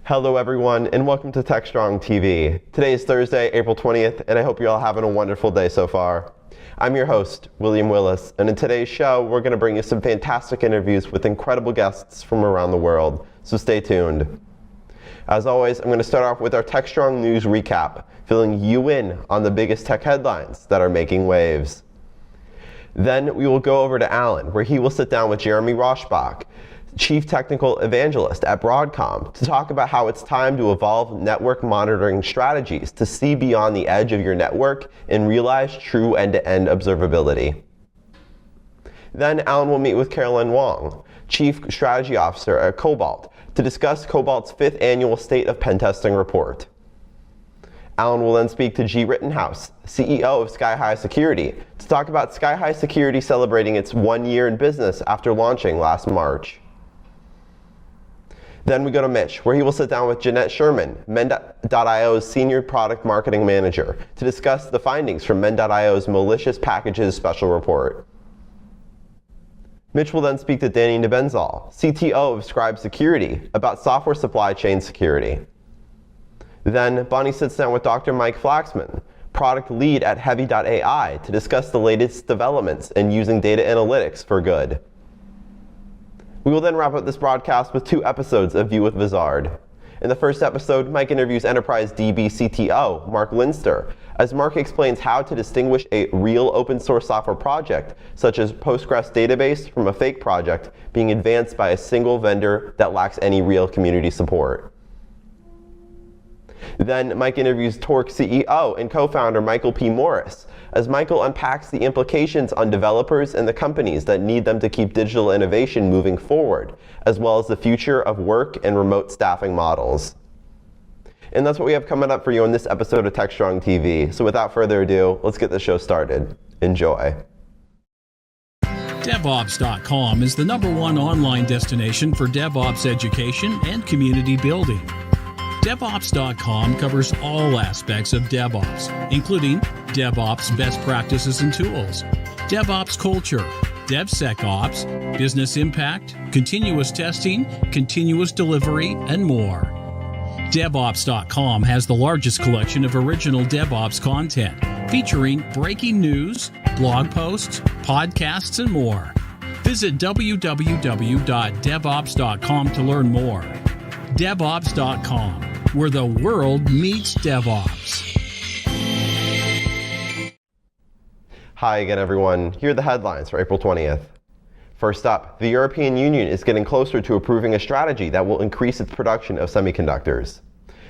Hello everyone, and welcome to Techstrong TV. Today is Thursday, April 20th, and I hope you're all having a wonderful day so far. I'm your host, William Willis, and in today's show, we're going to bring you some fantastic interviews with incredible guests from around the world, so stay tuned. As always, I'm going to start off with our Techstrong News Recap, filling you in on the biggest tech headlines that are making waves. Then we will go over to Alan, where he will sit down with Jeremy Roshbach, Chief Technical Evangelist at Broadcom, to talk about how it's time to evolve network monitoring strategies to see beyond the edge of your network and realize true end-to-end observability. Then Alan will meet with Carolyn Wong, Chief Strategy Officer at Cobalt, to discuss Cobalt's 5th annual State of Pen Testing report. Alan will then speak to G. Rittenhouse, CEO of Sky High Security, to talk about Sky High Security celebrating its 1 year in business after launching last March. Then we go to Mitch, where he will sit down with Jeanette Sherman, Mend.io's Senior Product Marketing Manager, to discuss the findings from Mend.io's Malicious Packages Special Report. Mitch will then speak to Danny Nebenzal, CTO of Scribe Security, about software supply chain security. Then Bonnie sits down with Dr. Mike Flaxman, product lead at Heavy.ai, to discuss the latest developments in using data analytics for good. We will then wrap up this broadcast with 2 episodes of View with Vizard. In the first episode, Mike interviews Enterprise DB CTO, Mark Linster, as Mark explains how to distinguish a real open source software project, such as Postgres database, from a fake project being advanced by a single vendor that lacks any real community support. Then Mike interviews Torque CEO and co-founder Michael P. Morris, as Michael unpacks the implications on developers and the companies that need them to keep digital innovation moving forward, as well as the future of work and remote staffing models. And that's what we have coming up for you on this episode of Techstrong TV. So without further ado, let's get the show started. Enjoy. DevOps.com is the #1 online destination for DevOps education and community building. DevOps.com covers all aspects of DevOps, including DevOps best practices and tools, DevOps culture, DevSecOps, business impact, continuous testing, continuous delivery, and more. DevOps.com has the largest collection of original DevOps content, featuring breaking news, blog posts, podcasts, and more. Visit www.devops.com to learn more. DevOps.com, where the world meets DevOps. Hi again, everyone. Here are the headlines for April 20th. First up, the European Union is getting closer to approving a strategy that will increase its production of semiconductors.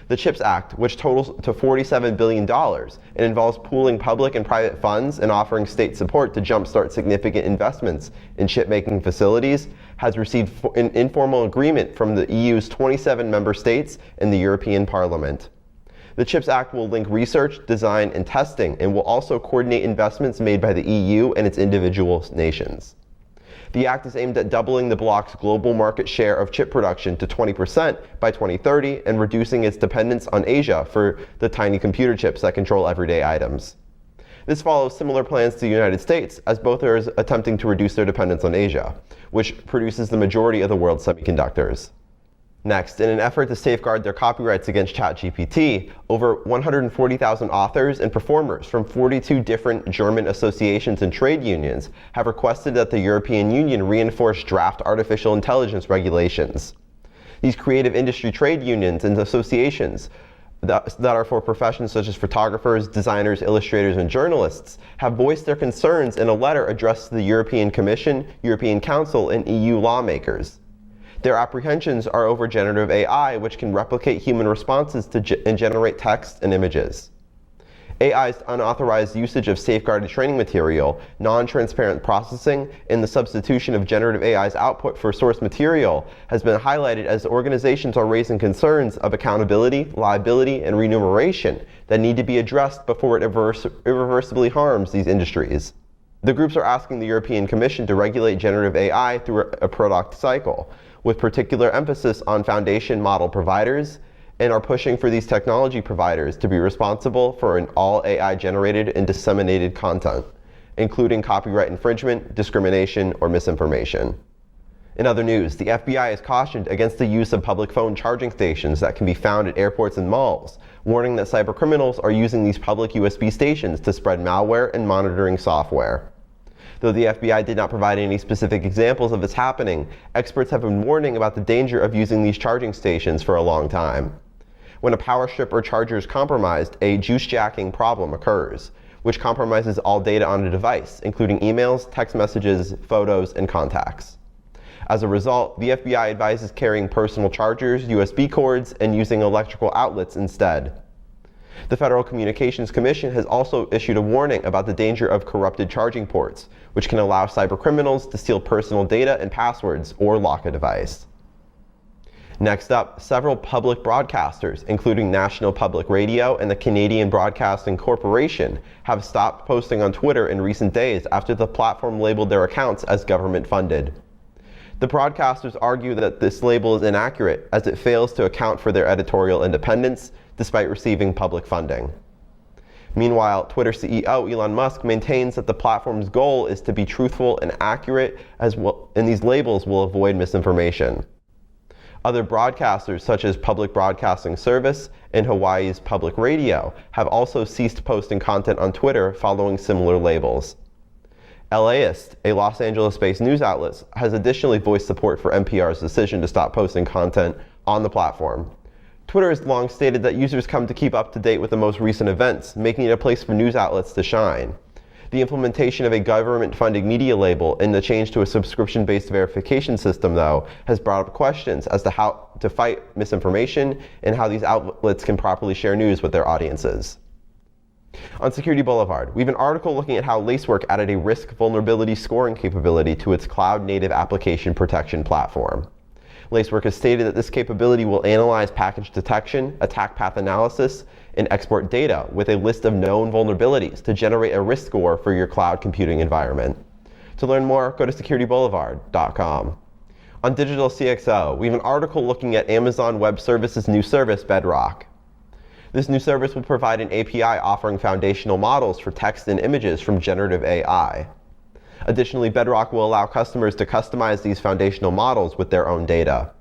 The CHIPS Act, which totals to $47 billion and involves pooling public and private funds and offering state support to jumpstart significant investments in chip-making facilities, has received an informal agreement from the EU's 27 member states and the European Parliament. The CHIPS Act will link research, design, and testing, and will also coordinate investments made by the EU and its individual nations. The act is aimed at doubling the bloc's global market share of chip production to 20% by 2030 and reducing its dependence on Asia for the tiny computer chips that control everyday items. This follows similar plans to the United States, as both are attempting to reduce their dependence on Asia, which produces the majority of the world's semiconductors. Next, in an effort to safeguard their copyrights against ChatGPT, over 140,000 authors and performers from 42 different German associations and trade unions have requested that the European Union reinforce draft artificial intelligence regulations. These creative industry trade unions and associations that are for professions such as photographers, designers, illustrators, and journalists have voiced their concerns in a letter addressed to the European Commission, European Council, and EU lawmakers. Their apprehensions are over generative AI, which can replicate human responses and generate text and images. AI's unauthorized usage of safeguarded training material, non-transparent processing, and the substitution of generative AI's output for source material has been highlighted as organizations are raising concerns of accountability, liability, and remuneration that need to be addressed before it irreversibly harms these industries. The groups are asking the European Commission to regulate generative AI through a product cycle, with particular emphasis on foundation model providers, and are pushing for these technology providers to be responsible for all AI-generated and disseminated content, including copyright infringement, discrimination, or misinformation. In other news, the FBI has cautioned against the use of public phone charging stations that can be found at airports and malls, warning that cybercriminals are using these public USB stations to spread malware and monitoring software. Though the FBI did not provide any specific examples of this happening, experts have been warning about the danger of using these charging stations for a long time. When a power strip or charger is compromised, a juice jacking problem occurs, which compromises all data on a device, including emails, text messages, photos, and contacts. As a result, the FBI advises carrying personal chargers, USB cords, and using electrical outlets instead. The Federal Communications Commission has also issued a warning about the danger of corrupted charging ports, which can allow cybercriminals to steal personal data and passwords or lock a device. Next up, several public broadcasters, including National Public Radio and the Canadian Broadcasting Corporation, have stopped posting on Twitter in recent days after the platform labeled their accounts as government-funded. The broadcasters argue that this label is inaccurate as it fails to account for their editorial independence despite receiving public funding. Meanwhile, Twitter CEO Elon Musk maintains that the platform's goal is to be truthful and accurate as well, and these labels will avoid misinformation. Other broadcasters, such as Public Broadcasting Service and Hawaii's Public Radio, have also ceased posting content on Twitter following similar labels. LAist, a Los Angeles-based news outlet, has additionally voiced support for NPR's decision to stop posting content on the platform. Twitter has long stated that users come to keep up to date with the most recent events, making it a place for news outlets to shine. The implementation of a government-funded media label and the change to a subscription-based verification system, though, has brought up questions as to how to fight misinformation and how these outlets can properly share news with their audiences. On Security Boulevard, we have an article looking at how Lacework added a risk vulnerability scoring capability to its cloud-native application protection platform. Lacework has stated that this capability will analyze package detection, attack path analysis, and export data with a list of known vulnerabilities to generate a risk score for your cloud computing environment. To learn more, go to securityboulevard.com. On Digital CXO, we have an article looking at Amazon Web Services' new service, Bedrock. This new service will provide an API offering foundational models for text and images from generative AI. Additionally, Bedrock will allow customers to customize these foundational models with their own data.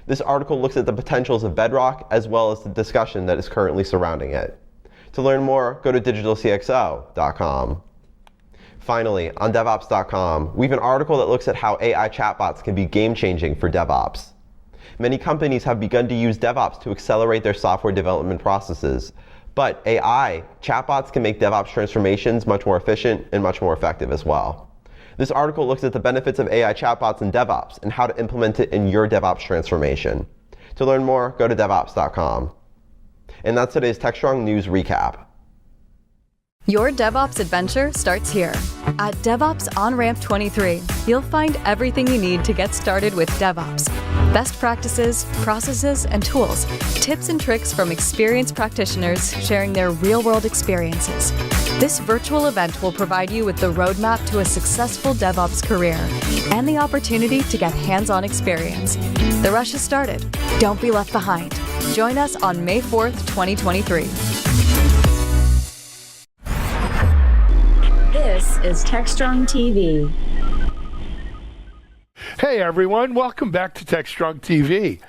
This article looks at the potentials of Bedrock as well as the discussion that is currently surrounding it. To learn more, go to digitalcxo.com. Finally, on DevOps.com, we have an article that looks at how AI chatbots can be game-changing for DevOps. Many companies have begun to use DevOps to accelerate their software development processes. But AI chatbots can make DevOps transformations much more efficient and much more effective as well. This article looks at the benefits of AI chatbots in DevOps and how to implement it in your DevOps transformation. To learn more, go to devops.com. And that's today's Techstrong News Recap. Your DevOps adventure starts here. At DevOps On-Ramp 23, you'll find everything you need to get started with DevOps. Best practices, processes, and tools. Tips and tricks from experienced practitioners sharing their real-world experiences. This virtual event will provide you with the roadmap to a successful DevOps career and the opportunity to get hands-on experience. The rush has started. Don't be left behind. Join us on May 4th, 2023. This is Techstrong TV. Hey everyone, welcome back to Techstrong TV.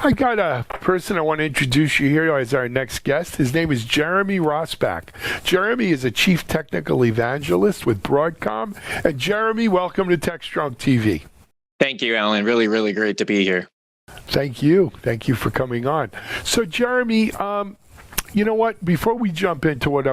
I got a person I want to introduce you here as our next guest. His name is Jeremy Rosbach. Jeremy is a chief technical evangelist with Broadcom. And Jeremy, welcome to Techstrong TV. Thank you, Alan. Really, really great to be here. Thank you. Thank you for coming on. So Jeremy, you know what? Before we jump into what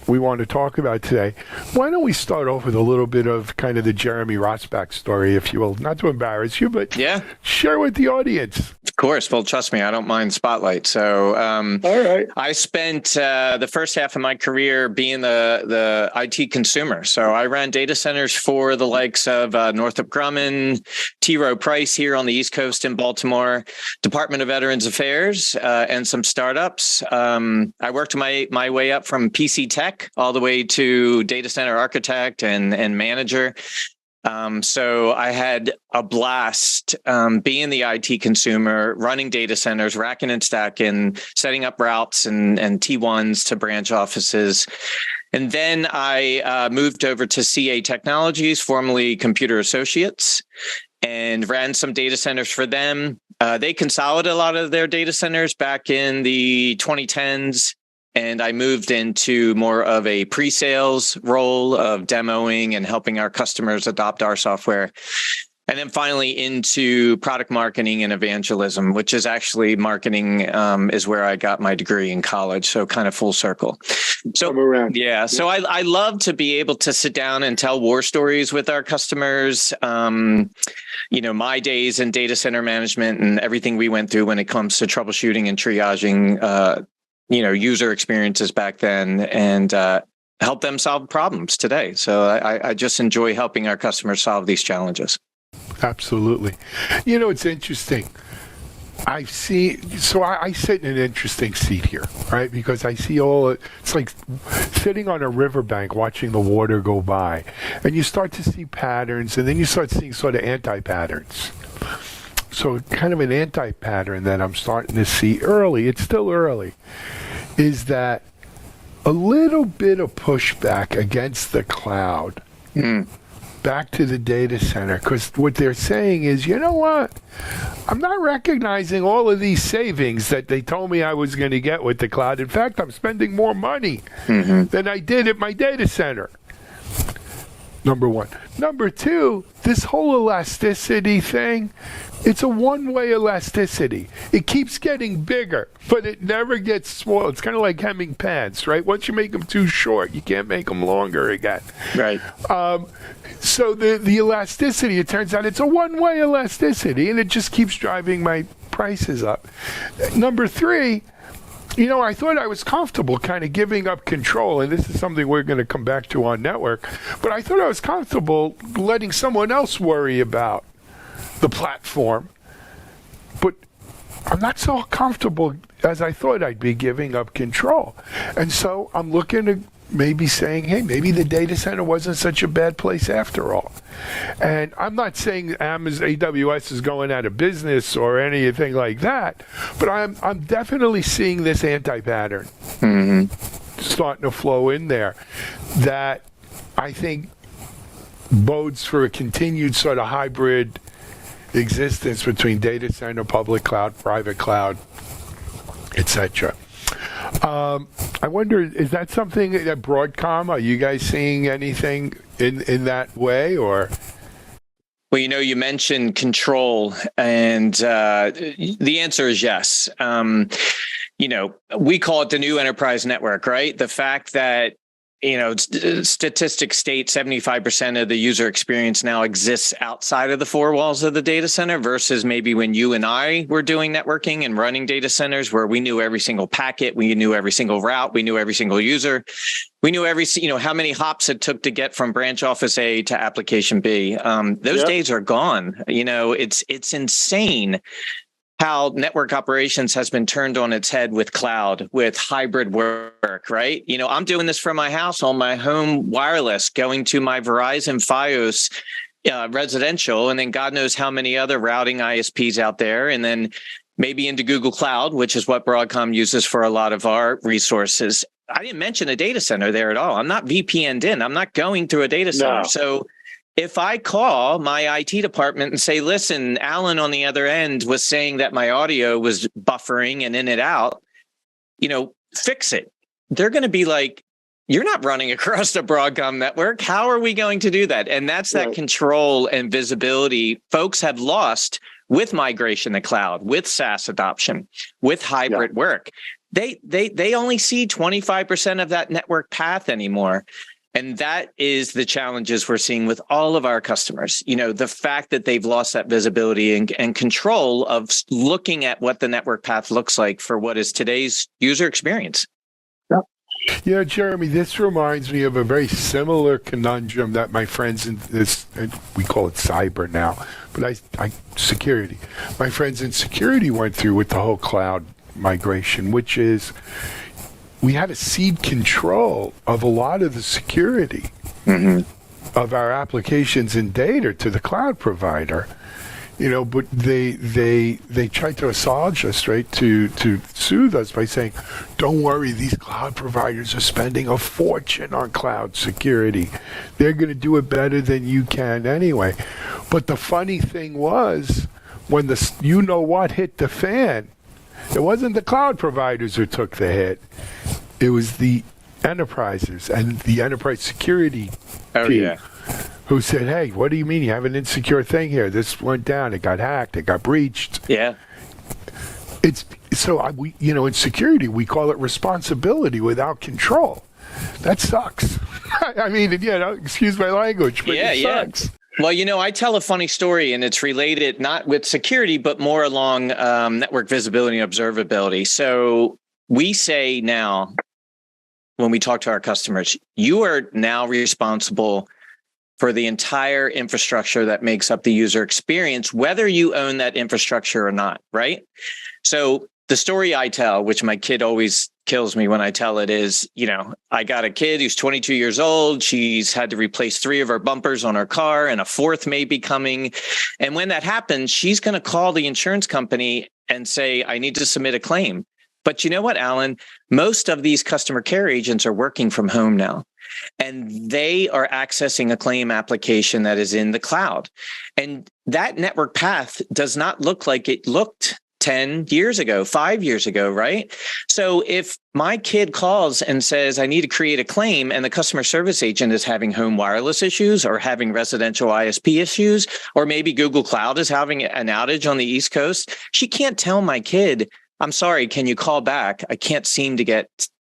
we want to talk about today, why don't we start off with a little bit of kind of the Jeremy Rosbach story, if you will, not to embarrass you, but share with the audience. Of course. Well, trust me, I don't mind spotlight. So all right. I spent the first half of my career being the IT consumer. So I ran data centers for the likes of Northrop Grumman, T. Rowe Price here on the East Coast in Baltimore, Department of Veterans Affairs, and some startups. I worked my way up from PC Tech all the way to data center architect and manager. So I had a blast being the IT consumer, running data centers, racking and stacking, setting up routes and T1s to branch offices. And then I moved over to CA Technologies, formerly Computer Associates. and ran some data centers for them. They consolidated a lot of their data centers back in the 2010s. And I moved into more of a pre-sales role of demoing and helping our customers adopt our software. And then finally into product marketing and evangelism, which is actually marketing is where I got my degree in college. So kind of full circle. So yeah, so I love to be able to sit down and tell war stories with our customers. My days in data center management and everything we went through when it comes to troubleshooting and triaging user experiences back then, and help them solve problems today. So I just enjoy helping our customers solve these challenges. Absolutely. It's interesting. I sit in an interesting seat here, right? Because I see it's like sitting on a riverbank watching the water go by, and you start to see patterns, and then you start seeing sort of anti-patterns. So kind of an anti-pattern that I'm starting to see early, it's still early, is that a little bit of pushback against the cloud, back to the data center, because what they're saying is, you know what? I'm not recognizing all of these savings that they told me I was going to get with the cloud. In fact, I'm spending more money than I did at my data center. Number one. Number two, this whole elasticity thing, it's a one-way elasticity. It keeps getting bigger, but it never gets small. It's kind of like hemming pants, right? Once you make them too short, you can't make them longer again. Right. So the elasticity, it turns out it's a one-way elasticity, and it just keeps driving my prices up. Number three, I thought I was comfortable kind of giving up control, and this is something we're going to come back to on network, but I thought I was comfortable letting someone else worry about the platform. But I'm not so comfortable as I thought I'd be giving up control. And so I'm looking at maybe saying, hey, maybe the data center wasn't such a bad place after all. And I'm not saying AWS is going out of business or anything like that, but I'm definitely seeing this anti-pattern starting to flow in there that I think bodes for a continued sort of hybrid existence between data center, public cloud, private cloud, etc. I wonder, is that something at Broadcom? Are you guys seeing anything in that way, or? Well, you mentioned control, and the answer is yes. We call it the new enterprise network, right? The fact that statistics state 75% of the user experience now exists outside of the four walls of the data center versus maybe when you and I were doing networking and running data centers where we knew every single packet, we knew every single route, we knew every single user, we knew how many hops it took to get from branch office A to application B. Those days are gone. It's insane how network operations has been turned on its head with cloud, with hybrid work, right? I'm doing this from my house on my home wireless, going to my Verizon Fios residential, and then God knows how many other routing ISPs out there, and then maybe into Google Cloud, which is what Broadcom uses for a lot of our resources. I didn't mention a data center there at all. I'm not VPN'd in. I'm not going through a data center. No. So if I call my IT department and say, listen, Alan on the other end was saying that my audio was buffering and in and out, fix it. They're going to be like, you're not running across the Broadcom network. How are we going to do that? And that's that control and visibility folks have lost with migration to cloud, with SaaS adoption, with hybrid work. They only see 25% of that network path anymore. And that is the challenges we're seeing with all of our customers. The fact that they've lost that visibility and control of looking at what the network path looks like for what is today's user experience. Yeah, Jeremy, this reminds me of a very similar conundrum that my friends in this, we call it cyber now, but security. My friends in security went through with the whole cloud migration, which is, we had to cede control of a lot of the security of our applications and data to the cloud provider. But they tried to assuage us, right? To soothe us by saying, "Don't worry, these cloud providers are spending a fortune on cloud security. They're going to do it better than you can anyway." But the funny thing was, when the you-know-what hit the fan, it wasn't the cloud providers who took the hit. It was the enterprises and the enterprise security team who said, "Hey, what do you mean you have an insecure thing here? This went down. It got hacked. It got breached." Yeah. It's so we in security we call it responsibility without control. That sucks. I mean, excuse my language, but it sucks. Well, I tell a funny story, and it's related not with security, but more along network visibility and observability. So we say now, when we talk to our customers, you are now responsible for the entire infrastructure that makes up the user experience, whether you own that infrastructure or not, right? So the story I tell, which my kid always kills me when I tell it, is, I got a kid who's 22 years old. She's had to replace 3 of her bumpers on her car, and a 4th may be coming. And when that happens, she's going to call the insurance company and say, "I need to submit a claim." But you know what, Alan? Most of these customer care agents are working from home now, and they are accessing a claim application that is in the cloud. And that network path does not look like it looked 10 years ago, 5 years ago, right? So if my kid calls and says, "I need to create a claim," and the customer service agent is having home wireless issues or having residential ISP issues, or maybe Google Cloud is having an outage on the East Coast, she can't tell my kid, "I'm sorry, can you call back? I can't seem to get,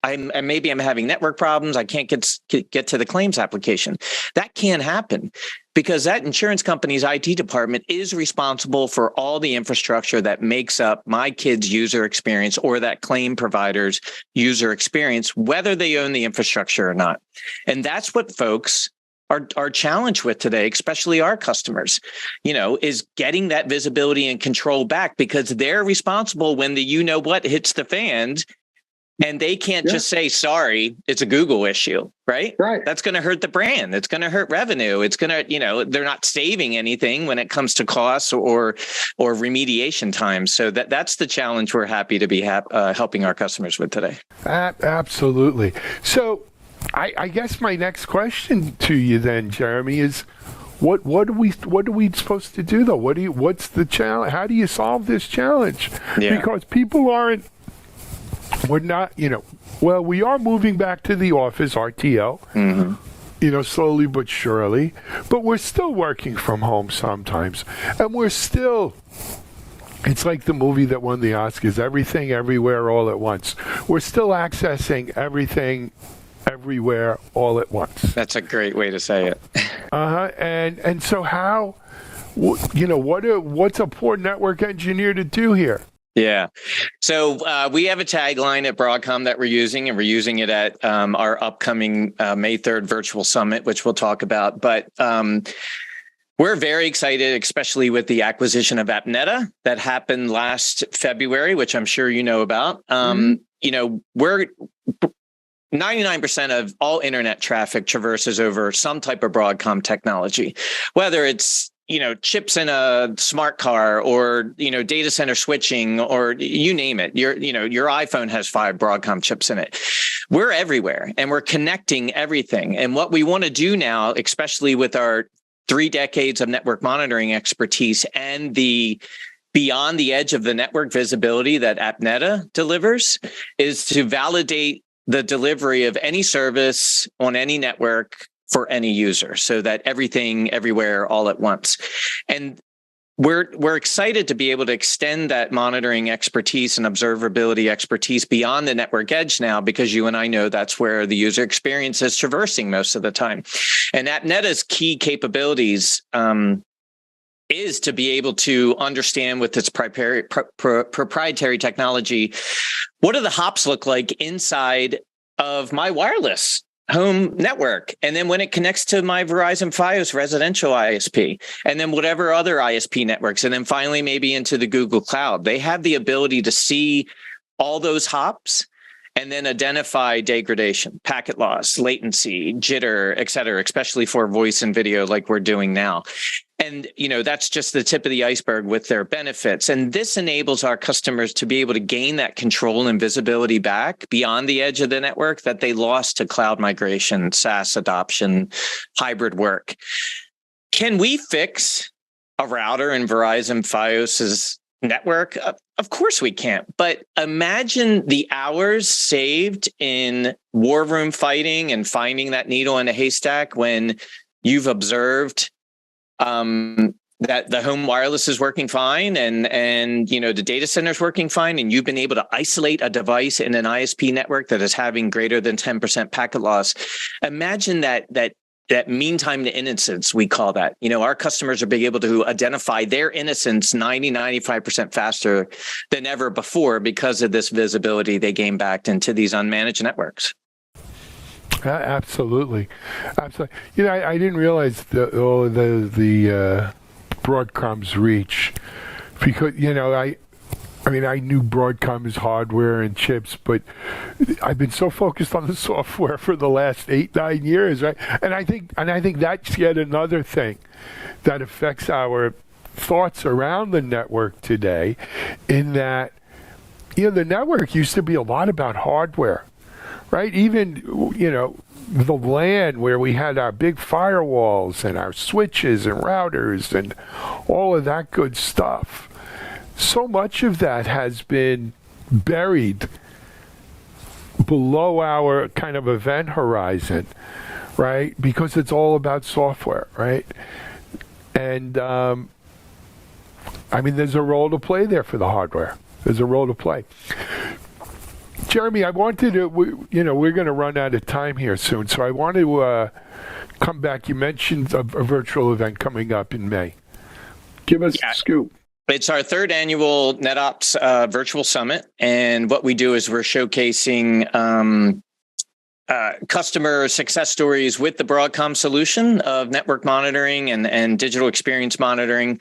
maybe I'm having network problems. I can't get to the claims application." That can't happen because that insurance company's IT department is responsible for all the infrastructure that makes up my kid's user experience or that claim provider's user experience, whether they own the infrastructure or not. And that's what folks are challenged with today, especially our customers, is getting that visibility and control back, because they're responsible when the what hits the fans. And they can't just say, "Sorry, it's a Google issue," right? Right. That's going to hurt the brand. It's going to hurt revenue. It's going to, they're not saving anything when it comes to costs or remediation time. So that's the challenge we're happy to be helping our customers with today. Absolutely. So I guess my next question to you then, Jeremy, is what are we supposed to do though? What's the challenge? How do you solve this challenge? Yeah. Because people we're not, we are moving back to the office, RTO, slowly but surely, but we're still working from home sometimes. And it's like the movie that won the Oscars, Everything, Everywhere, All at Once. We're still accessing everything, everywhere, all at once. That's a great way to say it. And so how, what's a poor network engineer to do here? Yeah. So we have a tagline at Broadcom that we're using, and we're using it at our upcoming May 3rd virtual summit, which we'll talk about. But we're very excited, especially with the acquisition of AppNeta that happened last February, which I'm sure you know about. We're 99% of all internet traffic traverses over some type of Broadcom technology, whether it's chips in a smart car or, data center switching, or you name it. Your iPhone has 5 Broadcom chips in it. We're everywhere and we're connecting everything. And what we want to do now, especially with our 3 decades of network monitoring expertise and the beyond the edge of the network visibility that AppNeta delivers, is to validate the delivery of any service on any network for any user, so that everything, everywhere, all at once. And we're excited to be able to extend that monitoring expertise and observability expertise beyond the network edge now, because you and I know that's where the user experience is traversing most of the time. And AppNeta's key capabilities is to be able to understand with its proprietary technology, what do the hops look like inside of my wireless home network, and then when it connects to my Verizon Fios residential ISP, and then whatever other ISP networks, and then finally maybe into the Google Cloud. They have the ability to see all those hops and then identify degradation, packet loss, latency, jitter, et cetera, especially for voice and video like we're doing now. And, that's just the tip of the iceberg with their benefits. And this enables our customers to be able to gain that control and visibility back beyond the edge of the network that they lost to cloud migration, SaaS adoption, hybrid work. Can we fix a router in Verizon Fios's network? Of course we can't. But imagine the hours saved in war room fighting and finding that needle in a haystack when you've observed that the home wireless is working fine and the data center is working fine, and you've been able to isolate a device in an ISP network that is having greater than 10% packet loss. Imagine that mean time to innocence, we call that. Our customers are being able to identify their innocence 95% faster than ever before because of this visibility they gain back into these unmanaged networks. Absolutely. I didn't realize the Broadcom's reach, because I knew Broadcom's hardware and chips, but I've been so focused on the software for the last 8-9 years, right? And I think that's yet another thing that affects our thoughts around the network today, in that the network used to be a lot about hardware. Right? Even, the LAN, where we had our big firewalls and our switches and routers and all of that good stuff. So much of that has been buried below our kind of event horizon, right? Because it's all about software, right? And, there's a role to play there for the hardware. There's a role to play. Jeremy, I wanted to, we're going to run out of time here soon, so I want to come back. You mentioned a virtual event coming up in May. Give us the scoop. It's our third annual NetOps Virtual Summit, and what we do is we're showcasing customer success stories with the Broadcom solution of network monitoring and digital experience monitoring,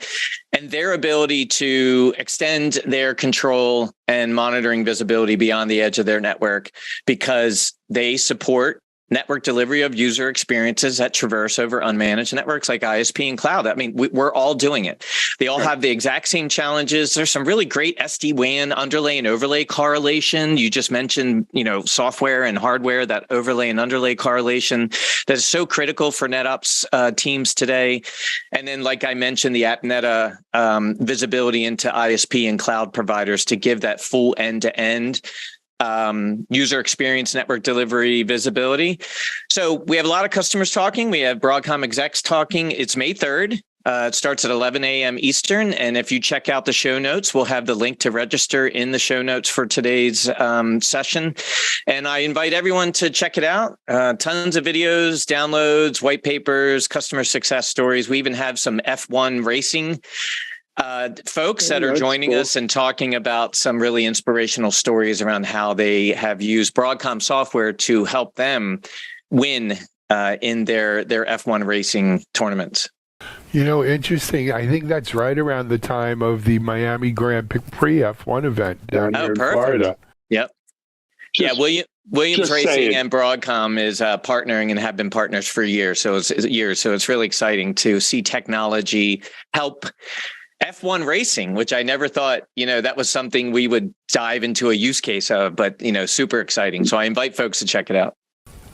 and their ability to extend their control and monitoring visibility beyond the edge of their network, because they support network delivery of user experiences that traverse over unmanaged networks like ISP and cloud. We're all doing it. They all have the exact same challenges. There's some really great SD-WAN underlay and overlay correlation. You just mentioned, software and hardware, that overlay and underlay correlation that is so critical for NetOps teams today. And then, like I mentioned, the AppNeta visibility into ISP and cloud providers to give that full end-to-end user experience, network delivery, visibility. So we have a lot of customers talking. We have Broadcom execs talking. It's May 3rd. It starts at 11 a.m. Eastern. And if you check out the show notes, we'll have the link to register in the show notes for today's session. And I invite everyone to check it out. Tons of videos, downloads, white papers, customer success stories. We even have some F1 racing folks that are joining us and talking about some really inspirational stories around how they have used Broadcom software to help them win in their F1 racing tournaments. Interesting. I think that's right around the time of the Miami Grand Prix F1 event down here in Florida. Yep. Williams Racing and Broadcom is partnering and have been partners for years. So it's really exciting to see technology help F1 racing, which I never thought, that was something we would dive into a use case of, but, super exciting. So I invite folks to check it out.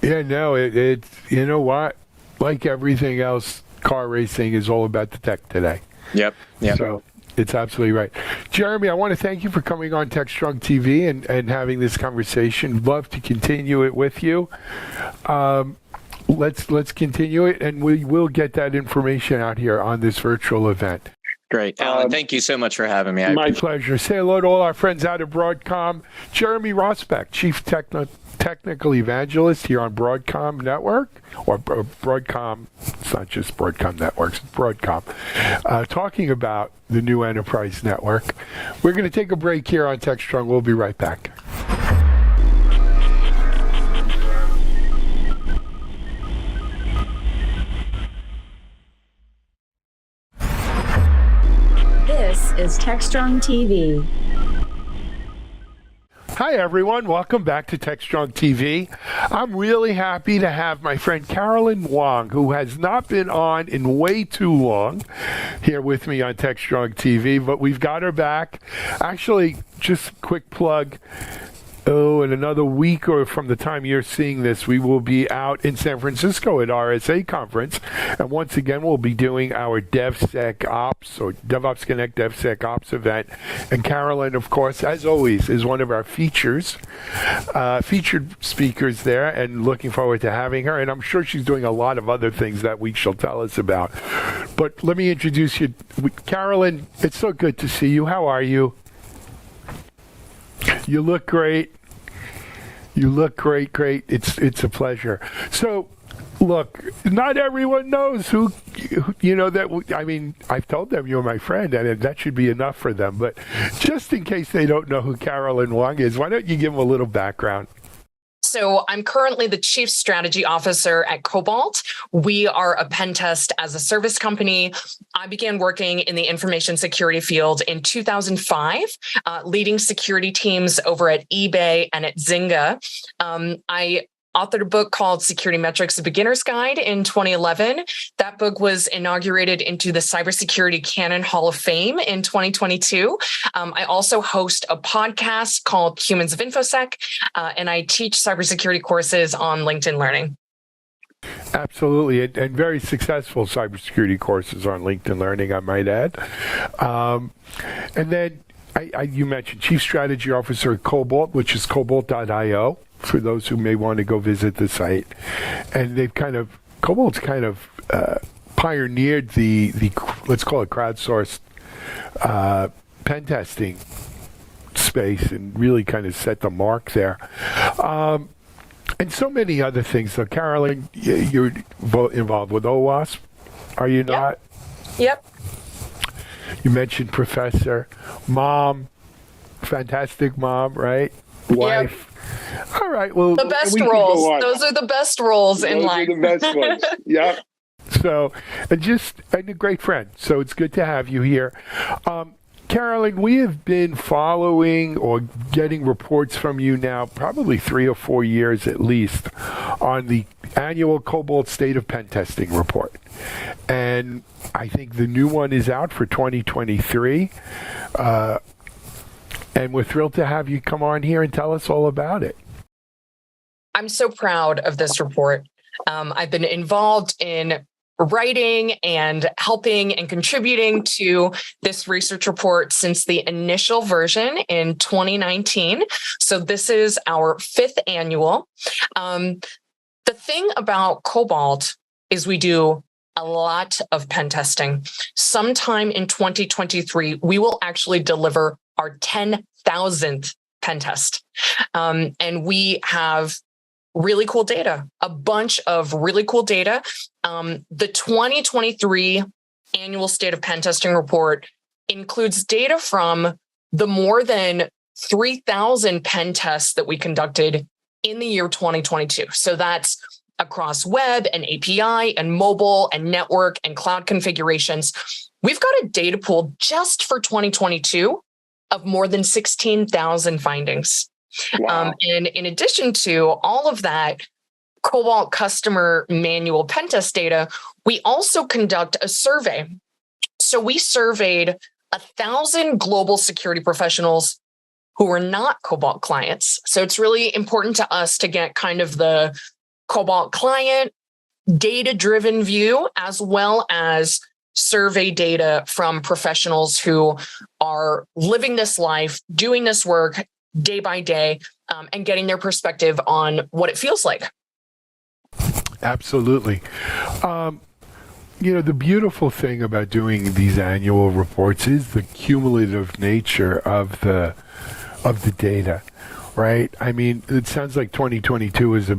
Yeah, no, it's you know what? Like everything else, car racing is all about the tech today. Yep. So it's absolutely right. Jeremy, I want to thank you for coming on Techstrong TV and having this conversation. Love to continue it with you. Let's continue it, and we will get that information out here on this virtual event. Great. Alan, thank you so much for having me. My pleasure. Say hello to all our friends out of Broadcom. Jeremy Rosbeck, Chief Technical Evangelist here on Broadcom Network, or Broadcom, it's not just Broadcom Networks, it's Broadcom, talking about the new enterprise network. We're going to take a break here on Techstrong. We'll be right back. This is Techstrong TV. Hi, everyone. Welcome back to Techstrong TV. I'm really happy to have my friend Carolyn Wong, who has not been on in way too long, here with me on Techstrong TV, but we've got her back. Actually, just a quick plug. In another week or from the time you're seeing this, we will be out in San Francisco at RSA conference. And once again, we'll be doing our DevSecOps or DevOps Connect DevSecOps event. And Carolyn, of course, as always, is one of our featured speakers there, and looking forward to having her. And I'm sure she's doing a lot of other things that week she'll tell us about. But let me introduce you. Carolyn, it's so good to see you. How are you? You look great. You look great. It's a pleasure. So, look, not everyone knows who that. I mean, I've told them you're my friend, and that should be enough for them. But just in case they don't know who Carolyn Wong is, why don't you give them a little background? So I'm currently the Chief Strategy Officer at Cobalt. We are a pen test as a service company. I began working in the information security field in 2005, leading security teams over at eBay and at Zynga. I authored a book called Security Metrics: A Beginner's Guide in 2011. That book was inaugurated into the Cybersecurity Canon Hall of Fame in 2022. I also host a podcast called Humans of InfoSec, and I teach cybersecurity courses on LinkedIn Learning. Absolutely, and very successful cybersecurity courses on LinkedIn Learning, I might add. And then you mentioned Chief Strategy Officer at Cobalt, which is cobalt.io. For those who may want to go visit the site. And Cobalt's kind of pioneered the let's call it crowdsourced pen testing space, and really kind of set the mark there. And so many other things. So Carolyn, you're involved with OWASP, are you not? Yep. You mentioned professor, mom, fantastic mom, right? Wife. Yep. All right. Well, the best roles. Those are the best roles in life. Those are the best ones. Yeah. So, and a great friend. So it's good to have you here. Carolyn, we have been following or getting reports from you now probably 3 or 4 years at least on the annual Cobalt State of Pen Testing report. And I think the new one is out for 2023. And we're thrilled to have you come on here and tell us all about it. I'm so proud of this report. I've been involved in writing and helping and contributing to this research report since the initial version in 2019. So this is our 5th annual. The thing about Cobalt is we do a lot of pen testing. Sometime in 2023, we will actually deliver our 10,000th pen test. And we have really cool data, a bunch of really cool data. The 2023 annual State of Pen Testing report includes data from the more than 3,000 pen tests that we conducted in the year 2022. So that's across web and API and mobile and network and cloud configurations. We've got a data pool just for 2022 of more than 16,000 findings. Wow. And in addition to all of that Cobalt customer manual pen test data, we also conduct a survey. So we surveyed 1,000 global security professionals who were not Cobalt clients. So it's really important to us to get kind of the Cobalt client data-driven view, as well as survey data from professionals who are living this life, doing this work day by day, and getting their perspective on what it feels like. Absolutely. The beautiful thing about doing these annual reports is the cumulative nature of the data, right? I mean, it sounds like 2022 is a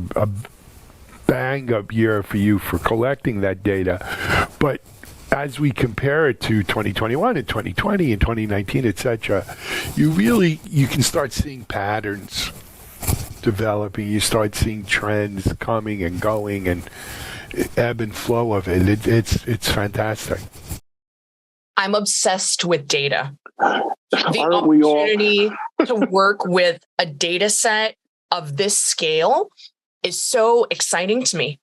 bang-up year for you for collecting that data, but as we compare it to 2021 and 2020 and 2019, etc., you can start seeing patterns developing. You start seeing trends coming and going, and ebb and flow of it. It's fantastic. I'm obsessed with data. Aren't we all? to work with a data set of this scale is so exciting to me.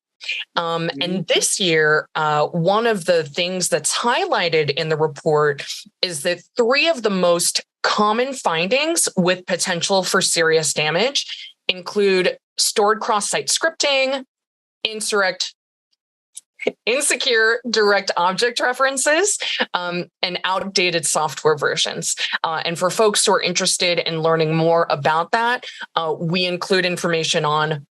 And this year, one of the things that's highlighted in the report is that 3 of the most common findings with potential for serious damage include stored cross-site scripting, insecure direct object references, and outdated software versions. And for folks who are interested in learning more about that, we include information on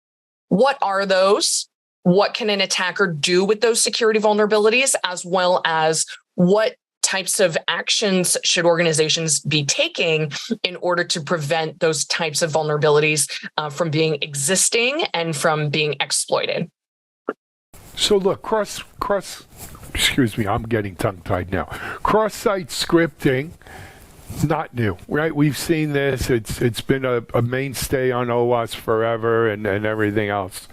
what are those, what can an attacker do with those security vulnerabilities, as well as what types of actions should organizations be taking in order to prevent those types of vulnerabilities from being existing and from being exploited. So look, excuse me, I'm getting tongue-tied now. Cross-site scripting, not new, right? We've seen this. It's been a mainstay on OWASP forever and everything else.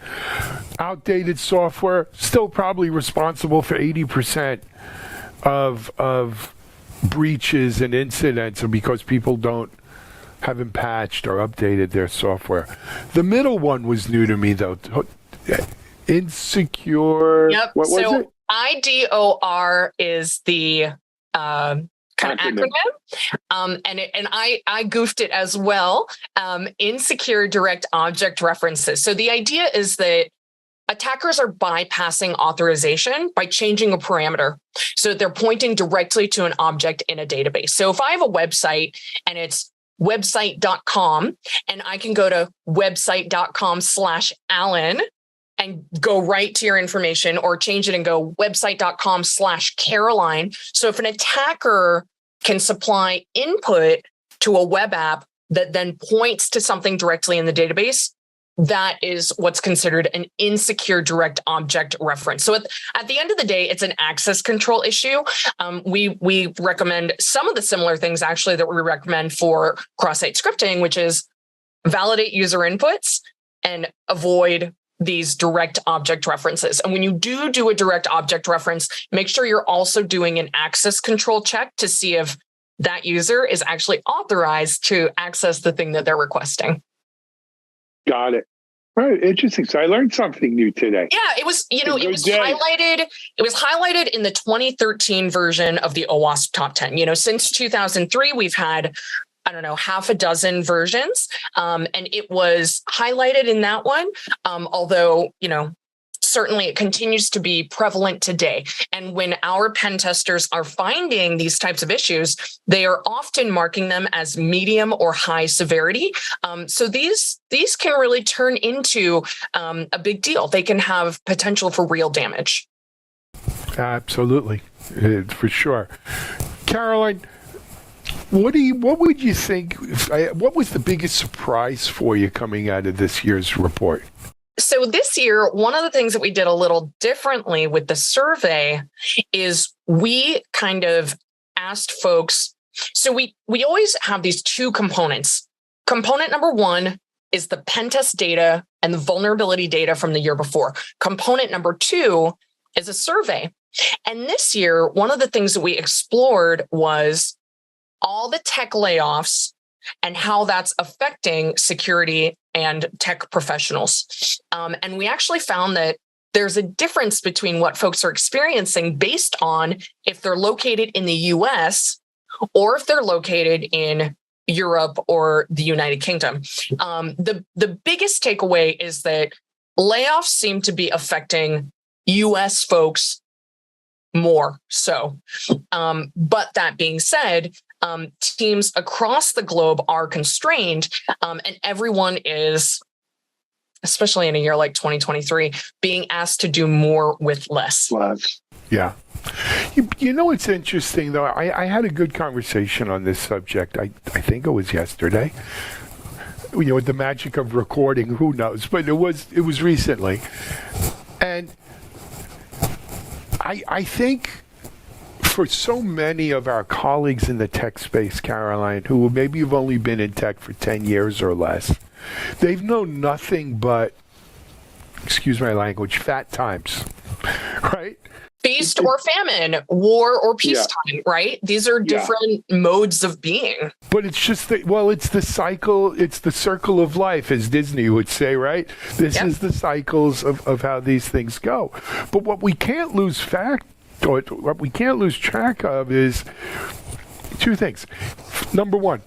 Outdated software, still probably responsible for 80% of breaches and incidents because people haven't patched or updated their software. The middle one was new to me, though. Insecure. Yep. What was it? IDOR is the kind of acronym. And I goofed it as well. Insecure direct object references. So the idea is that attackers are bypassing authorization by changing a parameter. So they're pointing directly to an object in a database. So if I have a website and it's website.com, and I can go to website.com/Alan and go right to your information, or change it and go website.com/Caroline. So if an attacker can supply input to a web app that then points to something directly in the database, that is what's considered an insecure direct object reference. So at the end of the day, it's an access control issue. We recommend some of the similar things actually that we recommend for cross-site scripting, which is validate user inputs and avoid these direct object references. And when you do a direct object reference, make sure you're also doing an access control check to see if that user is actually authorized to access the thing that they're requesting. Got it. All right, interesting. So I learned something new today. Yeah, it was highlighted. It was highlighted in the 2013 version of the OWASP Top 10. Since 2003, we've had, I don't know, half a dozen versions. And it was highlighted in that one. Although, certainly it continues to be prevalent today. And when our pen testers are finding these types of issues, they are often marking them as medium or high severity. So these can really turn into a big deal. They can have potential for real damage. Absolutely, for sure. Caroline, what would you think? What was the biggest surprise for you coming out of this year's report? So this year, one of the things that we did a little differently with the survey is we kind of asked folks. So we always have these 2 components. Component number 1 is the pen test data and the vulnerability data from the year before. Component number 2 is a survey. And this year, one of the things that we explored was all the tech layoffs and how that's affecting security and tech professionals. And we actually found that there's a difference between what folks are experiencing based on if they're located in the US or if they're located in Europe or the United Kingdom. The biggest takeaway is that layoffs seem to be affecting US folks more so. But that being said, teams across the globe are constrained, and everyone is, especially in a year like 2023, being asked to do more with less. Yeah. You know what's interesting, though? I had a good conversation on this subject. I think it was yesterday. With the magic of recording, who knows? But it was recently. And I think for so many of our colleagues in the tech space, Caroline, who maybe have only been in tech for 10 years or less, they've known nothing but, excuse my language, fat times, right? Feast or famine, war or peacetime, right? These are different modes of being. But it's just it's the cycle, it's the circle of life, as Disney would say, right? This is the cycles of how these things go. But what we can't lose track of is two things. Number one,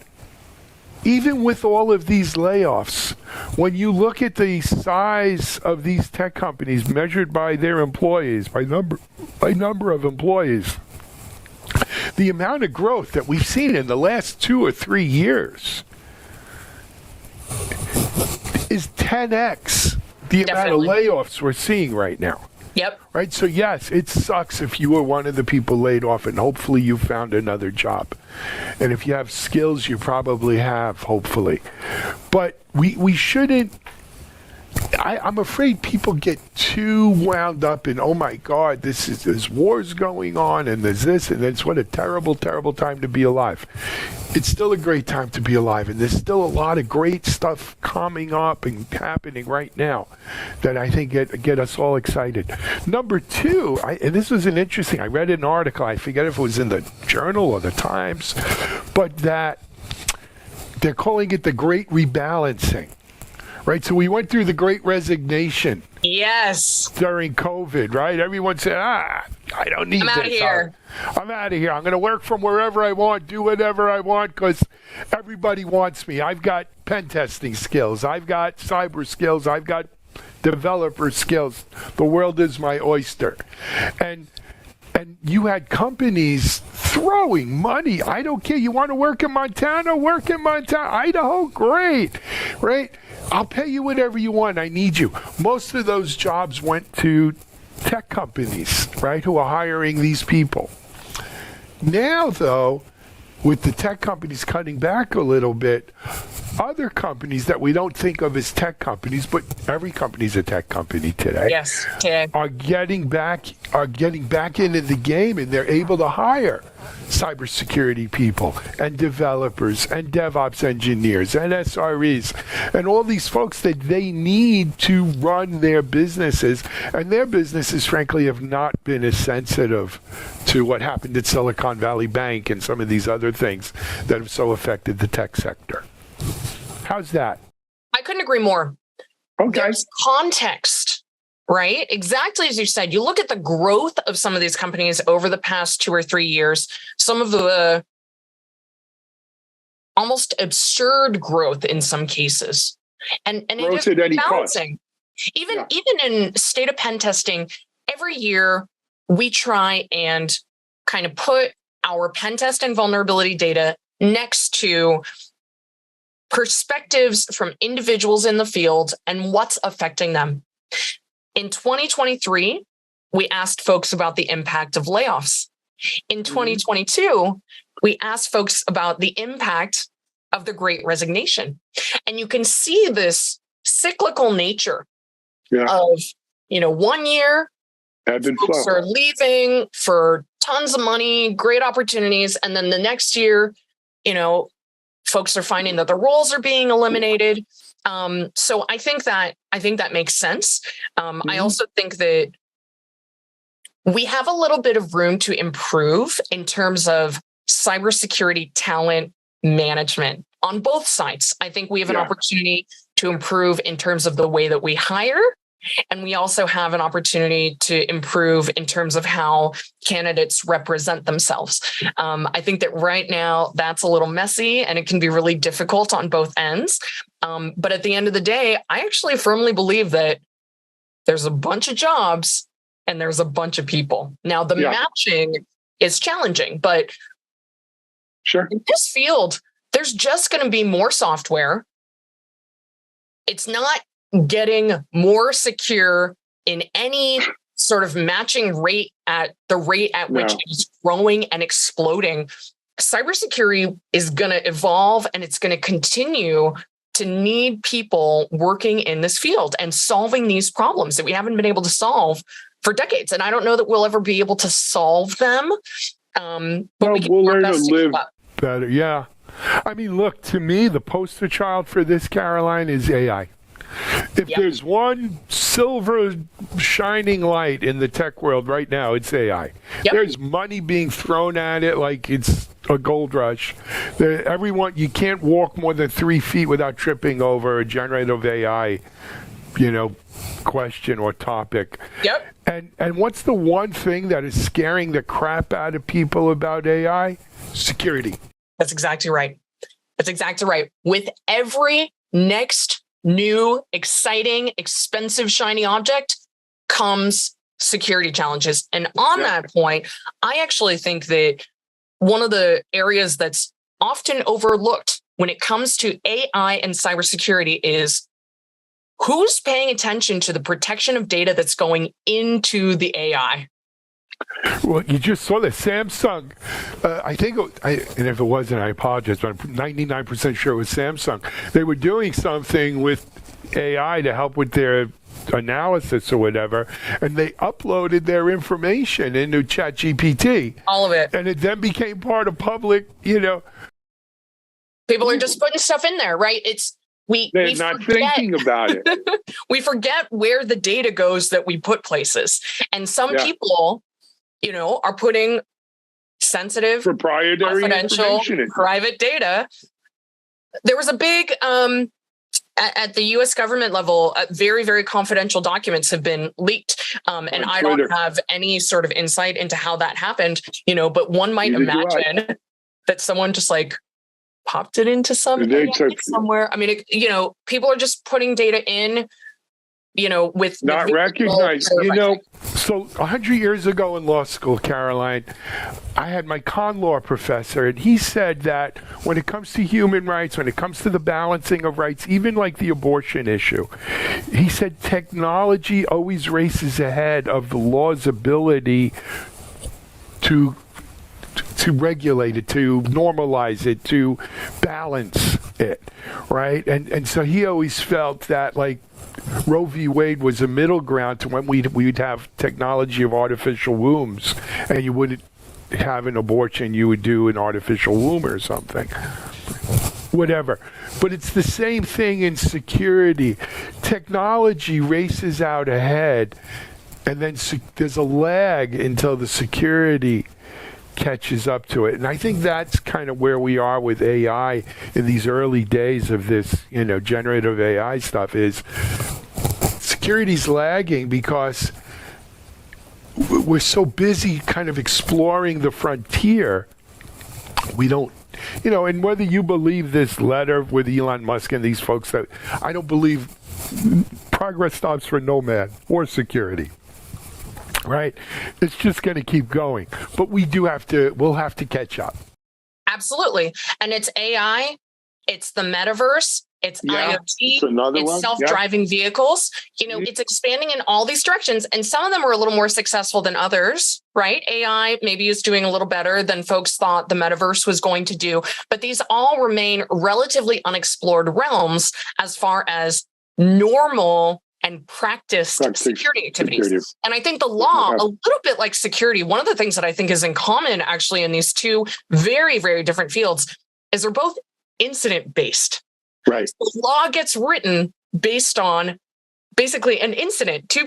even with all of these layoffs, when you look at the size of these tech companies measured by their employees, by number of employees, the amount of growth that we've seen in the last 2 or 3 years is 10x the amount of layoffs we're seeing right now. Yep. Right. So yes, it sucks if you were one of the people laid off, and hopefully you found another job. And if you have skills, you probably have, hopefully. But we shouldn't. I'm afraid people get too wound up in, oh my God, there's wars going on, and there's this, and it's what a terrible, terrible time to be alive. It's still a great time to be alive, and there's still a lot of great stuff coming up and happening right now that I think get us all excited. Number two, and this was I read an article, I forget if it was in the Journal or the Times, but that they're calling it the Great Rebalancing. Right, so we went through the Great Resignation. Yes. During COVID, right? Everyone said, I don't need this. I'm out of here. I'm out of here. I'm going to work from wherever I want, do whatever I want, because everybody wants me. I've got pen testing skills. I've got cyber skills. I've got developer skills. The world is my oyster. And you had companies throwing money. I don't care. You want to work in Montana? Work in Montana. Idaho? Great. Right? I'll pay you whatever you want. I need you. Most of those jobs went to tech companies, right, who are hiring these people. Now, though, with the tech companies cutting back a little bit, other companies that we don't think of as tech companies, but every company's a tech company today. Yes, today. Are getting back into the game, and they're able to hire cybersecurity people and developers and DevOps engineers and SREs and all these folks that they need to run their businesses. And their businesses, frankly, have not been as sensitive to what happened at Silicon Valley Bank and some of these other things that have so affected the tech sector. How's that? I couldn't agree more. Okay. There's context, right? Exactly as you said. You look at the growth of some of these companies over the past 2 or 3 years, some of the almost absurd growth in some cases. And it is balancing. Even in state of pen testing, every year we try and kind of put our pen test and vulnerability data next to perspectives from individuals in the field and what's affecting them. In 2023, we asked folks about the impact of layoffs. In 2022, we asked folks about the impact of the Great Resignation. And you can see this cyclical nature of, 1 year, folks are leaving for tons of money, great opportunities. And then the next year, folks are finding that the roles are being eliminated. So I think that makes sense. I also think that we have a little bit of room to improve in terms of cybersecurity talent management on both sides. I think we have an opportunity to improve in terms of the way that we hire. And we also have an opportunity to improve in terms of how candidates represent themselves. I think that right now that's a little messy and it can be really difficult on both ends. But at the end of the day, I actually firmly believe that there's a bunch of jobs and there's a bunch of people. Now, the matching is challenging, but in this field, there's just going to be more software. It's not getting more secure in any sort of matching rate at the rate at which it's growing and exploding. Cybersecurity is going to evolve and it's going to continue to need people working in this field and solving these problems that we haven't been able to solve for decades. And I don't know that we'll ever be able to solve them. But we'll learn to live better. Yeah. I mean, look, to me, the poster child for this, Caroline, is AI. If there's one silver shining light in the tech world right now, it's AI. There's money being thrown at it like it's a gold rush. Everyone, you can't walk more than 3 feet without tripping over a generative AI, question or topic. And what's the one thing that is scaring the crap out of people about AI? Security. That's exactly right. That's exactly right. With every next new, exciting, expensive, shiny object comes security challenges. And on that point, I actually think that one of the areas that's often overlooked when it comes to AI and cybersecurity is who's paying attention to the protection of data that's going into the AI. Well, you just saw that Samsung, I think, and if it wasn't, I apologize, but I'm 99% sure it was Samsung. They were doing something with AI to help with their analysis or whatever, and they uploaded their information into ChatGPT. All of it. And it then became part of public, People are just putting stuff in there, right? They're not thinking about it. We forget where the data goes that we put places. And some people, are putting sensitive, proprietary, confidential, private data. There was a big, at the U.S. government level, very, very confidential documents have been leaked. And I don't have any sort of insight into how that happened, but one might imagine that someone just popped it into somewhere. I mean, people are just putting data in, with not recognized. So 100 years ago in law school, Caroline, I had my con law professor, and he said that when it comes to human rights, when it comes to the balancing of rights, even like the abortion issue, he said technology always races ahead of the law's ability to regulate it, to normalize it, to balance it, right? And so he always felt that Roe v. Wade was a middle ground to when we'd have technology of artificial wombs, and you wouldn't have an abortion, you would do an artificial womb or something. Whatever. But it's the same thing in security. Technology races out ahead, and then there's a lag until the security catches up to it. And I think that's kind of where we are with AI in these early days of this, generative AI stuff, is security's lagging because we're so busy kind of exploring the frontier. We don't, and whether you believe this letter with Elon Musk and these folks, that I don't believe progress stops for no man or security. Right? It's just going to keep going. But we'll have to catch up. Absolutely. And it's AI, it's the metaverse, it's IoT, it's self-driving vehicles. It's expanding in all these directions. And some of them are a little more successful than others, right? AI maybe is doing a little better than folks thought the metaverse was going to do. But these all remain relatively unexplored realms as far as normal and practiced security activities. And I think the law, a little bit like security, one of the things that I think is in common actually in these two very, very different fields is they're both incident-based. Right. The law gets written based on basically an incident. Two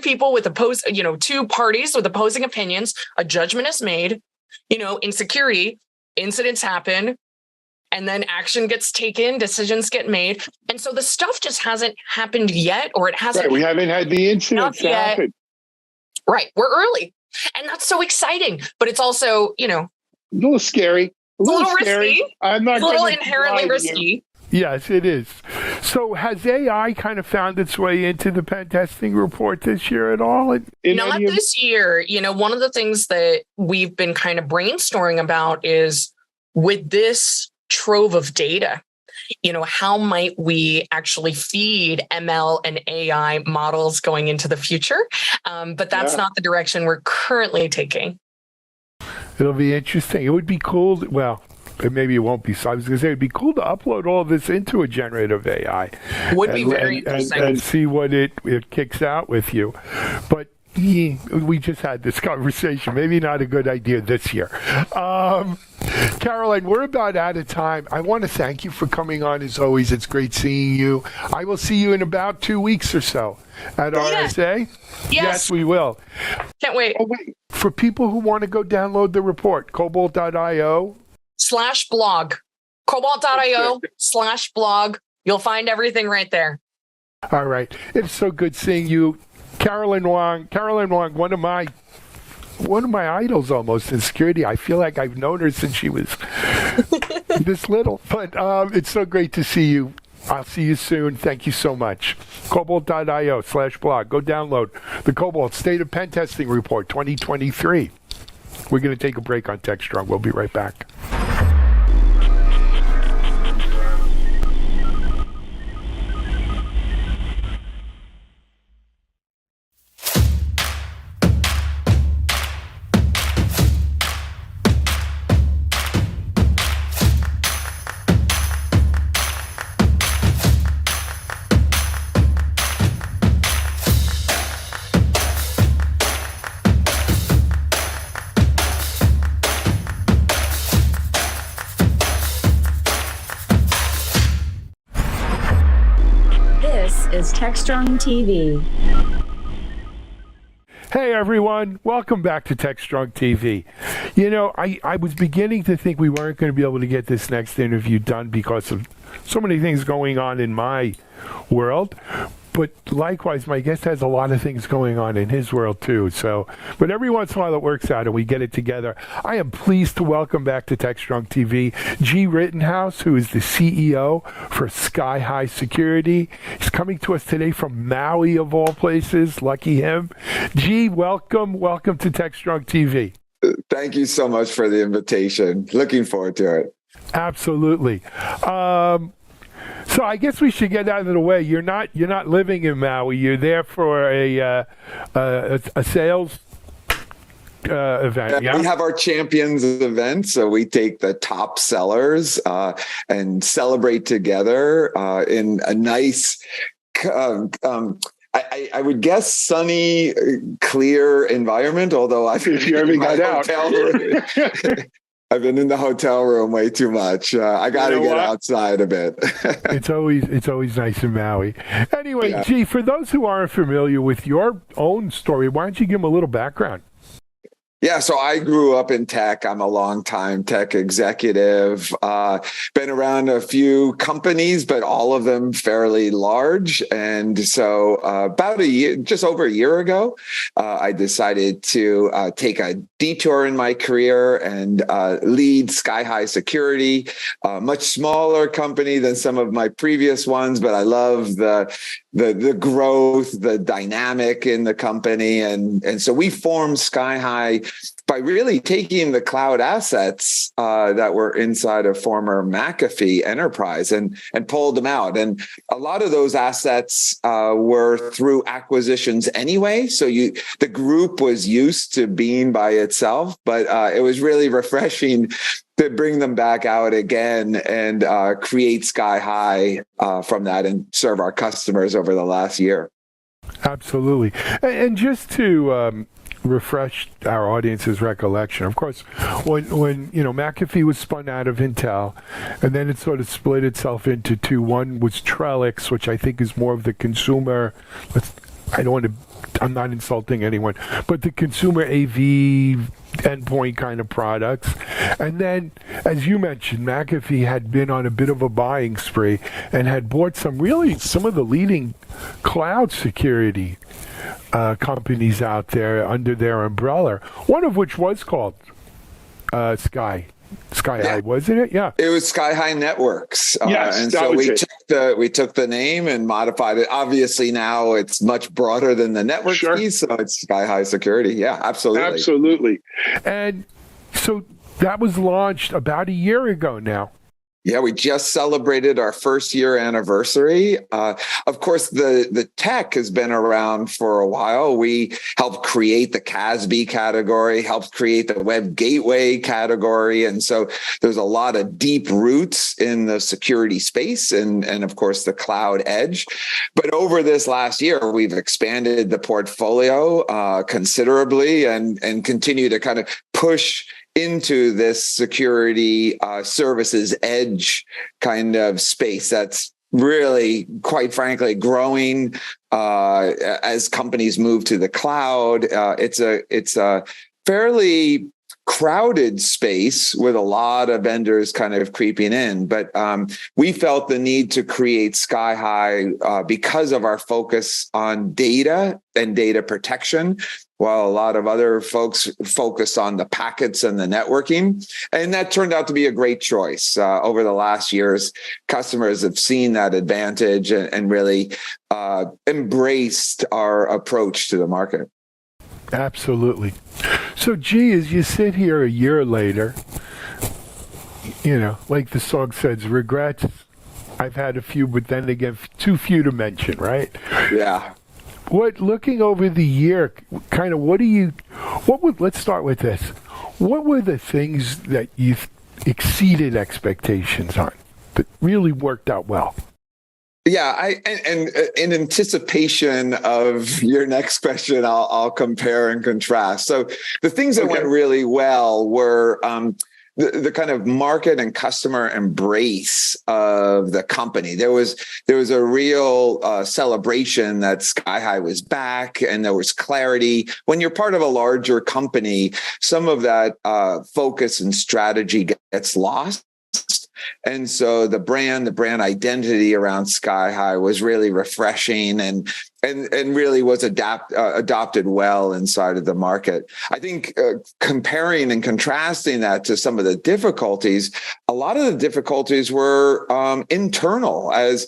parties with opposing opinions, a judgment is made. In security, incidents happen, and then action gets taken, decisions get made. And so the stuff just hasn't happened yet, or it hasn't. Right. We haven't had the incidents happen. Right. We're early. And that's so exciting. But it's also, a little scary. A little risky. I'm not a little inherently risky. Yes, it is. So has AI kind of found its way into the pen testing report this year at all? Not this year. One of the things that we've been kind of brainstorming about is with this trove of data, how might we actually feed ML and AI models going into the future? But that's not the direction we're currently taking. It'll be interesting. It would be cool. Maybe it won't be. So I was going to say it'd be cool to upload all this into a generative AI. Would be very interesting. And see what it kicks out with you. But we just had this conversation. Maybe not a good idea this year. Caroline, we're about out of time. I want to thank you for coming on as always. It's great seeing you. I will see you in about 2 weeks or so at RSA. Yes, we will. Can't wait. Oh, wait. For people who want to go download the report, cobalt.io. /blog. Cobalt.io/blog. You'll find everything right there. All right. It's so good seeing you. Caroline Wong, one of my idols almost in security. I feel like I've known her since she was this little. But it's so great to see you. I'll see you soon. Thank you so much. Cobalt.io/blog. Go download the Cobalt State of Pen Testing Report 2023. We're going to take a break on Techstrong. We'll be right back. This is Techstrong TV. Hey everyone, welcome back to Techstrong TV. You know, I was beginning to think we weren't going to be able to get this next interview done because of so many things going on in my world. But likewise, my guest has a lot of things going on in his world too. So, but every once in a while it works out and we get it together. I am pleased to welcome back to Techstrong TV G. Rittenhouse, who is the CEO for Sky High Security. He's coming to us today from Maui, of all places. Lucky him. G, welcome to Techstrong TV. Thank you so much for the invitation. Looking forward to it. Absolutely. So I guess we should get out of the way. You're not living in Maui. You're there for a sales event. Yeah? We have our champions event, so we take the top sellers and celebrate together in a nice. I would guess sunny, clear environment. Although I've I've been in the hotel room way too much. I got to get outside a bit. It's always nice in Maui. Anyway, yeah. Gee, for those who aren't familiar with your own story, why don't you give them a little background? Yeah, so I grew up in tech. I'm a longtime tech executive. Been around a few companies, but all of them fairly large. And so about a year, just over a year ago, I decided to take a detour in my career and lead Sky High Security, a much smaller company than some of my previous ones, but I love the growth, the dynamic in the company. And so we formed Sky High by really taking the cloud assets that were inside of former McAfee enterprise and pulled them out. And a lot of those assets were through acquisitions anyway. So the group was used to being by itself, but it was really refreshing to bring them back out again and create Sky High from that and serve our customers over the last year. Absolutely. And just to refresh our audience's recollection, of course, when McAfee was spun out of Intel, and then it sort of split itself into two. One was Trellix, which I think is more of the consumer. I'm not insulting anyone, but the consumer AV endpoint kind of products. And then, as you mentioned, McAfee had been on a bit of a buying spree and had bought some of the leading cloud security companies out there under their umbrella, one of which was called Sky High, wasn't it? Yeah, it was Sky High Networks. Yes, and so we took the name and modified it. Obviously, now it's much broader than the network piece, so it's Sky High Security. Yeah, absolutely. And so that was launched about a year ago now. Yeah, we just celebrated our first year anniversary. Of course, the tech has been around for a while. We helped create the CASB category, helped create the web gateway category. And so there's a lot of deep roots in the security space and of course, the cloud edge. But over this last year, we've expanded the portfolio considerably and continue to kind of push into this security services edge kind of space that's really, quite frankly, growing as companies move to the cloud. It's a fairly crowded space with a lot of vendors kind of creeping in. But we felt the need to create SkyHigh because of our focus on data and data protection, while a lot of other folks focus on the packets and the networking. And that turned out to be a great choice. Over the last years, customers have seen that advantage and really embraced our approach to the market. Absolutely. So, gee, as you sit here a year later, like the song says, regrets, I've had a few, but then again, too few to mention, right? Yeah. Looking over the year, kind of, let's start with this. What were the things that you exceeded expectations on that really worked out well? Yeah, and in anticipation of your next question, I'll compare and contrast. So the things that went really well were the kind of market and customer embrace of the company. There was a real celebration that SkyHigh was back, and there was clarity. When you're part of a larger company, some of that focus and strategy gets lost. And so the brand identity around SkyHigh was really refreshing and really was adopted well inside of the market. I think comparing and contrasting that to some of the difficulties, a lot of the difficulties were internal as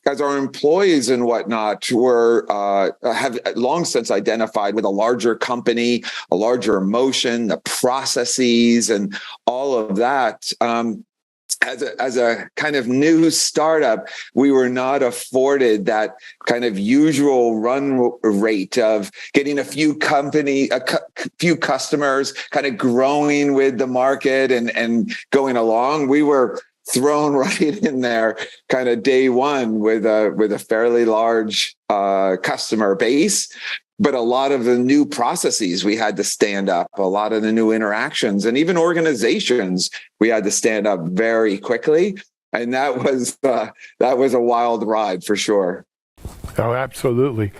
our employees and whatnot have long since identified with a larger company, a larger emotion, the processes and all of that. As a kind of new startup, we were not afforded that kind of usual run rate of getting a few customers, kind of growing with the market and going along. We were thrown right in there kind of day one with a fairly large customer base. But a lot of the new processes we had to stand up, a lot of the new interactions, and even organizations we had to stand up very quickly. And that was a wild ride for sure. Oh, absolutely.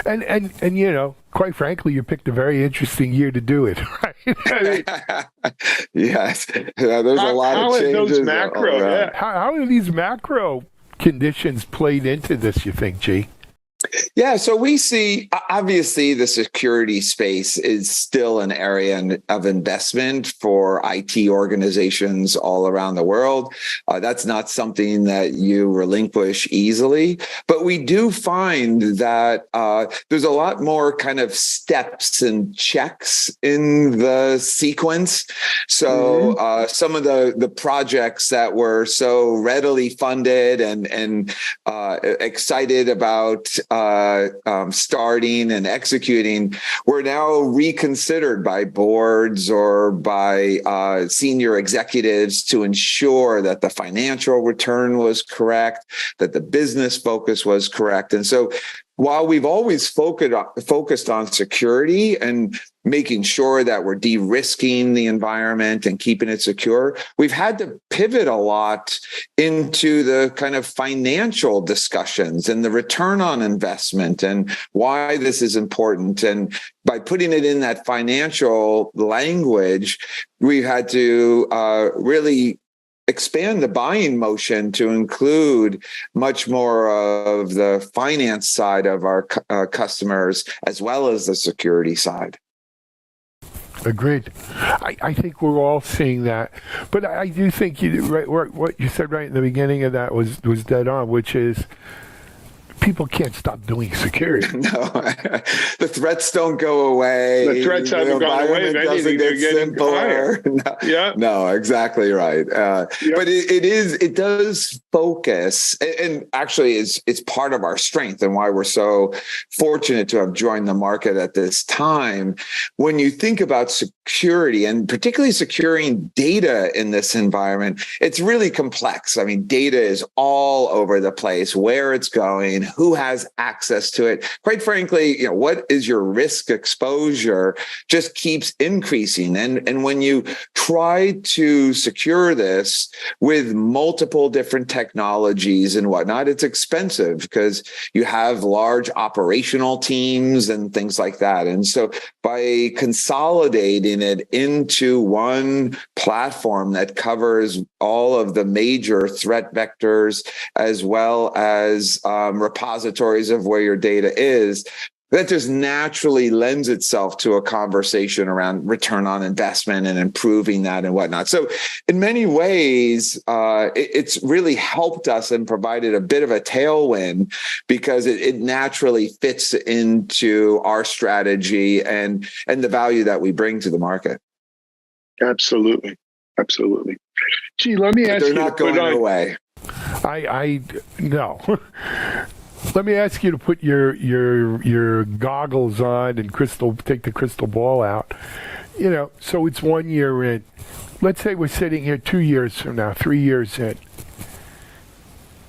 And quite frankly, you picked a very interesting year to do it, right? Yes. There's a lot of changes. How are these macro conditions played into this, you think, G? Yeah, so we see, obviously, the security space is still an area of investment for IT organizations all around the world. That's not something that you relinquish easily. But we do find that there's a lot more kind of steps and checks in the sequence. So some of the projects that were so readily funded and excited about starting and executing were now reconsidered by boards or by senior executives to ensure that the financial return was correct, that the business focus was correct. And so while we've always focused on security and making sure that we're de-risking the environment and keeping it secure, we've had to pivot a lot into the kind of financial discussions and the return on investment and why this is important. And by putting it in that financial language, we've had to really expand the buying motion to include much more of the finance side of our customers as well as the security side. Agreed. I think we're all seeing that, but I do think what you said right in the beginning of that was dead on, which is people can't stop doing security. No, the threats don't go away. The threats haven't gone away. If anything, they're getting higher. No, exactly right. But it does focus, and actually it's part of our strength and why we're so fortunate to have joined the market at this time. When you think about security, and particularly securing data in this environment, it's really complex. I mean, data is all over the place, where it's going, who has access to it. Quite frankly, what is your risk exposure just keeps increasing. And when you try to secure this with multiple different technologies and whatnot, it's expensive because you have large operational teams and things like that. And so by consolidating it into one platform that covers all of the major threat vectors, as well as repositories of where your data is, that just naturally lends itself to a conversation around return on investment and improving that and whatnot. So in many ways, it's really helped us and provided a bit of a tailwind because it naturally fits into our strategy and the value that we bring to the market. Absolutely. Gee, let me ask you. They're not going away. I no. Let me ask you to put your goggles on and take the crystal ball out. So it's 1 year in. Let's say we're sitting here 2 years from now, 3 years in.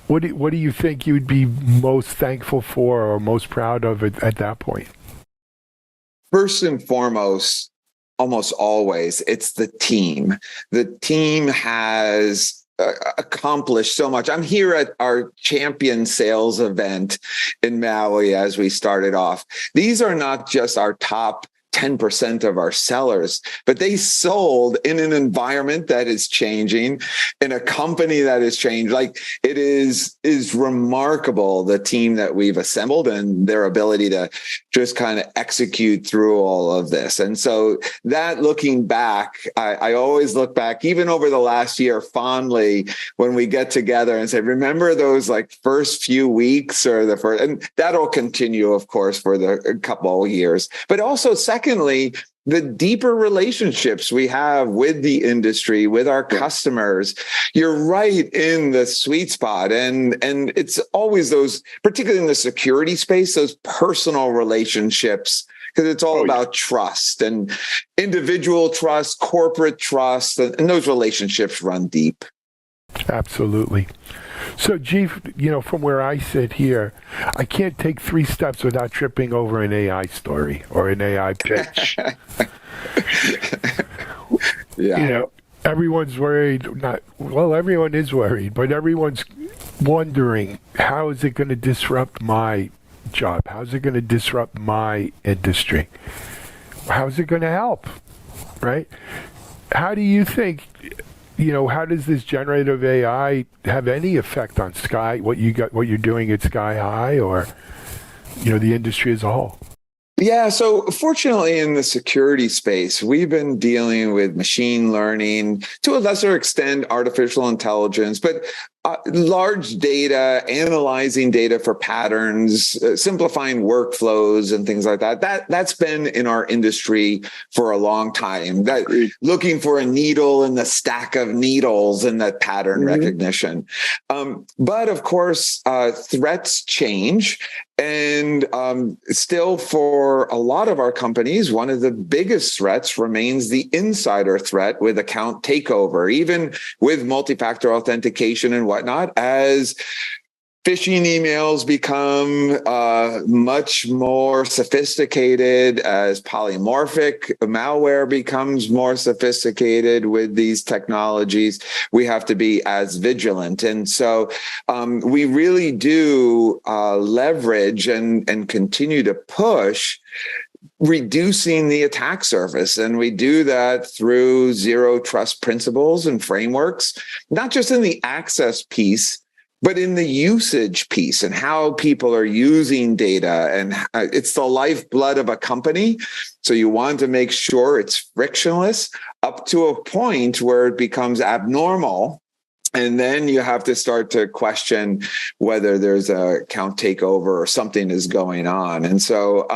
What do you think you'd be most thankful for or most proud of at that point? First and foremost, almost always, it's the team. The team has accomplished so much. I'm here at our champion sales event in Maui as we started off. These are not just our top 10% of our sellers, but they sold in an environment that is changing, in a company that has changed. Like, it is remarkable, the team that we've assembled and their ability to just kind of execute through all of this. And so that, looking back, I always look back, even over the last year, fondly when we get together and say, remember those like first few weeks or the first, and that'll continue, of course, for the couple of years. But also, secondly, the deeper relationships we have with the industry, with our customers. You're right in the sweet spot. And it's always those, particularly in the security space, those personal relationships, because it's all about trust and individual trust, corporate trust, and those relationships run deep. Absolutely. So, G, from where I sit here, I can't take 3 steps without tripping over an AI story or an AI pitch. Yeah. Everyone's worried. Everyone is worried, but everyone's wondering, how is it going to disrupt my job? How's it going to disrupt my industry? How's it going to help? Right? How do you think? How does this generative AI have any effect on what you're doing at Sky High, or the industry as a whole? Yeah, so fortunately in the security space, we've been dealing with machine learning, to a lesser extent, artificial intelligence, but large data, analyzing data for patterns, simplifying workflows and things like that. That's been in our industry for a long time. Looking for a needle in the stack of needles in that pattern recognition. But of course, threats change. And still, for a lot of our companies, one of the biggest threats remains the insider threat with account takeover, even with multi-factor authentication and whatnot, as phishing emails become much more sophisticated, as polymorphic malware becomes more sophisticated with these technologies. We have to be as vigilant. And so we really do leverage and continue to push reducing the attack surface. And we do that through zero trust principles and frameworks, not just in the access piece, but in the usage piece and how people are using data. And it's the lifeblood of a company. So you want to make sure it's frictionless up to a point where it becomes abnormal. And then you have to start to question whether there's a account takeover or something is going on. And so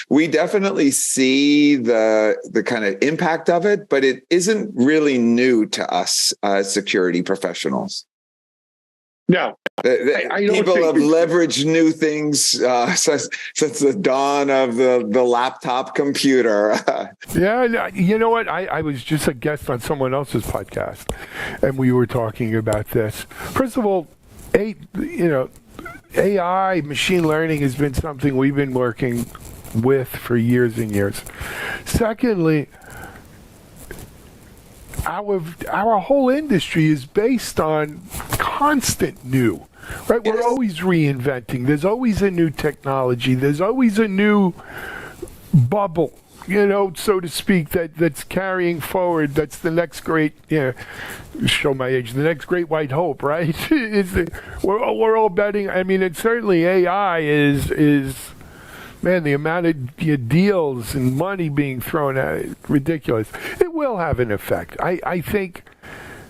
we definitely see the kind of impact of it, but it isn't really new to us as security professionals. No, I don't People think have it's- leveraged new things since the dawn of the laptop computer. Yeah, you know what? I was just a guest on someone else's podcast, and we were talking about this. First of all, AI, machine learning has been something we've been working with for years and years. Secondly, our whole industry is based on constant new, right? We're always reinventing. There's always a new technology. There's always a new bubble, so to speak, that's carrying forward. That's the next great, show my age, the next great white hope, right? We're all betting. I mean, it's certainly AI is man, the amount of deals and money being thrown at it, ridiculous. It will have an effect, I think.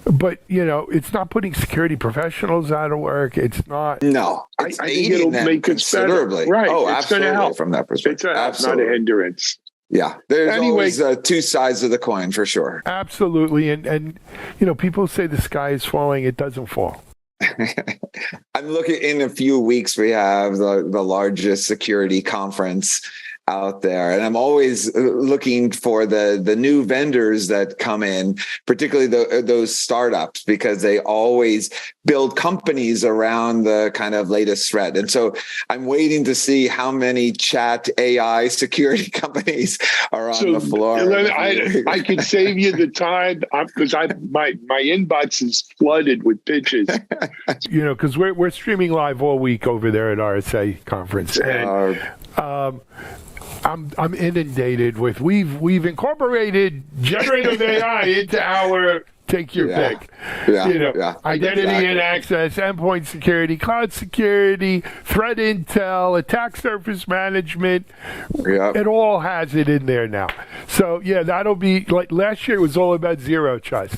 But, it's not putting security professionals out of work. It's not. No, it's I think it'll make it considerably. Better. Right. Oh, it's absolutely. Gonna help. From that perspective. It's not a hindrance. Yeah. There's Anyway, always two sides of the coin for sure. Absolutely. And people say the sky is falling. It doesn't fall. I'm looking in a few weeks. We have the largest security conference out there, and I'm always looking for the new vendors that come in, particularly those startups, because they always build companies around the kind of latest threat. And so I'm waiting to see how many chat AI security companies are on the floor. I can save you the time because my inbox is flooded with pitches. Because we're streaming live all week over there at RSA conference, and I'm inundated with we've incorporated generative AI into our take your pick. Identity and access, endpoint security, cloud security, threat intel, attack surface management. It all has it in there now. So that'll be like last year. It was all about zero trust.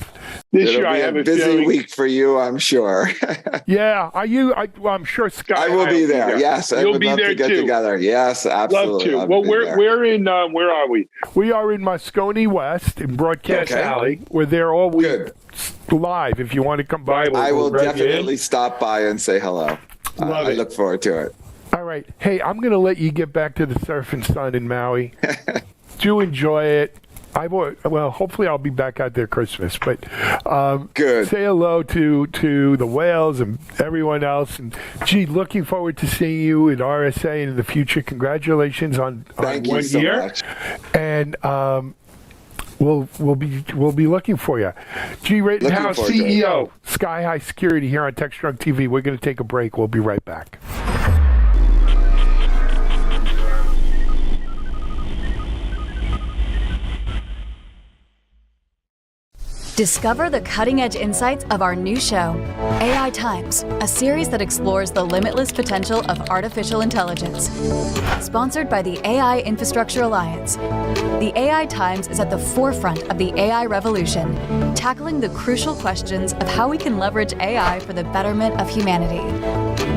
This It'll year be I have a busy week for you, I'm sure. Yeah, are you? I'm sure Scott. I will be there. Yes, I would love to get together. Yes, absolutely. Love to. Well, we're in. Where are we? We are in Moscone West in Broadcast Alley. We're there all week. Good. Live. If you want to come by, I will definitely stop by and say hello. I look forward to it. All right. Hey, I'm going to let you get back to the surf and sun in Maui. Do enjoy it. Hopefully I'll be back out there Christmas. But good. Say hello to the whales and everyone else. And looking forward to seeing you at RSA in the future. Congratulations on Thank 1 you so year. much. And we'll be looking for you. G. Rittenhouse, CEO, Sky High Security here on Techstrong TV. We're going to take a break. We'll be right back. Discover the cutting-edge insights of our new show, AI Times, a series that explores the limitless potential of artificial intelligence. Sponsored by the AI Infrastructure Alliance, the AI Times is at the forefront of the AI revolution, tackling the crucial questions of how we can leverage AI for the betterment of humanity.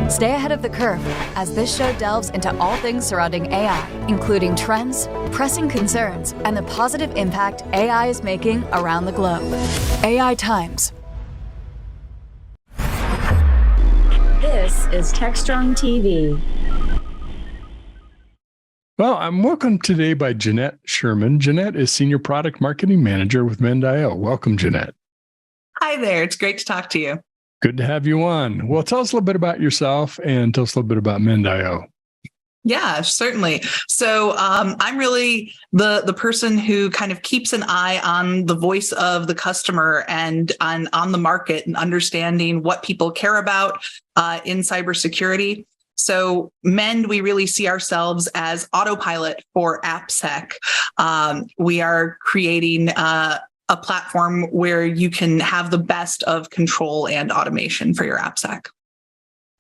Stay ahead of the curve as this show delves into all things surrounding AI, including trends, pressing concerns, and the positive impact AI is making around the globe. AI Times. This is Techstrong TV. Well, I'm welcomed today by Jeanette Sherman. Jeanette is Senior Product Marketing Manager with Mend.io. Welcome, Jeanette. Hi there. It's great to talk to you. Good to have you on. Well, tell us a little bit about yourself and tell us a little bit about Mend.io. Yeah, certainly. So I'm really the person who kind of keeps an eye on the voice of the customer and on the market and understanding what people care about in cybersecurity. So Mend, we really see ourselves as autopilot for AppSec. We are creating a platform where you can have the best of control and automation for your AppSec.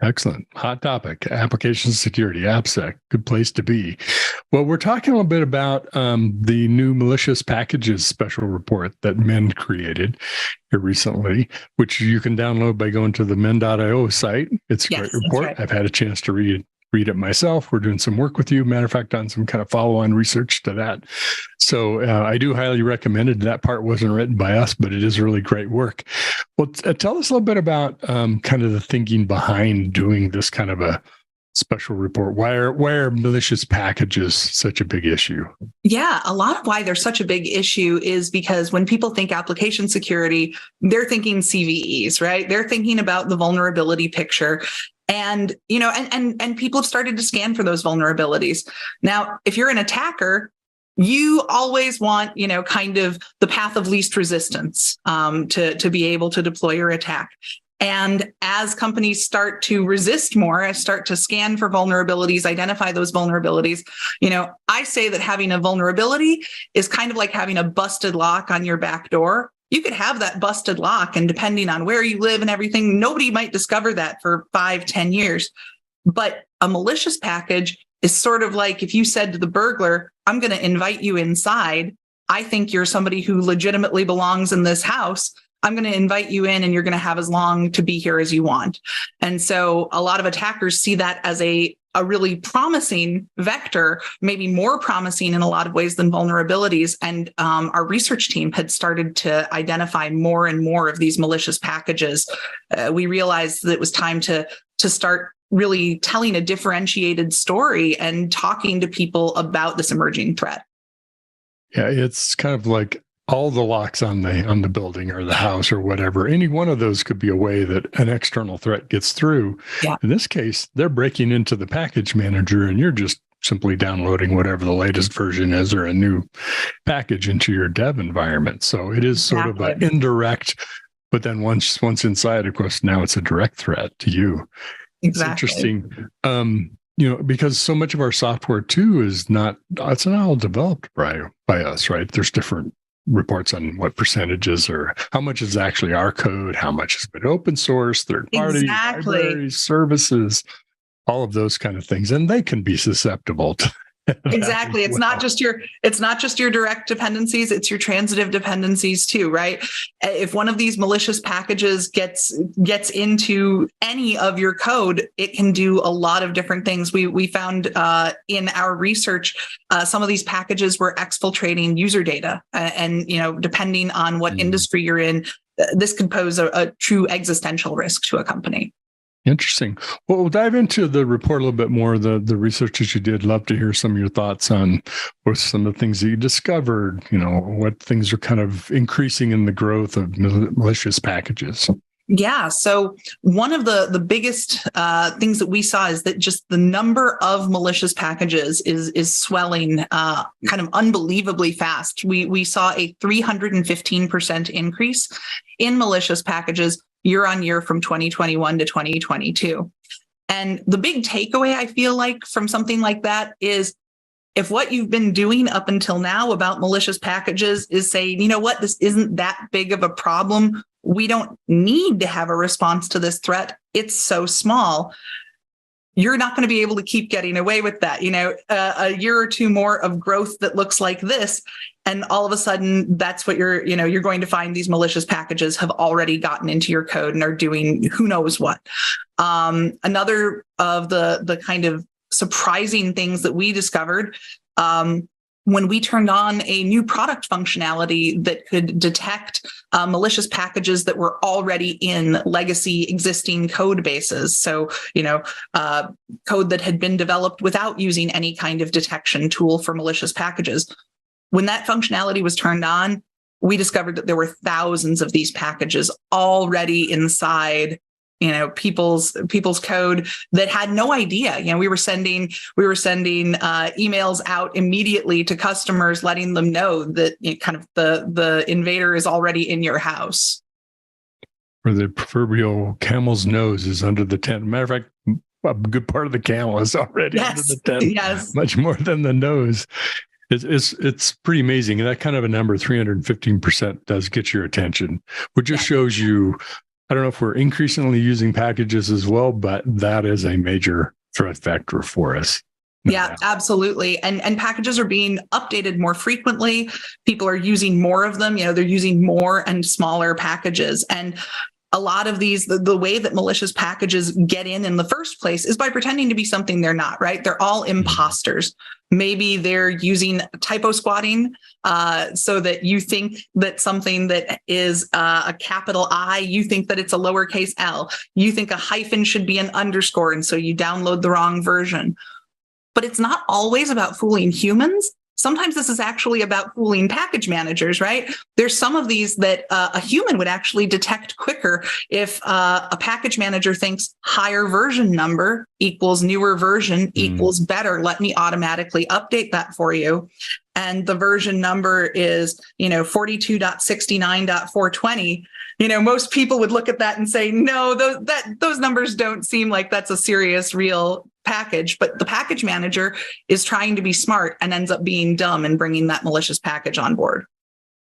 Excellent. Hot topic. Application security, AppSec. Good place to be. Well, we're talking a little bit about the new malicious packages special report that Mend created here recently, which you can download by going to the Mend.io site. It's a great report. Right. I've had a chance to read read it myself. We're doing some work with you. Matter of fact, on some kind of follow-on research to that. So I do highly recommend it. That part wasn't written by us, but it is really great work. Well, tell us a little bit about kind of the thinking behind doing this kind of a special report. Why are malicious packages such a big issue? Yeah, a lot of why they're such a big issue is because when people think application security, they're thinking CVEs, right? They're thinking about the vulnerability picture. And, and people have started to scan for those vulnerabilities. Now, if you're an attacker, you always want, kind of the path of least resistance to be able to deploy your attack. And as companies start to resist more, start to scan for vulnerabilities, identify those vulnerabilities, I say that having a vulnerability is kind of like having a busted lock on your back door. You could have that busted lock, and depending on where you live and everything, nobody might discover that for 5-10 years. But a malicious package is sort of like if you said to the burglar, I'm going to invite you inside. I think you're somebody who legitimately belongs in this house. I'm going to invite you in and you're going to have as long to be here as you want. And so a lot of attackers see that as a really promising vector, maybe more promising in a lot of ways than vulnerabilities. And our research team had started to identify more and more of these malicious packages. We realized that it was time to start really telling a differentiated story and talking to people about this emerging threat. Yeah, it's kind of like all the locks on the building or the house or whatever. Any one of those could be a way that an external threat gets through. Yeah. In this case, they're breaking into the package manager and you're just simply downloading whatever the latest version is or a new package into your dev environment. So it is sort of an indirect, but then once inside, of course, now it's a direct threat to you. Exactly. It's interesting. Because so much of our software too it's not all developed by us, right? There's different reports on what percentages or how much is actually our code, how much has been open source, third party, libraries, services, all of those kind of things. And they can be susceptible to exactly. It's not just your direct dependencies, it's your transitive dependencies too, right? If one of these malicious packages gets into any of your code, it can do a lot of different things. We found in our research, some of these packages were exfiltrating user data. And depending on what industry you're in, this could pose a true existential risk to a company. Interesting. Well, we'll dive into the report a little bit more, the research that you did. Love to hear some of your thoughts on what some of the things that you discovered, what things are kind of increasing in the growth of malicious packages. Yeah. So one of the biggest things that we saw is that just the number of malicious packages is swelling kind of unbelievably fast. We saw a 315% increase in malicious packages year on year from 2021 to 2022. And the big takeaway, I feel like, from something like that is if what you've been doing up until now about malicious packages is saying, this isn't that big of a problem. We don't need to have a response to this threat. It's so small. You're not going to be able to keep getting away with that. A year or two more of growth that looks like this, and all of a sudden, that's what you're going to find these malicious packages have already gotten into your code and are doing who knows what. Another of the kind of surprising things that we discovered when we turned on a new product functionality that could detect malicious packages that were already in legacy existing code bases. So, code that had been developed without using any kind of detection tool for malicious packages. When that functionality was turned on, we discovered that there were thousands of these packages already inside people's code that had no idea. We were sending emails out immediately to customers, letting them know that kind of the invader is already in your house. Or the proverbial camel's nose is under the tent. Matter of fact, a good part of the camel is already under the tent. Yes. Much more than the nose. It's pretty amazing. And that kind of a number, 315%, does get your attention, which just shows you, I don't know if we're increasingly using packages as well, but that is a major threat factor for us. Yeah, absolutely. And packages are being updated more frequently. People are using more of them. They're using more and smaller packages. And a lot of these, the way that malicious packages get in the first place is by pretending to be something they're not, right? They're all imposters. Maybe they're using typo squatting so that you think that something that is a capital I, you think that it's a lowercase l. You think a hyphen should be an underscore, and so you download the wrong version. But it's not always about fooling humans. Sometimes this is actually about fooling package managers, right? There's some of these that a human would actually detect quicker if a package manager thinks higher version number equals newer version equals better. Let me automatically update that for you. And the version number is, 42.69.420. Most people would look at that and say, no, those numbers don't seem like that's a serious, real package. But the package manager is trying to be smart and ends up being dumb and bringing that malicious package on board.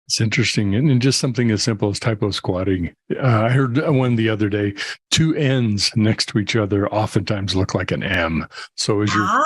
It's interesting. And just something as simple as typo squatting. I heard one the other day, two N's next to each other oftentimes look like an M. So as you're,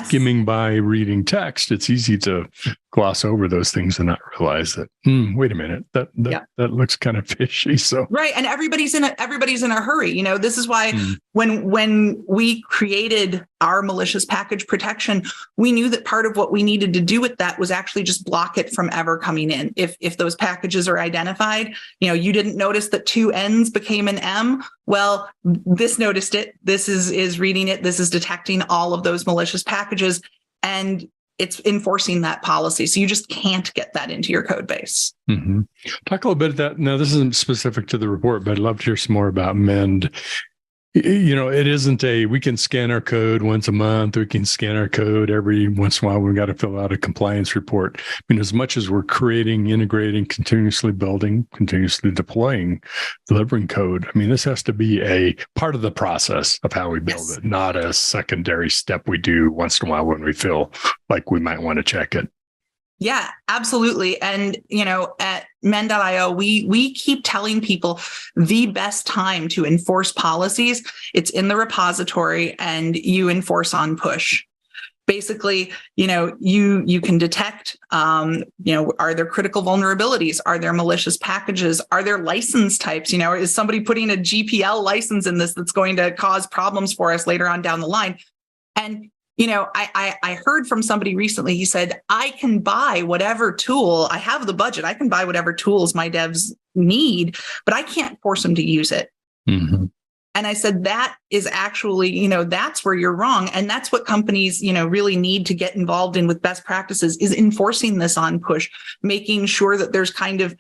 skimming by reading text, it's easy to gloss over those things and not realize that, wait a minute, that looks kind of fishy. So right. And everybody's in a hurry. This is why when we created our malicious package protection, we knew that part of what we needed to do with that was actually just block it from ever coming in. If those packages are identified, you didn't notice that two N's became an M. Well, this noticed it. This is reading it. This is detecting all of those malicious packages, and it's enforcing that policy. So you just can't get that into your code base. Mm-hmm. Talk a little bit about that. Now, this isn't specific to the report, but I'd love to hear some more about Mend. It isn't we can scan our code once a month. We can scan our code every once in a while. We've got to fill out a compliance report. As much as we're creating, integrating, continuously building, continuously deploying, delivering code, this has to be a part of the process of how we build it, not a secondary step we do once in a while when we feel like we might want to check it. Yeah, absolutely. And, at men.io, we keep telling people the best time to enforce policies, it's in the repository and you enforce on push. Basically, you can detect, are there critical vulnerabilities? Are there malicious packages? Are there license types? Is somebody putting a GPL license in this that's going to cause problems for us later on down the line? And I heard from somebody recently, he said, I can buy whatever tool, I have the budget, I can buy whatever tools my devs need, but I can't force them to use it. Mm-hmm. And I said, that is actually, that's where you're wrong. And that's what companies, really need to get involved in with best practices is enforcing this on push, making sure that there's kind of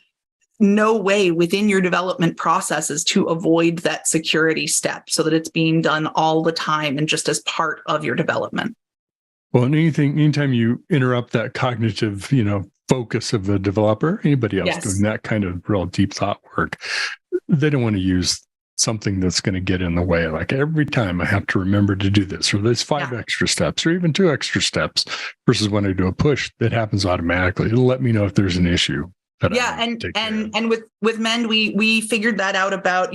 no way within your development processes to avoid that security step so that it's being done all the time and just as part of your development. Well, anytime you interrupt that cognitive, focus of the developer, anybody else doing that kind of real deep thought work, they don't want to use something that's going to get in the way. Like every time I have to remember to do this, or there's 5 extra steps, or even 2 extra steps versus when I do a push that happens automatically. It'll let me know if there's an issue. And with Mend, we figured that out about,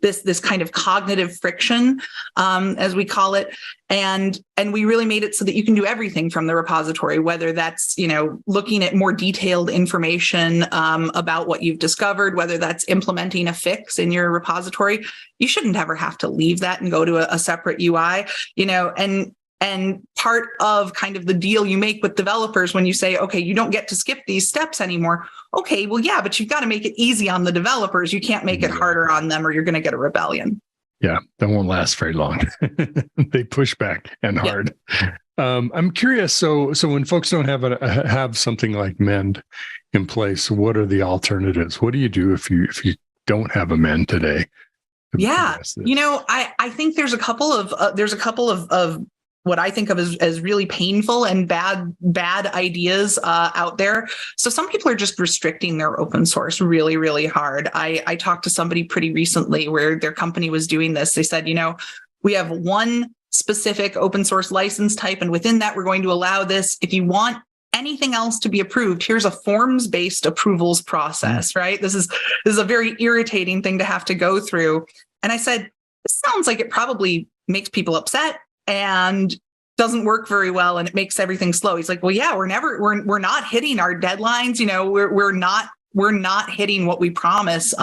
this kind of cognitive friction, as we call it. And we really made it so that you can do everything from the repository, whether that's, looking at more detailed information about what you've discovered, whether that's implementing a fix in your repository. You shouldn't ever have to leave that and go to a separate UI, and part of kind of the deal you make with developers when you say, okay, you don't get to skip these steps anymore. Okay, well, yeah, but you've got to make it easy on the developers. You can't make it harder on them or you're going to get a rebellion. Yeah, that won't last very long. They push back and hard. I'm curious. So when folks don't have something like Mend in place, what are the alternatives? What do you do if you don't have a Mend today? Yeah, I think there's a couple of what I think of as really painful and bad ideas out there. So some people are just restricting their open source really, really hard. I talked to somebody pretty recently where their company was doing this. They said, we have one specific open source license type, and within that, we're going to allow this. If you want anything else to be approved, here's a forms-based approvals process, right? This is a very irritating thing to have to go through. And I said, this sounds like it probably makes people upset and doesn't work very well, and it makes everything slow. He's like, well, yeah, we're not hitting our deadlines. We're not hitting what we promise.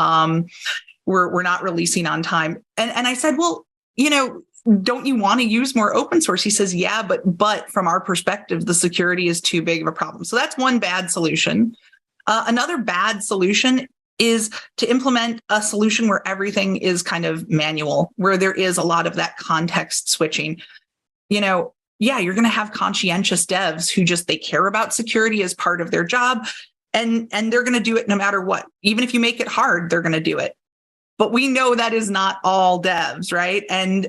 we're not releasing on time. And I said, well, don't you want to use more open source? He says, yeah, but from our perspective, the security is too big of a problem. So that's one bad solution. Another bad solution is to implement a solution where everything is kind of manual, where there is a lot of that context switching. Yeah, you're going to have conscientious devs who they care about security as part of their job, and they're going to do it no matter what. Even if you make it hard, they're going to do it. But we know that is not all devs, right? And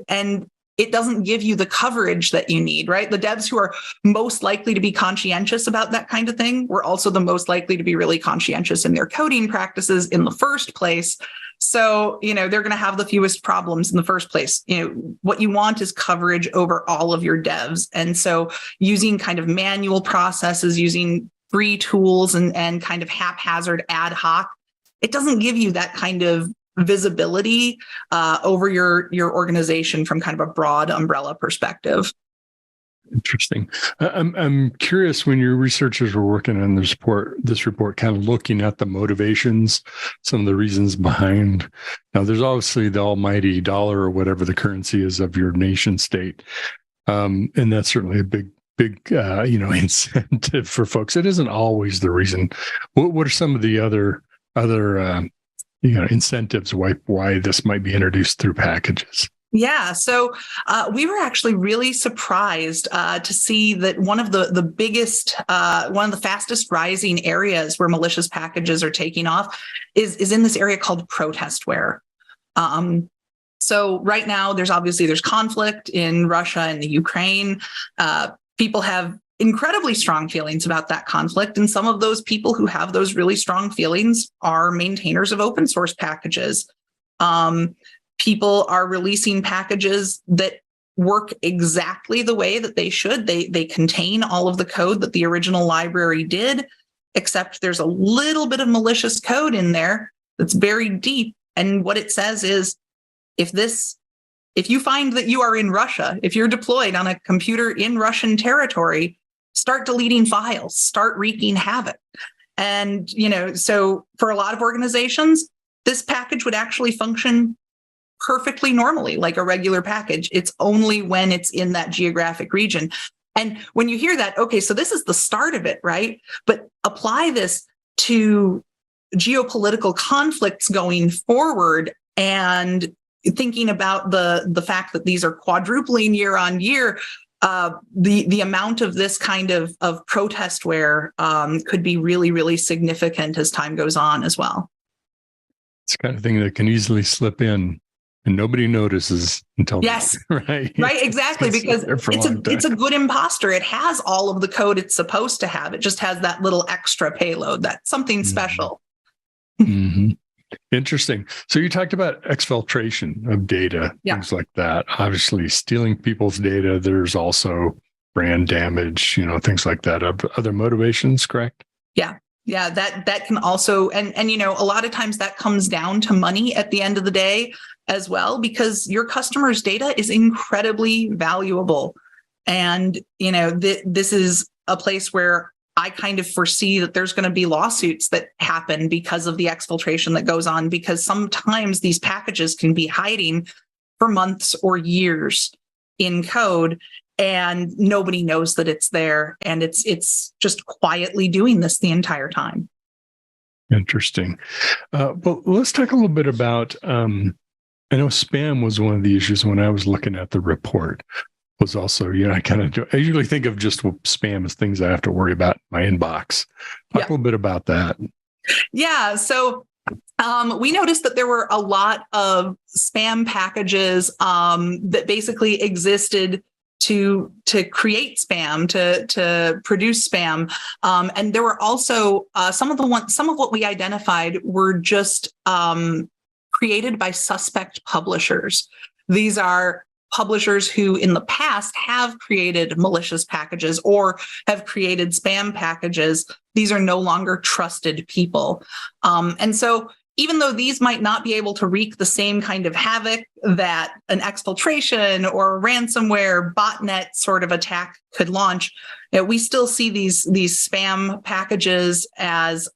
it doesn't give you the coverage that you need, right? The devs who are most likely to be conscientious about that kind of thing were also the most likely to be really conscientious in their coding practices in the first place. So, they're going to have the fewest problems in the first place. What you want is coverage over all of your devs. And so using kind of manual processes, using free tools and kind of haphazard ad hoc, it doesn't give you that kind of visibility over your organization from kind of a broad umbrella perspective. Interesting. I'm curious, when your researchers were working on this report, kind of looking at the motivations, some of the reasons behind. Now, there's obviously the almighty dollar, or whatever the currency is of your nation state, and that's certainly a big incentive for folks. It isn't always the reason. What are some of the other incentives why this might be introduced through packages? Yeah, so we were actually really surprised to see that one of the biggest, one of the fastest rising areas where malicious packages are taking off is in this area called protestware. So right now, there's conflict in Russia and the Ukraine. People have incredibly strong feelings about that conflict. And some of those people who have those really strong feelings are maintainers of open source packages. People are releasing packages that work exactly the way that they should. They contain all of the code that the original library did, except there's a little bit of malicious code in there that's buried deep. And what it says is, if you find that you are in Russia, if you're deployed on a computer in Russian territory, start deleting files, start wreaking havoc. And, so for a lot of organizations, this package would actually function perfectly normally, like a regular package. It's only when it's in that geographic region. And when you hear that, okay, so this is the start of it, right? But apply this to geopolitical conflicts going forward, and thinking about the fact that these are quadrupling year on year, the amount of this kind of protestware could be really, really significant as time goes on as well. It's the kind of thing that can easily slip in and nobody notices until yes, right, exactly, because it's a good imposter. It has all of the code it's supposed to have. It just has that little extra payload. That's something special. Mm-hmm. Interesting. So you talked about exfiltration of data, things like that. Obviously, stealing people's data. There's also brand damage, things like that. Other motivations, correct? Yeah, that can also, and a lot of times that comes down to money at the end of the day as well, because your customers' data is incredibly valuable. And, this is a place where I kind of foresee that there's going to be lawsuits that happen because of the exfiltration that goes on, because sometimes these packages can be hiding for months or years in code, and nobody knows that it's there, and it's just quietly doing this the entire time. Interesting. Well, let's talk a little bit about, I know spam was one of the issues when I was looking at the report. Was also, I usually think of just spam as things I have to worry about in my inbox. Talk a little bit about that. Yeah. So we noticed that there were a lot of spam packages that basically existed to create spam, to produce spam. And there were also some of what we identified were just created by suspect publishers. These are publishers who in the past have created malicious packages or have created spam packages. These are no longer trusted people. And so, even though these might not be able to wreak the same kind of havoc that an exfiltration or ransomware botnet sort of attack could launch, we still see these spam packages as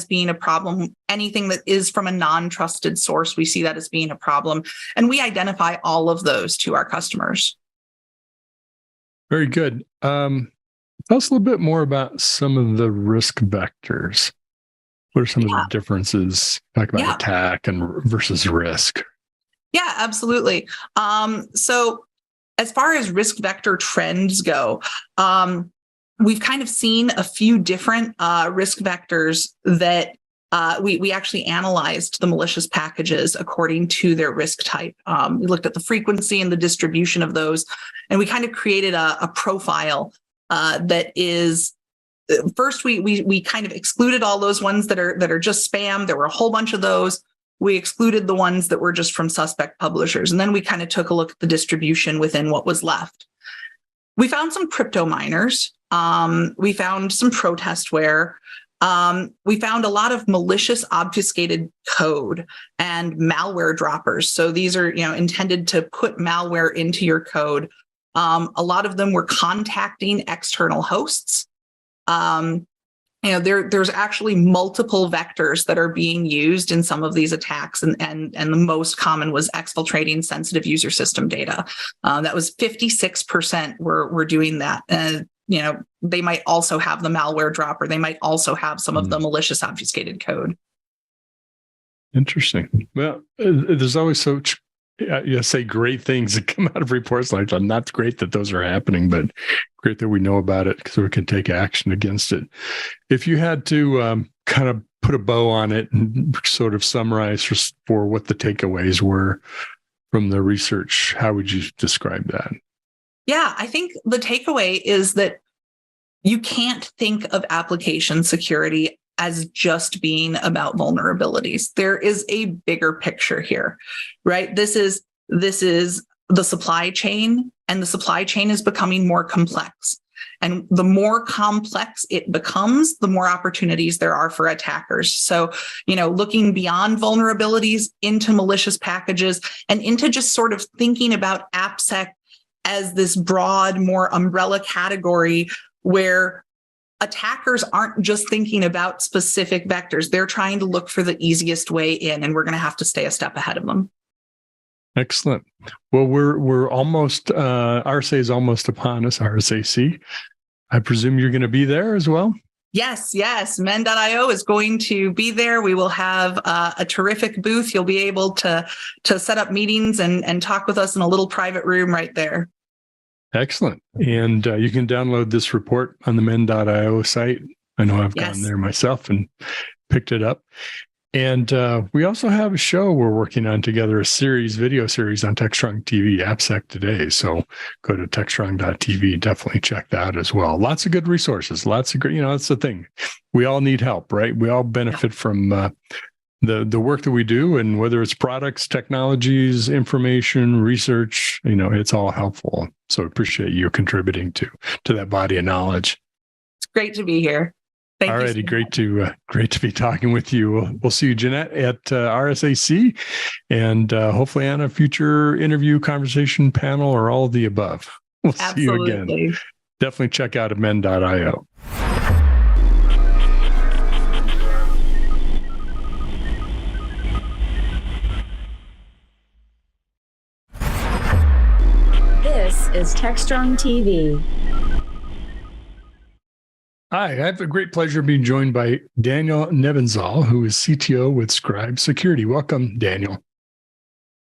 being a problem. Anything that is from a non-trusted source, we see that as being a problem, and we identify all of those to our customers. Very good. Tell us a little bit more about some of the risk vectors. What are some of the differences? Talk about attack and versus risk. Yeah, absolutely. So as far as risk vector trends go, we've kind of seen a few different risk vectors that we actually analyzed the malicious packages according to their risk type. We looked at the frequency and the distribution of those, and we kind of created a profile that is, first we kind of excluded all those ones that are just spam. There were a whole bunch of those. We excluded the ones that were just from suspect publishers. And then we kind of took a look at the distribution within what was left. We found some crypto miners. We found some protestware. We found a lot of malicious obfuscated code and malware droppers. So these are, intended to put malware into your code. A lot of them were contacting external hosts. There's actually multiple vectors that are being used in some of these attacks, and the most common was exfiltrating sensitive user system data. That was 56% were doing that. They might also have the malware dropper. They might also have some of the malicious obfuscated code. Interesting. Well, there's always say great things that come out of reports like that. And that's great that those are happening, but great that we know about it so we can take action against it. If you had to kind of put a bow on it and sort of summarize for what the takeaways were from the research, how would you describe that? Yeah, I think the takeaway is that you can't think of application security as just being about vulnerabilities. There is a bigger picture here, right? This is the supply chain, and the supply chain is becoming more complex. And the more complex it becomes, the more opportunities there are for attackers. So, looking beyond vulnerabilities into malicious packages and into just sort of thinking about AppSec as this broad, more umbrella category where attackers aren't just thinking about specific vectors. They're trying to look for the easiest way in, and we're going to have to stay a step ahead of them. Excellent. Well, we're almost, RSA is almost upon us, RSAC. I presume you're going to be there as well? Yes. Men.io is going to be there. We will have a terrific booth. You'll be able to set up meetings and talk with us in a little private room right there. Excellent. And you can download this report on the men.io site. I know I've gone there myself and picked it up. And we also have a show we're working on together, a video series on Techstrong TV, AppSec Today. So go to techstrong.tv, definitely check that out as well. Lots of good resources, lots of great, that's the thing. We all need help, right? We all benefit from the work that we do, and whether it's products, technologies, information, research, it's all helpful. So appreciate you contributing to that body of knowledge. It's great to be here. Thank you. All righty, great to be talking with you. We'll see you, Jeanette, at RSAC, and hopefully on a future interview, conversation, panel, or all of the above. We'll see you again. Definitely check out men.io. This is Techstrong TV. Hi, I have the great pleasure of being joined by Daniel Nebenzahl, who is CTO with Scribe Security. Welcome, Daniel.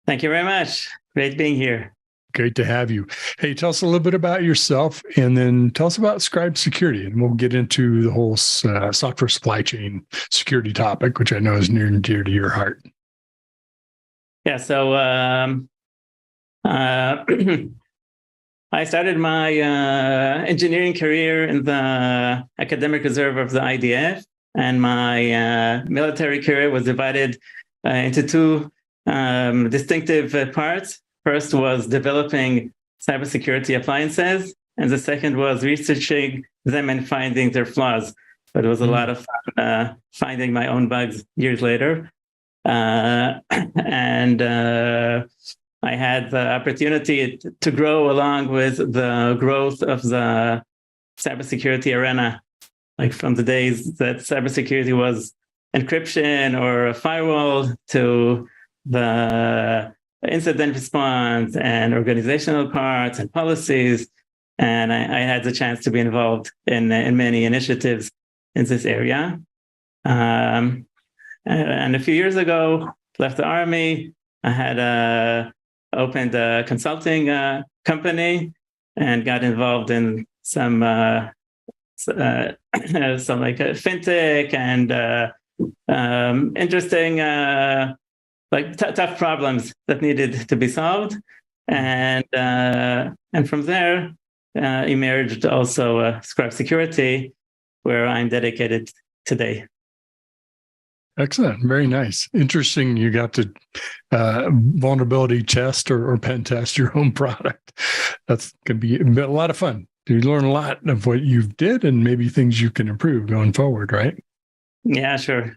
Thank you very much. Great being here. Great to have you. Hey, tell us a little bit about yourself, and then tell us about Scribe Security, and we'll get into the whole software supply chain security topic, which I know is near and dear to your heart. Yeah, so I started my engineering career in the academic reserve of the IDF, and my military career was divided into two distinctive parts. First was developing cybersecurity appliances, and the second was researching them and finding their flaws. But it was a lot of fun finding my own bugs years later. and I had the opportunity to grow along with the growth of the cybersecurity arena, like from the days that cybersecurity was encryption or a firewall to the incident response and organizational parts and policies. And I had the chance to be involved in many initiatives in this area. And a few years ago, left the Army. I had opened a consulting company and got involved in some like fintech and interesting like tough problems that needed to be solved. And from there emerged also Scribe Security, where I'm dedicated today. Excellent. Very nice. Interesting. You got to vulnerability test or pen test your own product. That's going to be a lot of fun. You learn a lot of what you did and maybe things you can improve going forward, right? Yeah, sure.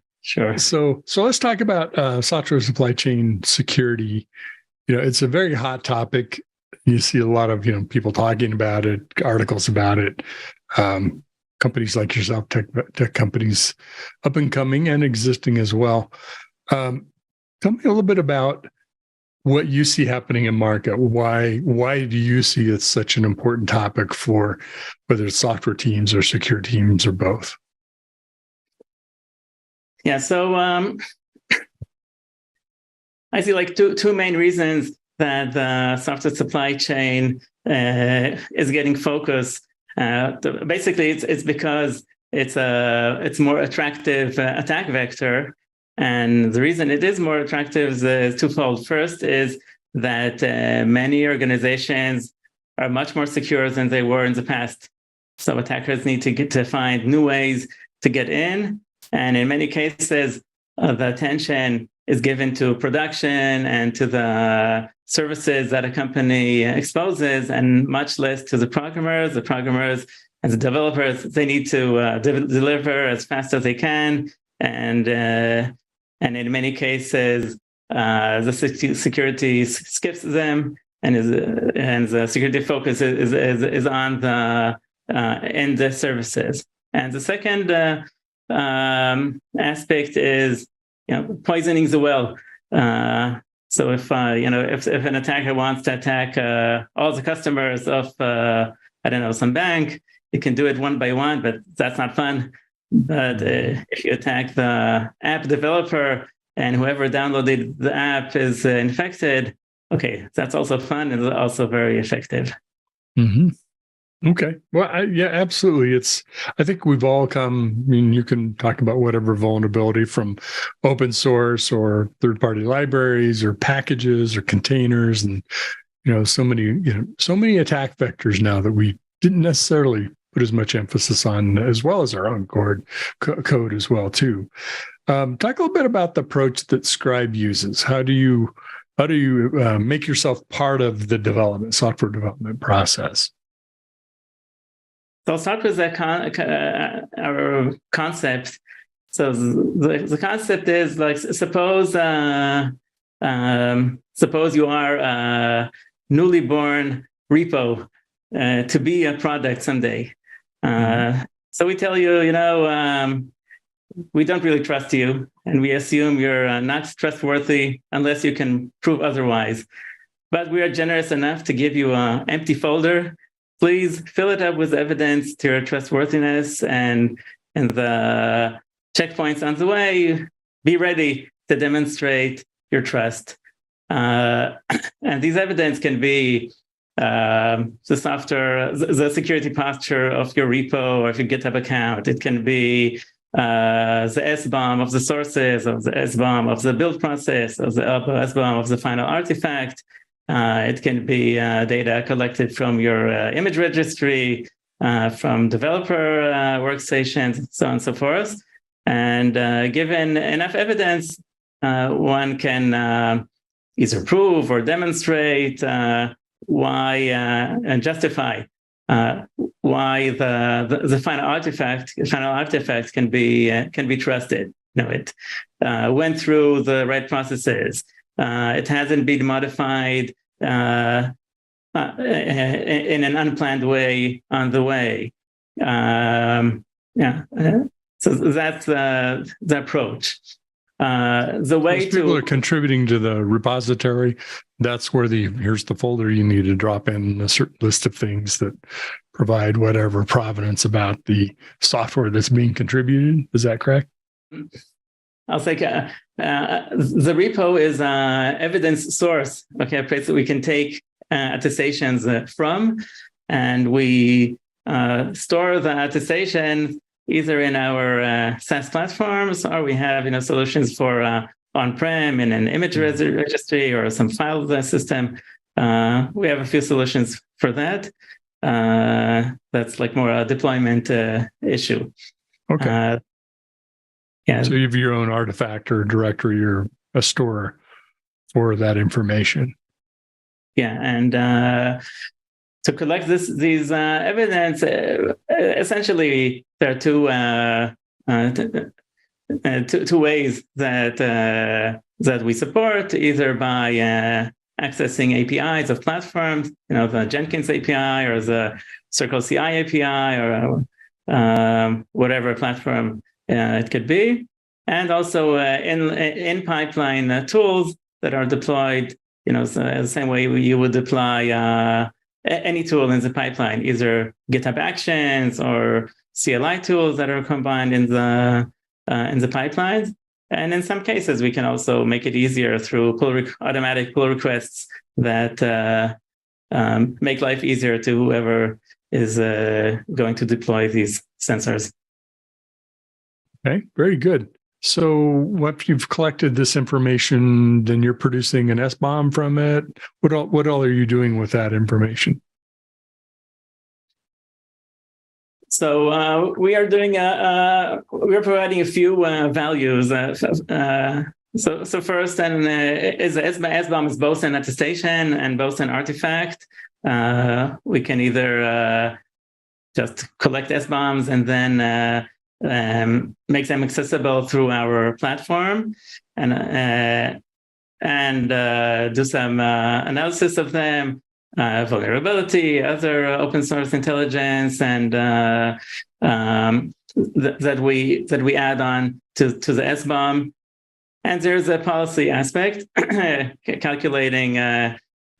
So let's talk about software supply chain security. It's a very hot topic. You see a lot of people talking about it, articles about it. Companies like yourself, tech companies, up and coming and existing as well. Tell me a little bit about what you see happening in market. Why do you see it's such an important topic for whether it's software teams or security teams or both? Yeah, so I see like two main reasons that the software supply chain is getting focused. Basically, it's because it's more attractive attack vector, and the reason it is more attractive is twofold. First is that many organizations are much more secure than they were in the past, so attackers need to find new ways to get in, and in many cases, the attention is given to production and to the services that a company exposes, and much less to the programmers. The programmers and the developers, they need to deliver as fast as they can, and in many cases, the security skips them, and the security focus is on the end services. And the second aspect is poisoning the well. So if an attacker wants to attack all the customers of some bank, it can do it one by one, but that's not fun. But if you attack the app developer and whoever downloaded the app is infected, okay, that's also fun and also very effective. Mm-hmm. Okay. Well, yeah, absolutely. I think we've all come, you can talk about whatever vulnerability from open source or third-party libraries or packages or containers, and, so many attack vectors now that we didn't necessarily put as much emphasis on, as well as our own code as well, too. Talk a little bit about the approach that Scribe uses. How do you make yourself part of the software development process? So I'll start with our concept. So the concept is like, suppose you are a newly born repo to be a product someday. So we tell you, we don't really trust you, and we assume you're not trustworthy unless you can prove otherwise. But we are generous enough to give you an empty folder. Please fill it up with evidence to your trustworthiness, and the checkpoints on the way. Be ready to demonstrate your trust. And these evidence can be the security posture of your repo or of your GitHub account. It can be the SBOM of the sources, of the SBOM of the build process, of the SBOM of the final artifact. It can be data collected from your image registry, from developer workstations, so on and so forth. And given enough evidence, one can either prove or demonstrate why and justify why the final artifact can be trusted. it went through the right processes. It hasn't been modified in an unplanned way on the way. So that's the approach. The way people are contributing to the repository. That's where here's the folder you need to drop in a certain list of things that provide whatever provenance about the software that's being contributed. Is that correct? I'll say the repo is evidence source. Okay, a place that we can take attestations from, and we store the attestation either in our SaaS platforms, or we have solutions for on-prem in an image registry or some file system. We have a few solutions for that. That's like more a deployment issue. Okay. Yeah. So you have your own artifact or directory or a store for that information. Yeah, and to collect these evidence, essentially there are two ways that we support, either by accessing APIs of platforms, the Jenkins API or the Circle CI API or whatever platform it could be, and also in pipeline tools that are deployed, the same way you would deploy any tool in the pipeline, either GitHub Actions or CLI tools that are combined in the pipelines. And in some cases, we can also make it easier through automatic pull requests that make life easier to whoever is going to deploy these sensors. Okay, very good. So once you've collected this information, then you're producing an SBOM from it. What all are you doing with that information? So we are doing we're providing a few values. So first, and SBOM is both an attestation and both an artifact. We can either just collect SBOMs and then make them accessible through our platform, and do some analysis of them, vulnerability, other open source intelligence, and that we add on to the SBOM. And there's a policy aspect, calculating,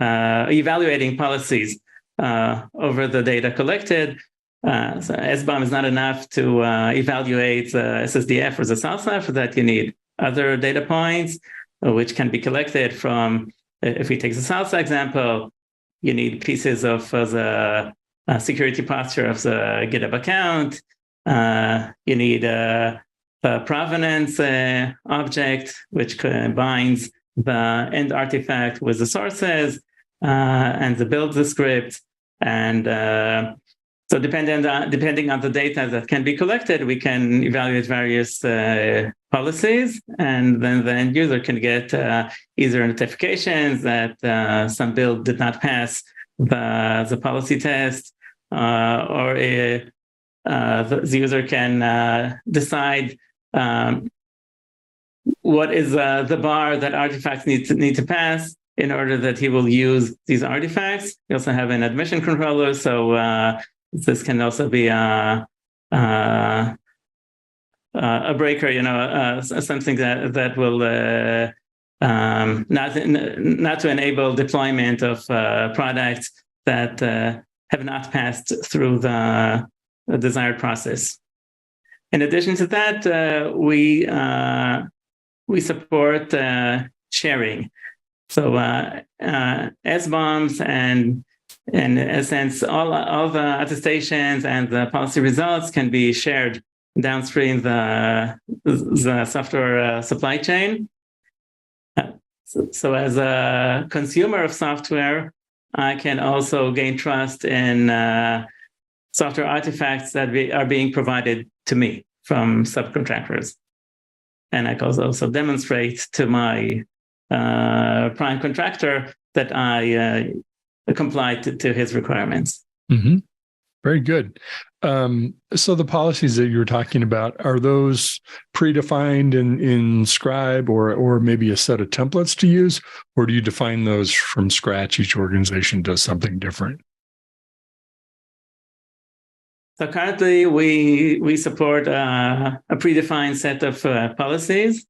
evaluating policies over the data collected. So SBOM is not enough to evaluate the SSDF or the SALSA. For that, you need other data points, which can be collected from, if we take the SALSA example, you need pieces of the security posture of the GitHub account. You need a provenance object, which binds the end artifact with the sources and the build the script. And so depending on the data that can be collected, we can evaluate various policies, and then the end user can get either notifications that some build did not pass the policy test, or the user can decide what is the bar that artifacts need to pass in order that he will use these artifacts. We also have an admission controller, so this can also be a breaker, something that will not to enable deployment of products that have not passed through the desired process. In addition to that, we support sharing. So SBOMs and in a sense, all the attestations and the policy results can be shared downstream the software supply chain. So as a consumer of software, I can also gain trust in software artifacts that are being provided to me from subcontractors. And I can also demonstrate to my prime contractor that I comply to his requirements. Mm-hmm. Very good. So the policies that you're talking about, are those predefined in Scribe or maybe a set of templates to use, or do you define those from scratch? Each organization does something different. So currently, we support a predefined set of policies,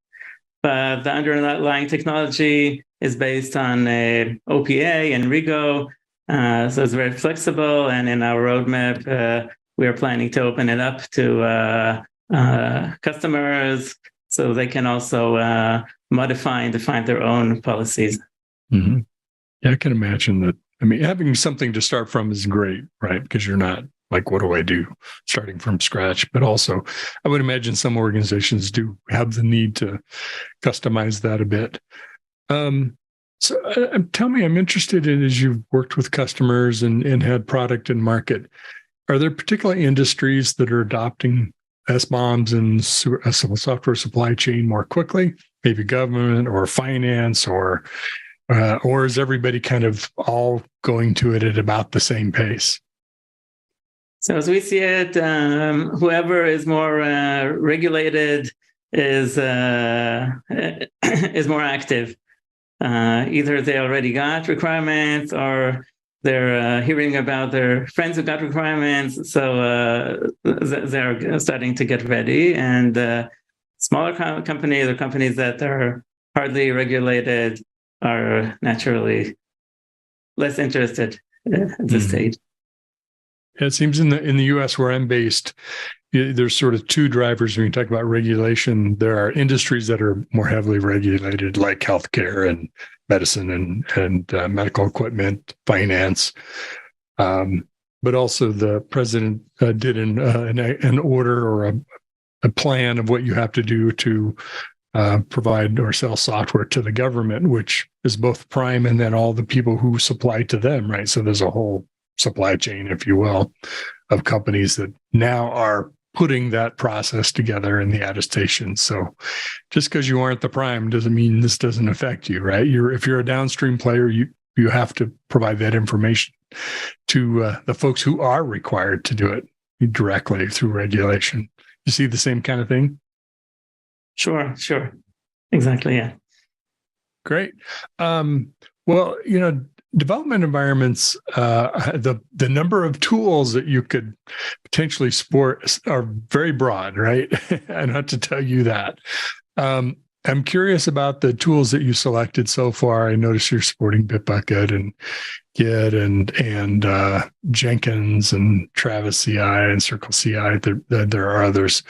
but the underlying technology is based on OPA and Rigo, so it's very flexible. And in our roadmap, we are planning to open it up to customers so they can also modify and define their own policies. Mm-hmm. Yeah, I can imagine that. I mean, having something to start from is great, right? Because you're not like, what do I do? Starting from scratch. But also, I would imagine some organizations do have the need to customize that a bit. So tell me, I'm interested in, as you've worked with customers and had product in market, are there particular industries that are adopting SBOMs and software supply chain more quickly? Maybe government or finance, or is everybody kind of all going to it at about the same pace? So as we see it, whoever is more regulated is more active. Either they already got requirements, or they're hearing about their friends who got requirements. So they're starting to get ready. And smaller companies or companies that are hardly regulated are naturally less interested at this stage. It seems in the U.S. where I'm based, there's sort of two drivers when you talk about regulation. There are industries that are more heavily regulated, like healthcare and medicine and medical equipment, finance. But also the president did an order or a plan of what you have to do to provide or sell software to the government, which is both prime and then all the people who supply to them, right? So there's a whole supply chain, if you will, of companies that now are putting that process together in the attestation. So just because you aren't the prime doesn't mean this doesn't affect you, right? If you're a downstream player, you have to provide that information to the folks who are required to do it directly through regulation. You see the same kind of thing? Sure. Exactly, yeah. Great. Well, development environments, the number of tools that you could potentially support are very broad, right? I don't have to tell you that. I'm curious about the tools that you selected so far. I noticed you're supporting Bitbucket and Git and Jenkins and Travis CI and Circle CI. There are others.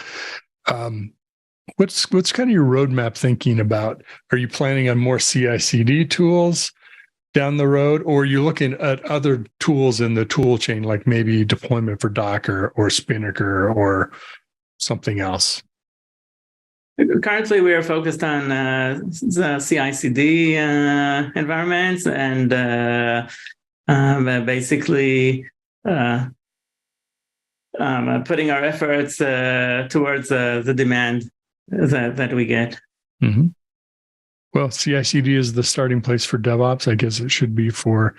What's kind of your roadmap thinking about? Are you planning on more CI/CD tools down the road, or are you looking at other tools in the tool chain, like maybe deployment for Docker or Spinnaker or something else? Currently, we are focused on the CI/CD environments and basically putting our efforts towards the demand that we get. Mm-hmm. Well, CI/CD is the starting place for DevOps. I guess it should be for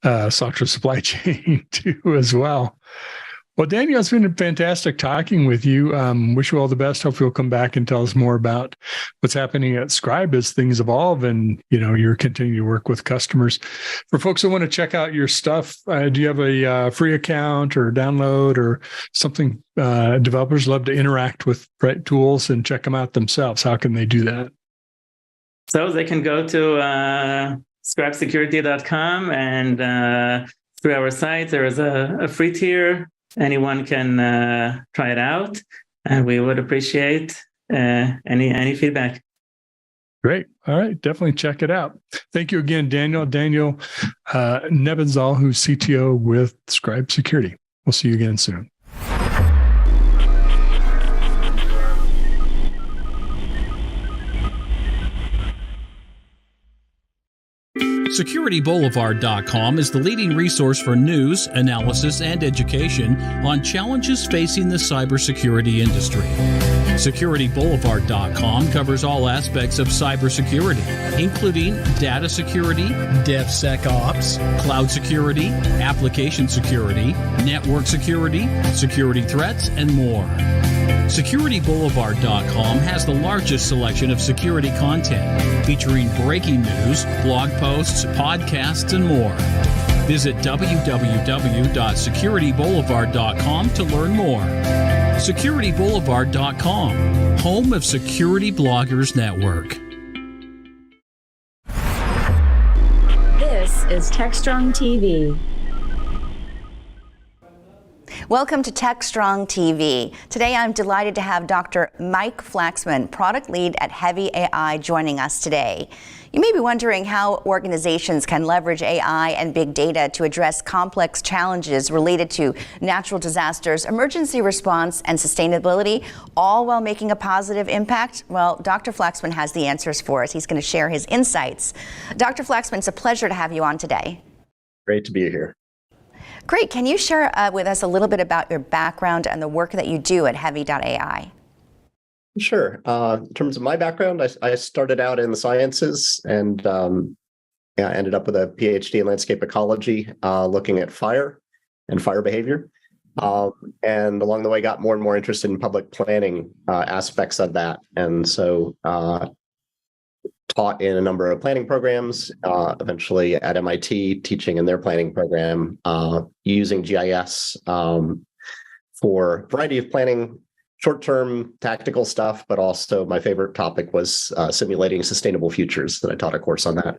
software supply chain too, as well. Well, Daniel, it's been fantastic talking with you. Wish you all the best. Hope you'll come back and tell us more about what's happening at Scribe as things evolve and, you're continuing to work with customers. For folks who want to check out your stuff, do you have a free account or download or something? Developers love to interact with tools and check them out themselves. How can they do that? So they can go to scribesecurity.com, and through our site, there is a free tier. Anyone can try it out, and we would appreciate any feedback. Great. All right. Definitely check it out. Thank you again, Daniel. Daniel Nebenzahl, who's CTO with Scribe Security. We'll see you again soon. SecurityBoulevard.com is the leading resource for news, analysis, and education on challenges facing the cybersecurity industry. SecurityBoulevard.com covers all aspects of cybersecurity, including data security, DevSecOps, cloud security, application security, network security, security threats, and more. SecurityBoulevard.com has the largest selection of security content, featuring breaking news, blog posts, podcasts, and more. Visit www.securityboulevard.com to learn more. SecurityBoulevard.com, home of Security Bloggers Network. This is Techstrong TV. Welcome to Techstrong TV. Today I'm delighted to have Dr. Mike Flaxman, product lead at Heavy AI, joining us today. You may be wondering how organizations can leverage AI and big data to address complex challenges related to natural disasters, emergency response, and sustainability, all while making a positive impact. Well, Dr. Flaxman has the answers for us. He's going to share his insights. Dr. Flaxman, it's a pleasure to have you on today. Great to be here. Great. Can you share with us a little bit about your background and the work that you do at Heavy.ai? Sure. In terms of my background, I started out in the sciences and ended up with a PhD in landscape ecology, looking at fire and fire behavior. And along the way, got more and more interested in public planning aspects of that. And so taught in a number of planning programs, eventually at MIT, teaching in their planning program, using GIS for a variety of planning, short-term tactical stuff, but also my favorite topic was simulating sustainable futures, that I taught a course on that.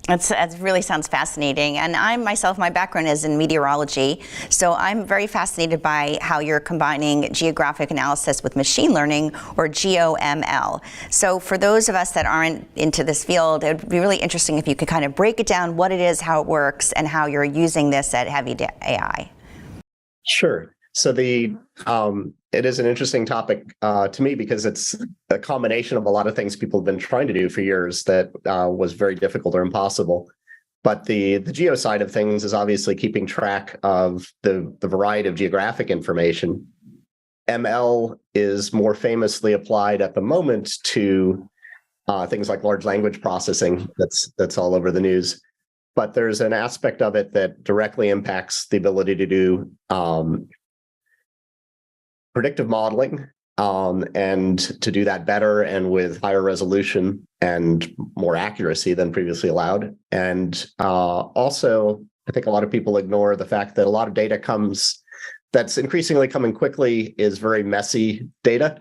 That really sounds fascinating. And my background is in meteorology, so I'm very fascinated by how you're combining geographic analysis with machine learning, or GeoML. So for those of us that aren't into this field, it would be really interesting if you could kind of break it down, what it is, how it works, and how you're using this at Heavy AI. Sure. So it is an interesting topic to me because it's a combination of a lot of things people have been trying to do for years that was very difficult or impossible. But the geo side of things is obviously keeping track of the variety of geographic information. ML is more famously applied at the moment to things like large language processing that's all over the news. But there's an aspect of it that directly impacts the ability to do predictive modeling, and to do that better and with higher resolution and more accuracy than previously allowed. And also, I think a lot of people ignore the fact that a lot of data that's increasingly coming quickly is very messy data.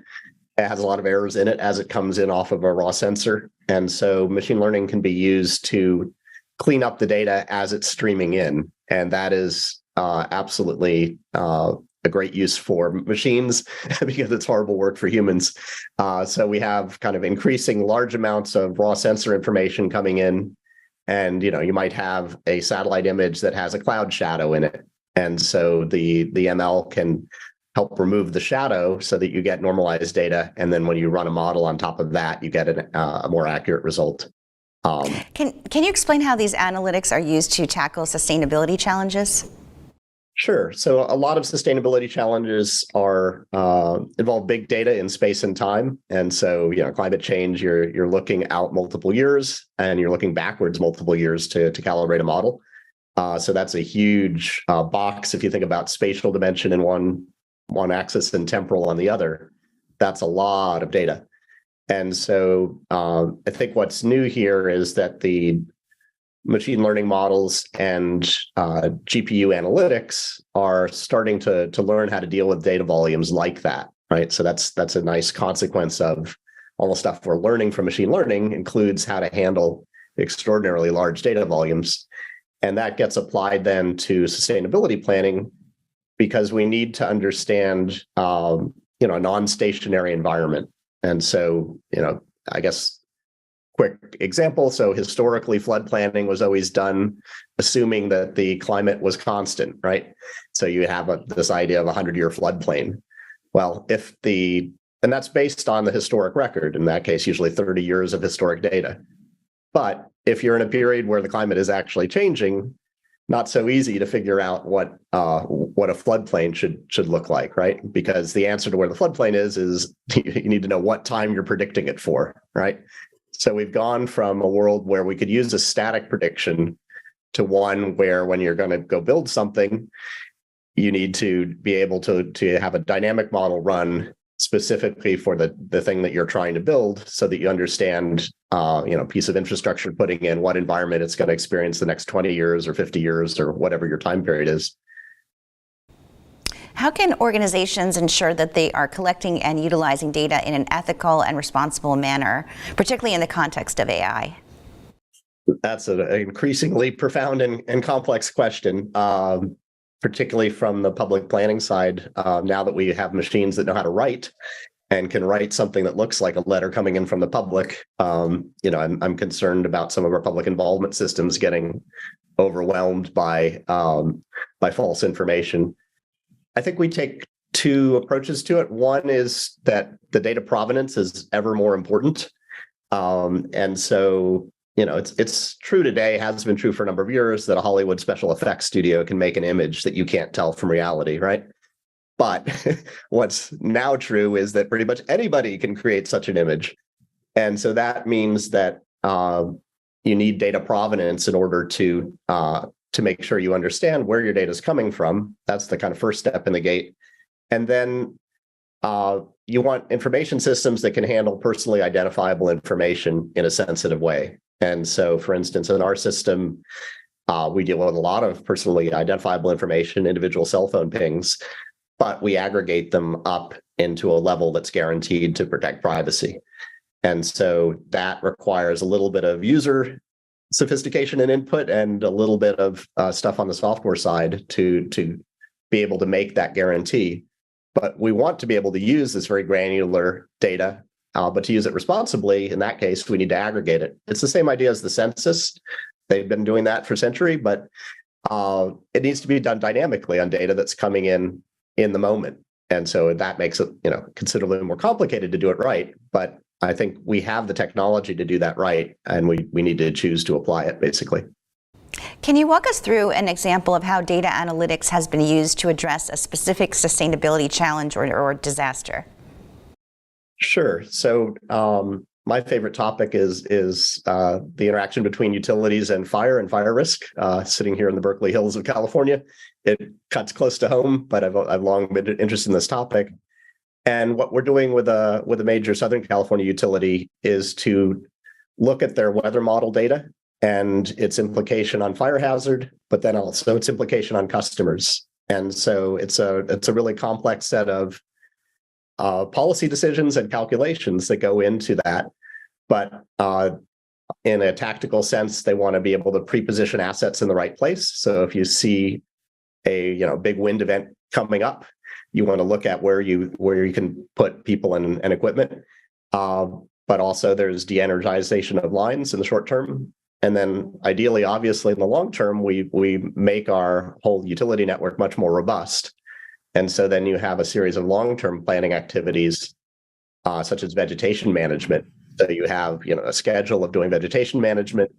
It has a lot of errors in it as it comes in off of a raw sensor. And so machine learning can be used to clean up the data as it's streaming in. And that is absolutely a great use for machines because it's horrible work for humans. So we have kind of increasing large amounts of raw sensor information coming in. And, you might have a satellite image that has a cloud shadow in it. And so the ML can help remove the shadow so that you get normalized data. And then when you run a model on top of that, you get a more accurate result. Can you explain how these analytics are used to tackle sustainability challenges? Sure. So a lot of sustainability challenges involve big data in space and time. And so, climate change, you're looking out multiple years and you're looking backwards multiple years to calibrate a model. So that's a huge box. If you think about spatial dimension in one axis and temporal on the other, that's a lot of data. And so I think what's new here is that the machine learning models and GPU analytics are starting to learn how to deal with data volumes like that, right? So that's a nice consequence of all the stuff we're learning from machine learning includes how to handle extraordinarily large data volumes. And that gets applied then to sustainability planning because we need to understand, a non-stationary environment. And so, I guess quick example. So historically, flood planning was always done assuming that the climate was constant, right? So you have this idea of a 100-year floodplain. Well, and that's based on the historic record, in that case, usually 30 years of historic data. But if you're in a period where the climate is actually changing, not so easy to figure out what a floodplain should look like, right? Because the answer to where the floodplain is you need to know what time you're predicting it for, right? So we've gone from a world where we could use a static prediction to one where when you're going to go build something, you need to be able to have a dynamic model run specifically for the thing that you're trying to build, so that you understand, piece of infrastructure putting in, what environment it's going to experience the next 20 years or 50 years or whatever your time period is. How can organizations ensure that they are collecting and utilizing data in an ethical and responsible manner, particularly in the context of AI? That's an increasingly profound and complex question, particularly from the public planning side. Now that we have machines that know how to write and can write something that looks like a letter coming in from the public, I'm concerned about some of our public involvement systems getting overwhelmed by false information. I think we take two approaches to it. One is that the data provenance is ever more important. And so, it's true today, has been true for a number of years, that a Hollywood special effects studio can make an image that you can't tell from reality, right? But what's now true is that pretty much anybody can create such an image. And so that means that you need data provenance in order to make sure you understand where your data is coming from. That's the kind of first step in the gate. And then you want information systems that can handle personally identifiable information in a sensitive way. And so, for instance, in our system, we deal with a lot of personally identifiable information, individual cell phone pings, but we aggregate them up into a level that's guaranteed to protect privacy. And so that requires a little bit of user sophistication and input, and a little bit of stuff on the software side to be able to make that guarantee. But we want to be able to use this very granular data, but to use it responsibly, in that case, we need to aggregate it. It's the same idea as the census. They've been doing that for a century, but it needs to be done dynamically on data that's coming in the moment. And so that makes it, considerably more complicated to do it right. But I think we have the technology to do that right, and we need to choose to apply it, basically. Can you walk us through an example of how data analytics has been used to address a specific sustainability challenge or disaster? Sure. So my favorite topic is the interaction between utilities and fire risk. Sitting here in the Berkeley Hills of California, it cuts close to home, but I've long been interested in this topic. And what we're doing with a major Southern California utility is to look at their weather model data and its implication on fire hazard, but then also its implication on customers. And so it's a really complex set of policy decisions and calculations that go into that. But in a tactical sense, they want to be able to pre-position assets in the right place. So if you see a big wind event coming up, you want to look at where you can put people and equipment. But also there's de-energization of lines in the short term. And then ideally, obviously, in the long term, we make our whole utility network much more robust. And so then you have a series of long-term planning activities, such as vegetation management. So you have a schedule of doing vegetation management.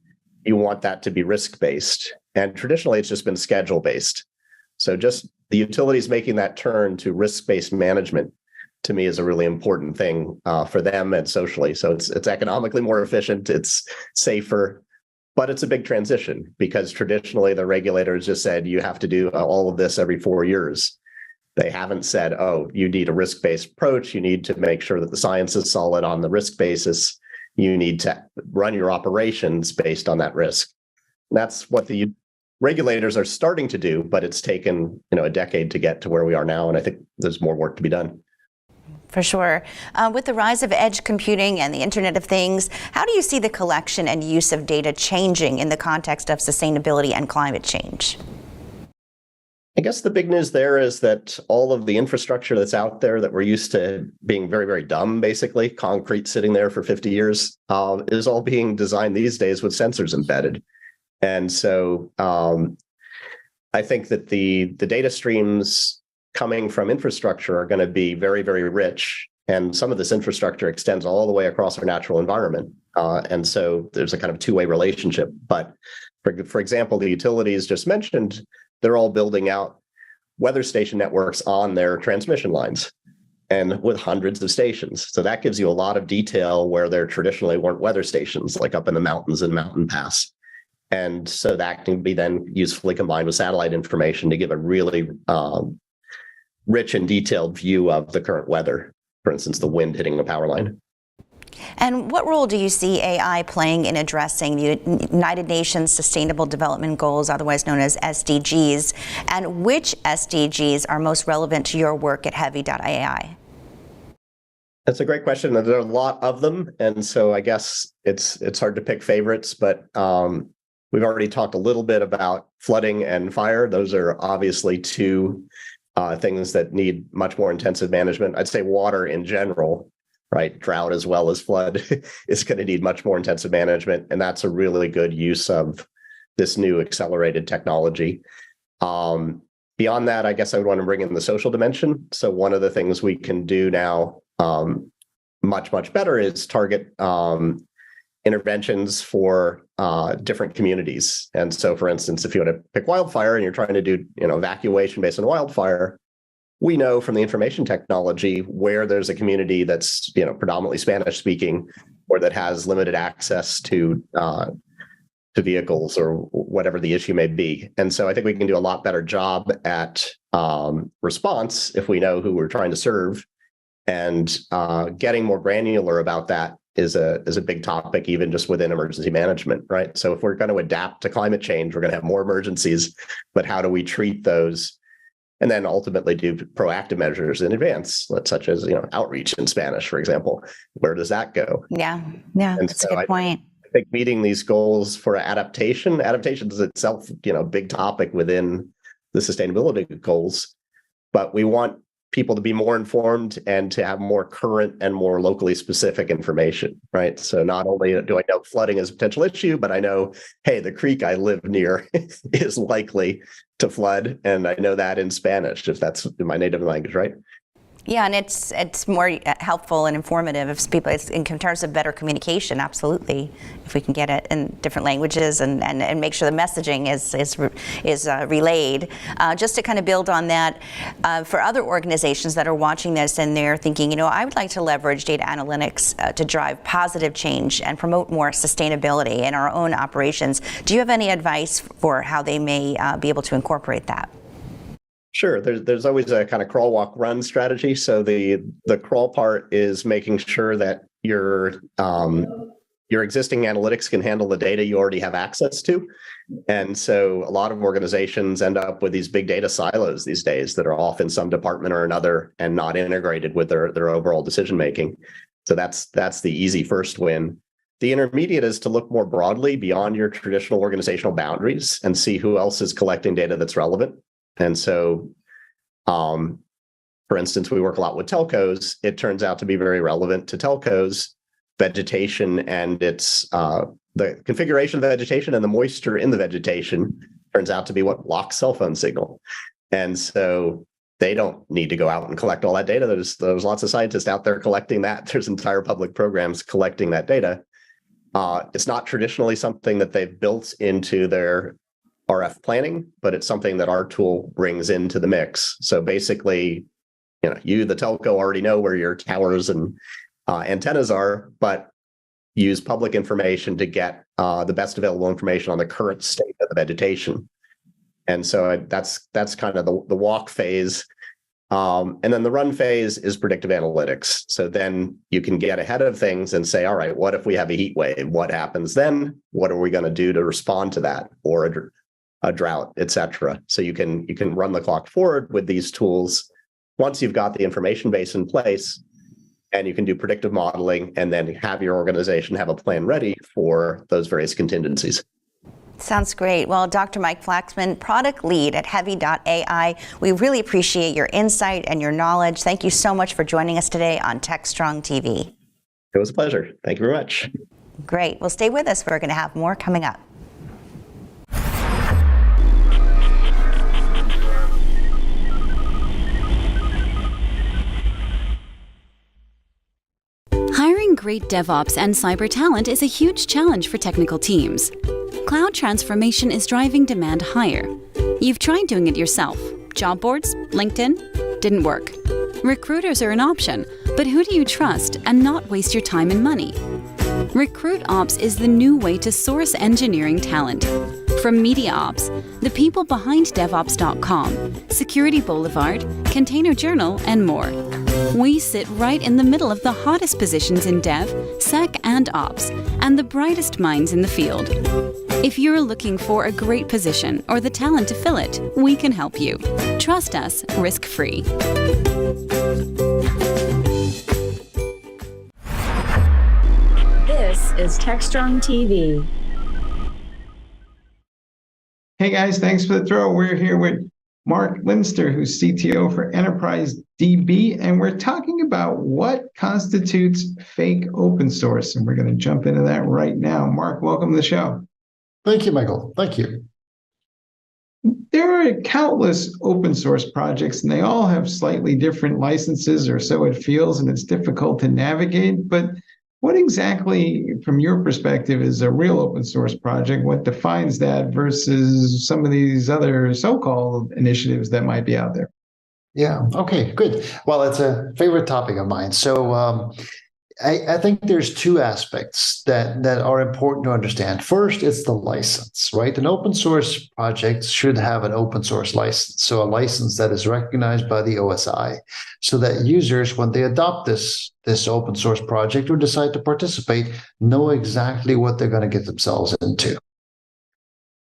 You want that to be risk-based. And traditionally, it's just been schedule-based. So just the utilities making that turn to risk-based management, to me, is a really important thing for them and socially. So it's economically more efficient, it's safer, but it's a big transition, because traditionally the regulators just said you have to do all of this every 4 years. They haven't said, oh, you need a risk-based approach. You need to make sure that the science is solid on the risk basis. You need to run your operations based on that risk. And that's what the regulators are starting to do, but it's taken a decade to get to where we are now. And I think there's more work to be done. For sure. With the rise of edge computing and the Internet of Things, how do you see the collection and use of data changing in the context of sustainability and climate change? I guess the big news there is that all of the infrastructure that's out there that we're used to being very, very dumb, basically, concrete sitting there for 50 years, is all being designed these days with sensors embedded. And so I think that the data streams coming from infrastructure are going to be very, very rich. And some of this infrastructure extends all the way across our natural environment. And so there's a kind of two-way relationship. But for example, the utilities just mentioned, they're all building out weather station networks on their transmission lines and with hundreds of stations. So that gives you a lot of detail where there traditionally weren't weather stations, like up in the mountains and mountain pass. And so that can be then usefully combined with satellite information to give a really rich and detailed view of the current weather, for instance, the wind hitting a power line. And what role do you see AI playing in addressing the United Nations Sustainable Development Goals, otherwise known as SDGs, and which SDGs are most relevant to your work at Heavy.ai? That's a great question. There are a lot of them, and so I guess it's hard to pick favorites, but we've already talked a little bit about flooding and fire. Those are obviously two things that need much more intensive management. I'd say water in general, right? Drought as well as flood is going to need much more intensive management, and that's a really good use of this new accelerated technology. Beyond that, I guess I would want to bring in the social dimension. So one of the things we can do now much better is target interventions for different communities. And so, for instance, if you want to pick wildfire and you're trying to do evacuation based on wildfire, we know from the information technology where there's a community that's predominantly Spanish speaking or that has limited access to vehicles or whatever the issue may be. And so I think we can do a lot better job at response if we know who we're trying to serve. And getting more granular about that is a big topic, even just within emergency management, right? So if we're going to adapt to climate change, we're going to have more emergencies, but how do we treat those? And then ultimately do proactive measures in advance, such as outreach in Spanish, for example. Where does that go? Yeah, that's a good point. I think meeting these goals for adaptation is itself, a big topic within the sustainability goals, but we want people to be more informed and to have more current and more locally specific information, right? So not only do I know flooding is a potential issue, but I know, hey, the creek I live near is likely to flood, and I know that in Spanish, if that's my native language, right? Yeah, and it's more helpful and informative if people, it's in terms of better communication, absolutely. If we can get it in different languages and make sure the messaging is relayed. Just to kind of build on that, for other organizations that are watching this and they're thinking, I would like to leverage data analytics to drive positive change and promote more sustainability in our own operations. Do you have any advice for how they may be able to incorporate that? Sure. There's always a kind of crawl, walk, run strategy. So the crawl part is making sure that your existing analytics can handle the data you already have access to. And so a lot of organizations end up with these big data silos these days that are off in some department or another and not integrated with their overall decision making. So that's the easy first win. The intermediate is to look more broadly beyond your traditional organizational boundaries and see who else is collecting data that's relevant. And so, for instance, we work a lot with telcos. It turns out to be very relevant to telcos. Vegetation and its the configuration of the vegetation and the moisture in the vegetation turns out to be what blocks cell phone signal. And so they don't need to go out and collect all that data. There's lots of scientists out there collecting that. There's entire public programs collecting that data. It's not traditionally something that they've built into their RF planning, but it's something that our tool brings into the mix. So basically, you, the telco, already know where your towers and antennas are, but use public information to get the best available information on the current state of the vegetation. And so that's kind of the walk phase. And then the run phase is predictive analytics. So then you can get ahead of things and say, all right, what if we have a heat wave? What happens then? What are we going to do to respond to that, or a drought, et cetera? So you can run the clock forward with these tools once you've got the information base in place, and you can do predictive modeling and then have your organization have a plan ready for those various contingencies. Sounds great. Well, Dr. Mike Flaxman, product lead at Heavy.ai, we really appreciate your insight and your knowledge. Thank you so much for joining us today on Techstrong TV. It was a pleasure. Thank you very much. Great. Well, stay with us. We're going to have more coming up. great DevOps and cyber talent is a huge challenge for technical teams. Cloud transformation is driving demand higher. You've tried doing it yourself. Job boards, LinkedIn, didn't work. Recruiters are an option, but who do you trust and not waste your time and money? Recruit Ops is the new way to source engineering talent. From Media Ops, the people behind DevOps.com, Security Boulevard, Container Journal, and more. We sit right in the middle of the hottest positions in Dev, Sec, and Ops, and the brightest minds in the field. If you're looking for a great position or the talent to fill it, we can help you. Trust us, risk-free. This is Techstrong TV. Hey guys, thanks for the throw. We're here with Mark Limster, who's CTO for Enterprise DB, and we're talking about what constitutes fake open source. And we're going to jump into that right now. Mark, welcome to the show. Thank you, Michael. Thank you. There are countless open source projects, and they all have slightly different licenses, or so it feels, and it's difficult to navigate. But what exactly, from your perspective, is a real open source project? What defines that versus some of these other so-called initiatives that might be out there? Yeah, okay, good. Well, it's a favorite topic of mine. So I think there's two aspects that are important to understand. First, it's the license, right? An open source project should have an open source license, so a license that is recognized by the OSI, so that users, when they adopt this open source project or decide to participate, know exactly what they're going to get themselves into.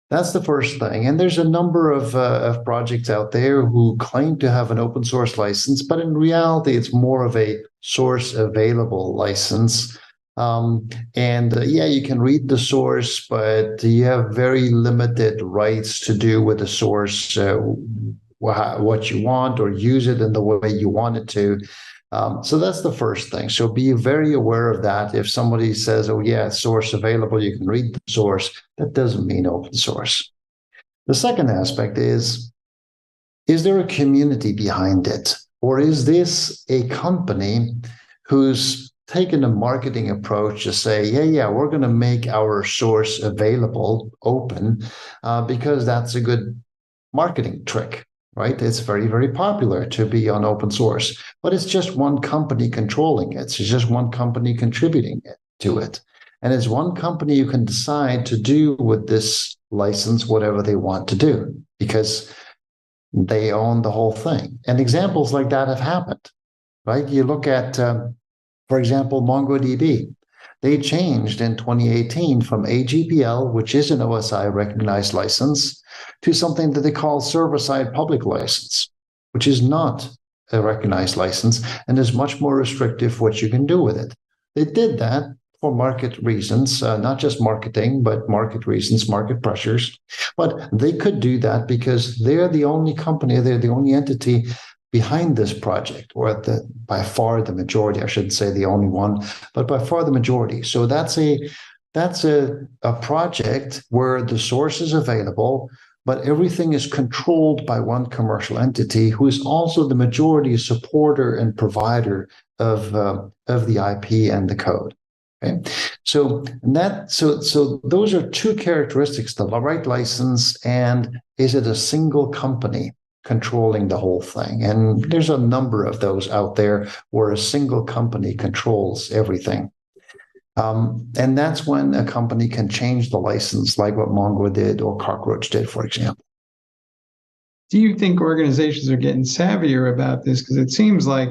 That's the first thing. And there's a number of projects out there who claim to have an open source license, but in reality, it's more of a source available license. Yeah, you can read the source, but you have very limited rights to do with the source what you want or use it in the way you want it to. So that's the first thing. So be very aware of that. If somebody says, oh, yeah, source available, you can read the source, that doesn't mean open source. The second aspect is there a community behind it? Or is this a company who's taken a marketing approach to say, yeah, we're going to make our source available, open, because that's a good marketing trick? Right? It's very, very popular to be on open source, but it's just one company controlling it. It's just one company contributing to it. And it's one company you can decide to do with this license whatever they want to do because they own the whole thing. And examples like that have happened, right? You look at, for example, MongoDB. They changed in 2018 from AGPL, which is an OSI recognized license, to something that they call server-side public license, which is not a recognized license and is much more restrictive what you can do with it. They did that for market reasons, not just marketing, but market reasons, market pressures. But they could do that because they're the only company, they're the only entity behind this project, or by far the majority. I shouldn't say the only one, but by far the majority. So that's a project where the source is available, but everything is controlled by one commercial entity who is also the majority supporter and provider of the IP and the code. Okay, so those are two characteristics: the right license and is it a single company controlling the whole thing? And there's a number of those out there where a single company controls everything. And that's when a company can change the license, like what Mongo did or Cockroach did, for example. Do you think organizations are getting savvier about this? Because it seems like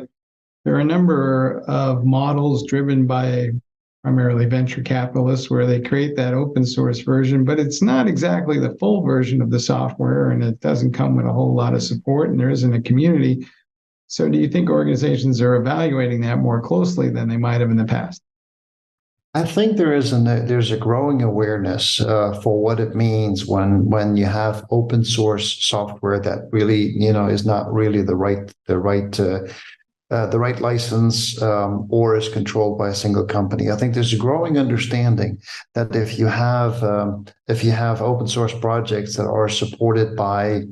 there are a number of models driven by primarily venture capitalists where they create that open source version, but it's not exactly the full version of the software, and it doesn't come with a whole lot of support, and there isn't a community. So do you think organizations are evaluating that more closely than they might have in the past? I think there's a growing awareness for what it means when you have open source software that really is not really the right license or is controlled by a single company. I think there's a growing understanding that if you have open source projects that are supported by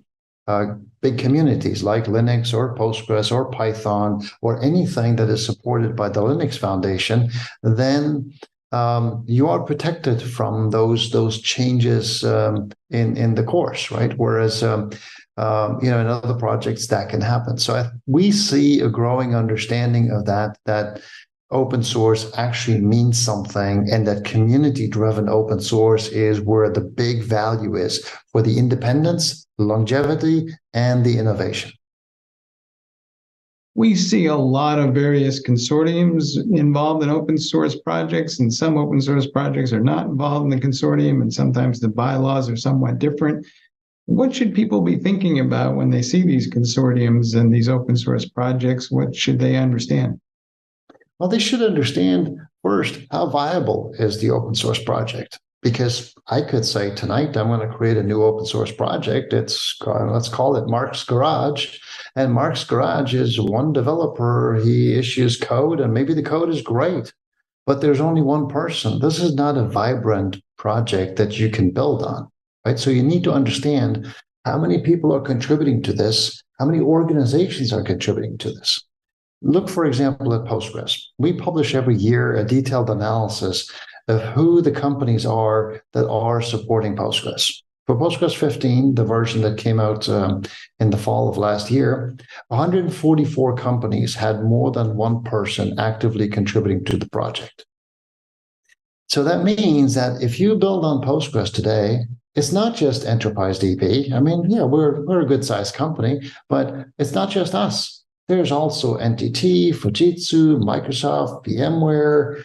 big communities like Linux or Postgres or Python or anything that is supported by the Linux Foundation, then you are protected from those changes in the course, right? Whereas in other projects that can happen. So we see a growing understanding of that open source actually means something, and that community-driven open source is where the big value is for the independence, longevity, and the innovation. We see a lot of various consortiums involved in open source projects, and some open source projects are not involved in the consortium, and sometimes the bylaws are somewhat different. What should people be thinking about when they see these consortiums and these open source projects? What should they understand? Well, they should understand first, how viable is the open source project? Because I could say tonight, I'm going to create a new open source project. Let's call it Mark's Garage. And Mark's Garage is one developer. He issues code, and maybe the code is great, but there's only one person. This is not a vibrant project that you can build on, right? So you need to understand how many people are contributing to this, how many organizations are contributing to this. Look, for example, at Postgres. We publish every year a detailed analysis of who the companies are that are supporting Postgres. For Postgres 15, the version that came out in the fall of last year, 144 companies had more than one person actively contributing to the project. So that means that if you build on Postgres today, it's not just Enterprise DB. I mean, yeah, we're a good-sized company, but it's not just us. There's also NTT, Fujitsu, Microsoft, VMware,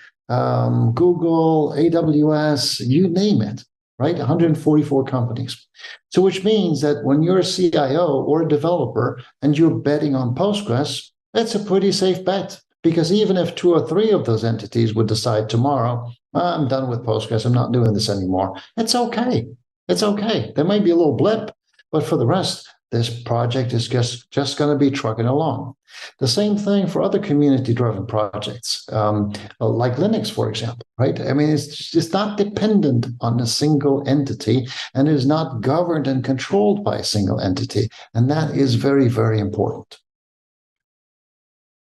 Google, AWS, you name it, right? 144 companies. So which means that when you're a CIO or a developer and you're betting on Postgres, that's a pretty safe bet, because even if 2 or 3 of those entities would decide tomorrow, I'm done with Postgres, I'm not doing this anymore, it's okay. It's okay. There might be a little blip, but for the rest, this project is just going to be trucking along. The same thing for other community-driven projects, like Linux, for example, right? I mean, it's not dependent on a single entity, and is not governed and controlled by a single entity. And that is very, very important.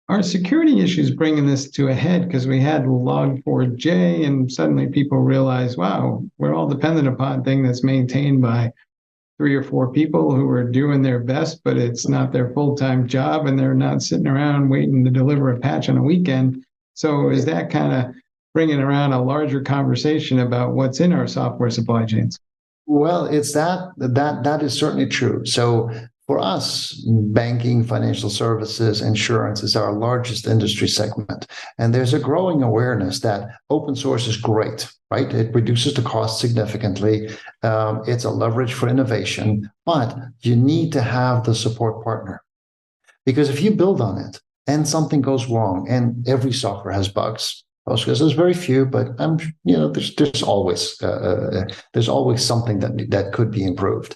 Are security issues bringing this to a head? Because we had Log4j, and suddenly people realize, wow, we're all dependent upon a thing that's maintained by 3 or 4 people who are doing their best, but it's not their full-time job, and they're not sitting around waiting to deliver a patch on a weekend. So is that kind of bringing around a larger conversation about what's in our software supply chains? Well, it's that is certainly true. So for us, banking, financial services, insurance is our largest industry segment. And there's a growing awareness that open source is great, right? It reduces the cost significantly. It's a leverage for innovation, but you need to have the support partner. Because if you build on it and something goes wrong, and every software has bugs, Postgres has very few, but there's always something that could be improved.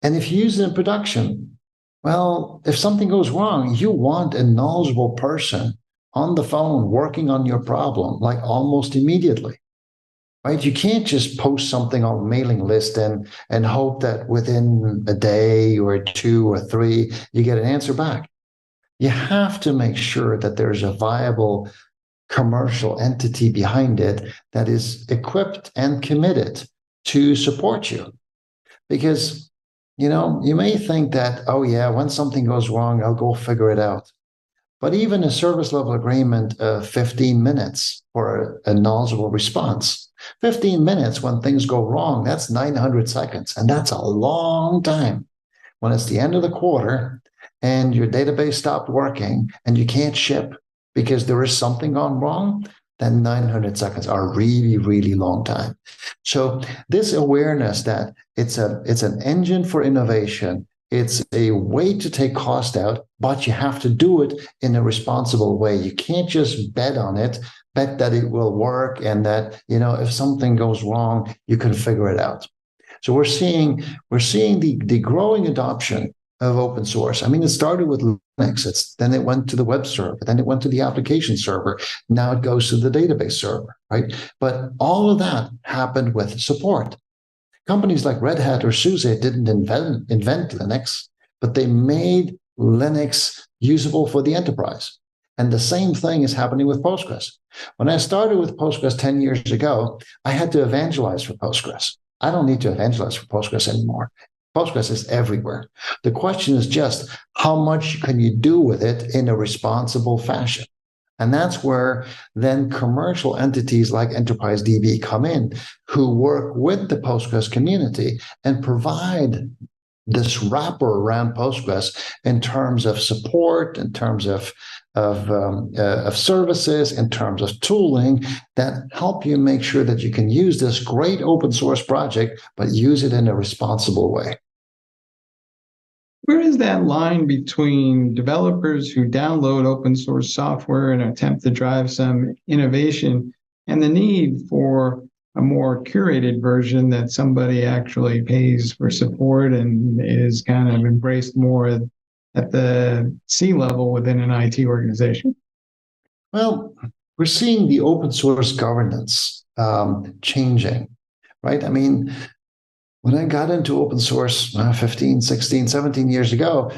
And if you use it in production, well, if something goes wrong, you want a knowledgeable person on the phone working on your problem, like almost immediately, right? You can't just post something on a mailing list and hope that within a day or 2 or 3, you get an answer back. You have to make sure that there's a viable commercial entity behind it that is equipped and committed to support you. Because you may think that, oh yeah, when something goes wrong, I'll go figure it out. But even a service level agreement of 15 minutes for a knowledgeable response, 15 minutes when things go wrong, that's 900 seconds. And that's a long time. When it's the end of the quarter and your database stopped working and you can't ship because there is something gone wrong, then 900 seconds are really, really long time. So this awareness that it's an engine for innovation, it's a way to take cost out, but you have to do it in a responsible way. You can't just bet on it, bet that it will work, and that if something goes wrong, you can figure it out. So we're seeing the growing adoption of open source. I mean, it started with Linux, then it went to the web server, then it went to the application server, now it goes to the database server, right? But all of that happened with support. Companies like Red Hat or SUSE didn't invent Linux, but they made Linux usable for the enterprise. And the same thing is happening with Postgres. When I started with Postgres 10 years ago, I had to evangelize for Postgres. I don't need to evangelize for Postgres anymore. Postgres is everywhere. The question is just how much can you do with it in a responsible fashion? And that's where then commercial entities like Enterprise DB come in, who work with the Postgres community and provide this wrapper around Postgres in terms of support, in terms of services, in terms of tooling that help you make sure that you can use this great open source project, but use it in a responsible way. Where is that line between developers who download open source software and attempt to drive some innovation and the need for a more curated version that somebody actually pays for support and is kind of embraced more at the C level within an IT organization? Well, we're seeing the open source governance changing, right? I mean, when I got into open source 15, 16, 17 years ago,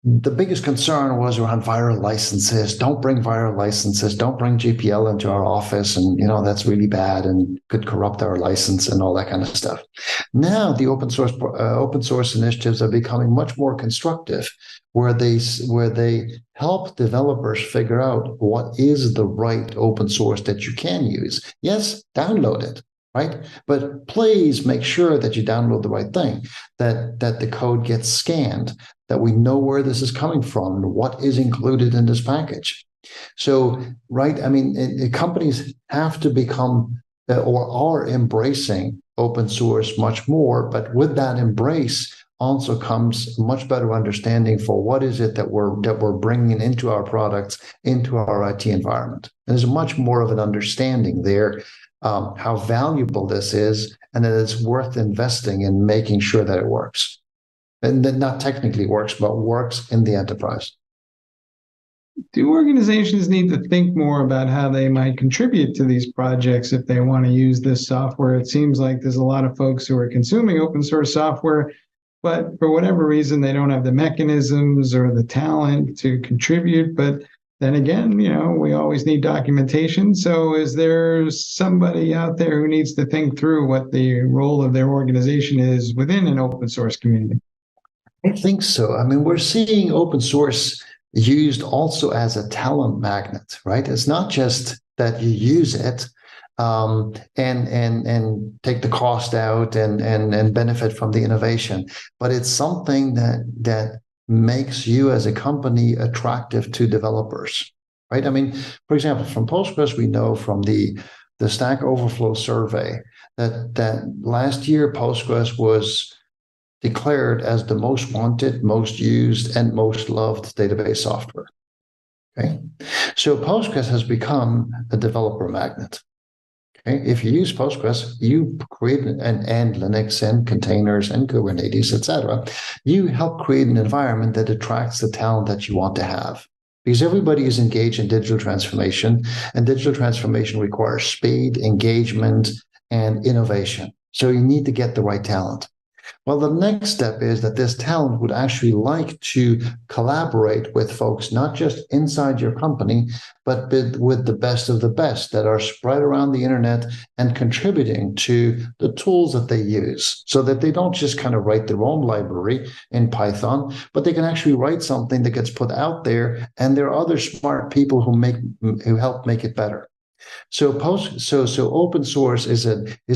the biggest concern was around viral licenses. Don't bring viral licenses. Don't bring GPL into our office. And, that's really bad and could corrupt our license and all that kind of stuff. Now, the open source initiatives are becoming much more constructive, where they help developers figure out what is the right open source that you can use. Yes, download it. Right? But please make sure that you download the right thing, that the code gets scanned, that we know where this is coming from and what is included in this package. So, right, I mean, companies have to become or are embracing open source much more, but with that embrace also comes much better understanding for what is it that we're bringing into our products, into our IT environment. And there's much more of an understanding there. How valuable this is, and that it's worth investing in making sure that it works. And that not technically works, but works in the enterprise. Do organizations need to think more about how they might contribute to these projects if they want to use this software? It seems like there's a lot of folks who are consuming open source software, but for whatever reason, they don't have the mechanisms or the talent to contribute. But then again, we always need documentation. So is there somebody out there who needs to think through what the role of their organization is within an open source community? I think so. I mean, we're seeing open source used also as a talent magnet, right? It's not just that you use it and take the cost out and benefit from the innovation, but it's something that makes you as a company attractive to developers, right? I mean, for example, from Postgres, we know from the Stack Overflow survey that last year Postgres was declared as the most wanted, most used, and most loved database software. Okay, so Postgres has become a developer magnet. Okay? If you use Postgres, you create and Linux and containers and Kubernetes, etc. You help create an environment that attracts the talent that you want to have. Because everybody is engaged in digital transformation, and digital transformation requires speed, engagement, and innovation. So you need to get the right talent. Well, the next step is that this talent would actually like to collaborate with folks, not just inside your company, but with the best of the best that are spread around the internet and contributing to the tools that they use, so that they don't just kind of write their own library in Python, but they can actually write something that gets put out there, and there are other smart people who help make it better. So open source is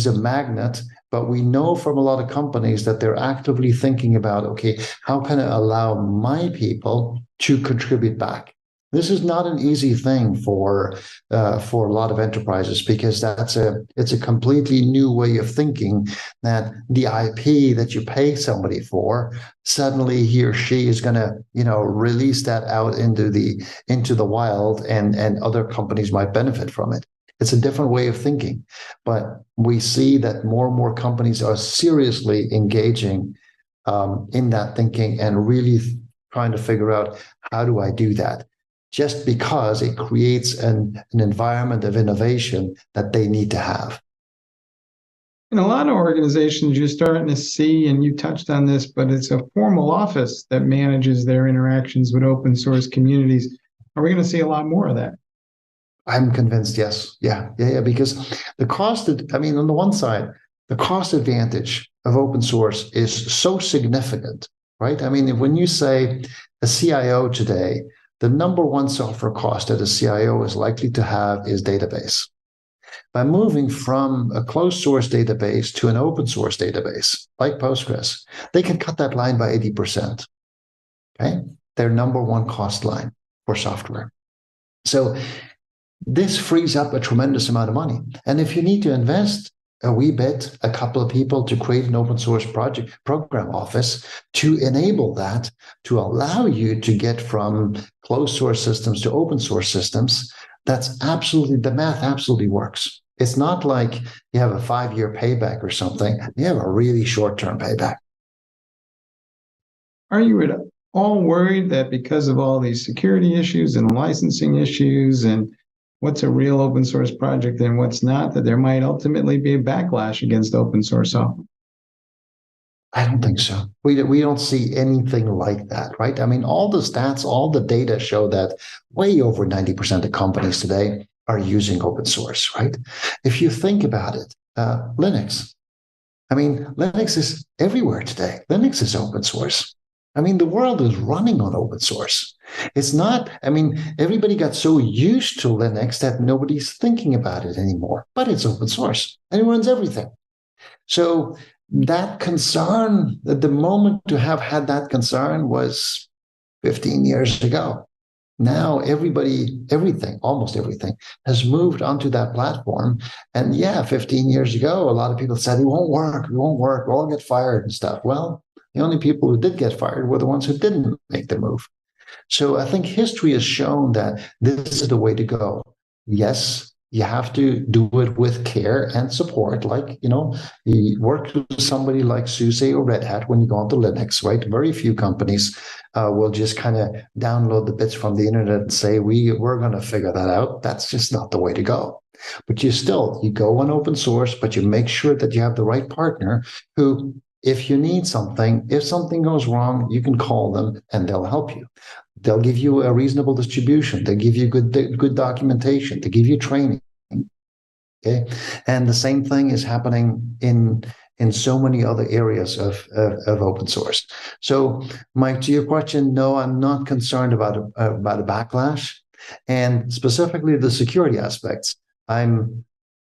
a magnet, but we know from a lot of companies that they're actively thinking about, okay, how can I allow my people to contribute back? This is not an easy thing for a lot of enterprises, because it's a completely new way of thinking, that the IP that you pay somebody for, suddenly he or she is going to release that out into the wild, and other companies might benefit from it. It's a different way of thinking, but we see that more and more companies are seriously engaging in that thinking and really trying to figure out, how do I do that? Just because it creates an environment of innovation that they need to have. In a lot of organizations, you're starting to see, and you touched on this, but it's a formal office that manages their interactions with open source communities. Are we going to see a lot more of that? I'm convinced, yes. Yeah. Because the cost, I mean, on the one side, the cost advantage of open source is so significant, right? I mean, when you say a CIO today, the number one software cost that a CIO is likely to have is database. By moving from a closed source database to an open source database, like Postgres, they can cut that line by 80%. Okay? Their number one cost line for software. So this frees up a tremendous amount of money. And if you need to invest a wee bit, a couple of people to create an open source project program office to enable that, to allow you to get from closed source systems to open source systems, that's absolutely, the math absolutely works. It's not like you have a 5-year payback or something. You have a really short-term payback. Are you at all worried that because of all these security issues and licensing issues and what's a real open source project and what's not, that there might ultimately be a backlash against open source software? I don't think so. We don't see anything like that, right? I mean, all the stats, all the data show that way over 90% of companies today are using open source, right? If you think about it, Linux. I mean, Linux is everywhere today. Linux is open source. I mean, the world is running on open source. It's not, I mean, everybody got so used to Linux that nobody's thinking about it anymore, but it's open source and it runs everything. So that concern, at the moment to have had that concern was 15 years ago. Now everything, almost everything, has moved onto that platform. And yeah, 15 years ago, a lot of people said, it won't work, we'll all get fired and stuff. Well, the only people who did get fired were the ones who didn't make the move. So I think history has shown that this is the way to go. Yes, you have to do it with care and support. Like, you work with somebody like SUSE or Red Hat when you go onto Linux, right? Very few companies will just kind of download the bits from the internet and say, we're going to figure that out. That's just not the way to go. But you go on open source, but you make sure that you have the right partner who, if you need something, if something goes wrong, you can call them and they'll help you. They'll give you a reasonable distribution. They give you good documentation. They give you training. Okay, and the same thing is happening in so many other areas of open source. So, Mike, to your question, no, I'm not concerned about a backlash, and specifically the security aspects. I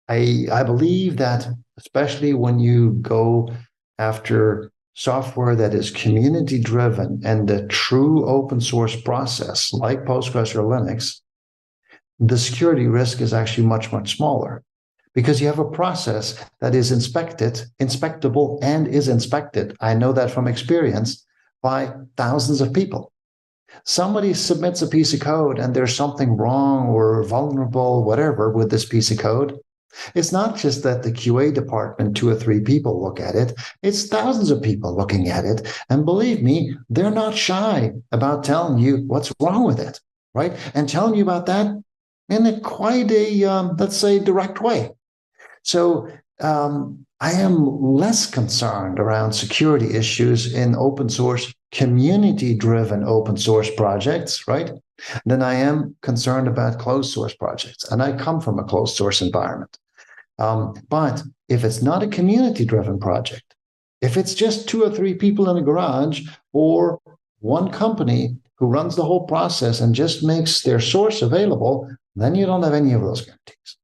believe that, especially when you go after software that is community driven and the true open source process like Postgres or Linux, the security risk is actually much, much smaller because you have a process that is inspectable and is inspected. I know that from experience by thousands of people. Somebody submits a piece of code and there's something wrong or vulnerable, whatever, with this piece of code. It's not just that the QA department, 2 or 3 people look at it. It's thousands of people looking at it. And believe me, they're not shy about telling you what's wrong with it, right? And telling you about that in quite a, let's say, direct way. So I am less concerned around security issues in open source, community-driven open source projects, right? Than I am concerned about closed source projects. And I come from a closed source environment. But if it's not a community-driven project, if it's just 2 or 3 people in a garage or one company who runs the whole process and just makes their source available, then you don't have any of those guarantees.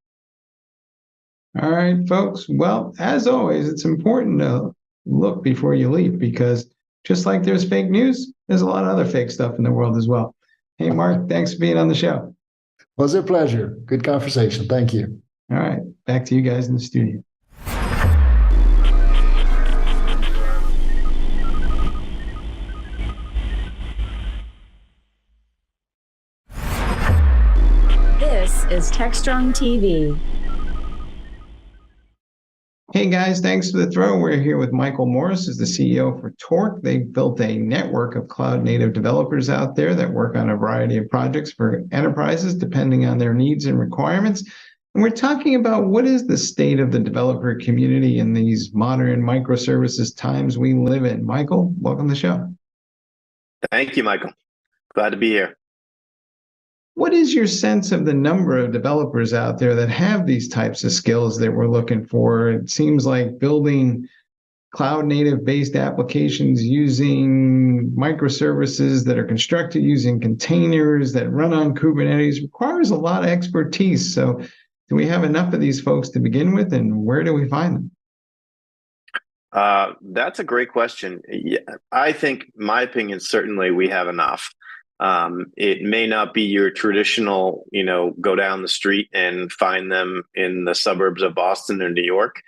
All right, folks. Well, as always, it's important to look before you leap because just like there's fake news, there's a lot of other fake stuff in the world as well. Hey, Mark, thanks for being on the show. Was a pleasure. Good conversation. Thank you. All right, back to you guys in the studio. This is Techstrong TV. Hey guys, thanks for the throw. We're here with Michael Morris, who's the CEO for Torque. They've built a network of cloud native developers out there that work on a variety of projects for enterprises depending on their needs and requirements. And we're talking about what is the state of the developer community in these modern microservices times we live in. Michael, welcome to the show. Thank you, Michael. Glad to be here. What is your sense of the number of developers out there that have these types of skills that we're looking for? It seems like building cloud native based applications using microservices that are constructed using containers that run on Kubernetes requires a lot of expertise. So do we have enough of these folks to begin with, and where do we find them? That's a great question. Yeah, I think, my opinion, certainly we have enough. It may not be your traditional, go down the street and find them in the suburbs of Boston or New York.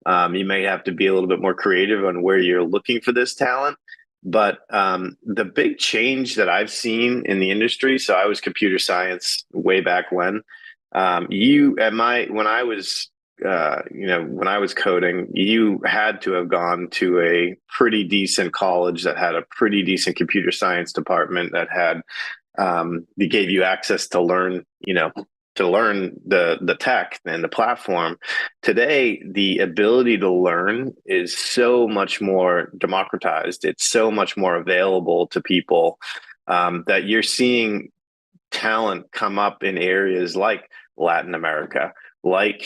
You may have to be a little bit more creative on where you're looking for this talent. But the big change that I've seen in the industry, so I was computer science way back when. When I was coding, you had to have gone to a pretty decent college that had a pretty decent computer science department that had they gave you access to learn, the tech and the platform. Today, the ability to learn is so much more democratized. It's so much more available to people that you're seeing talent come up in areas like Latin America. You're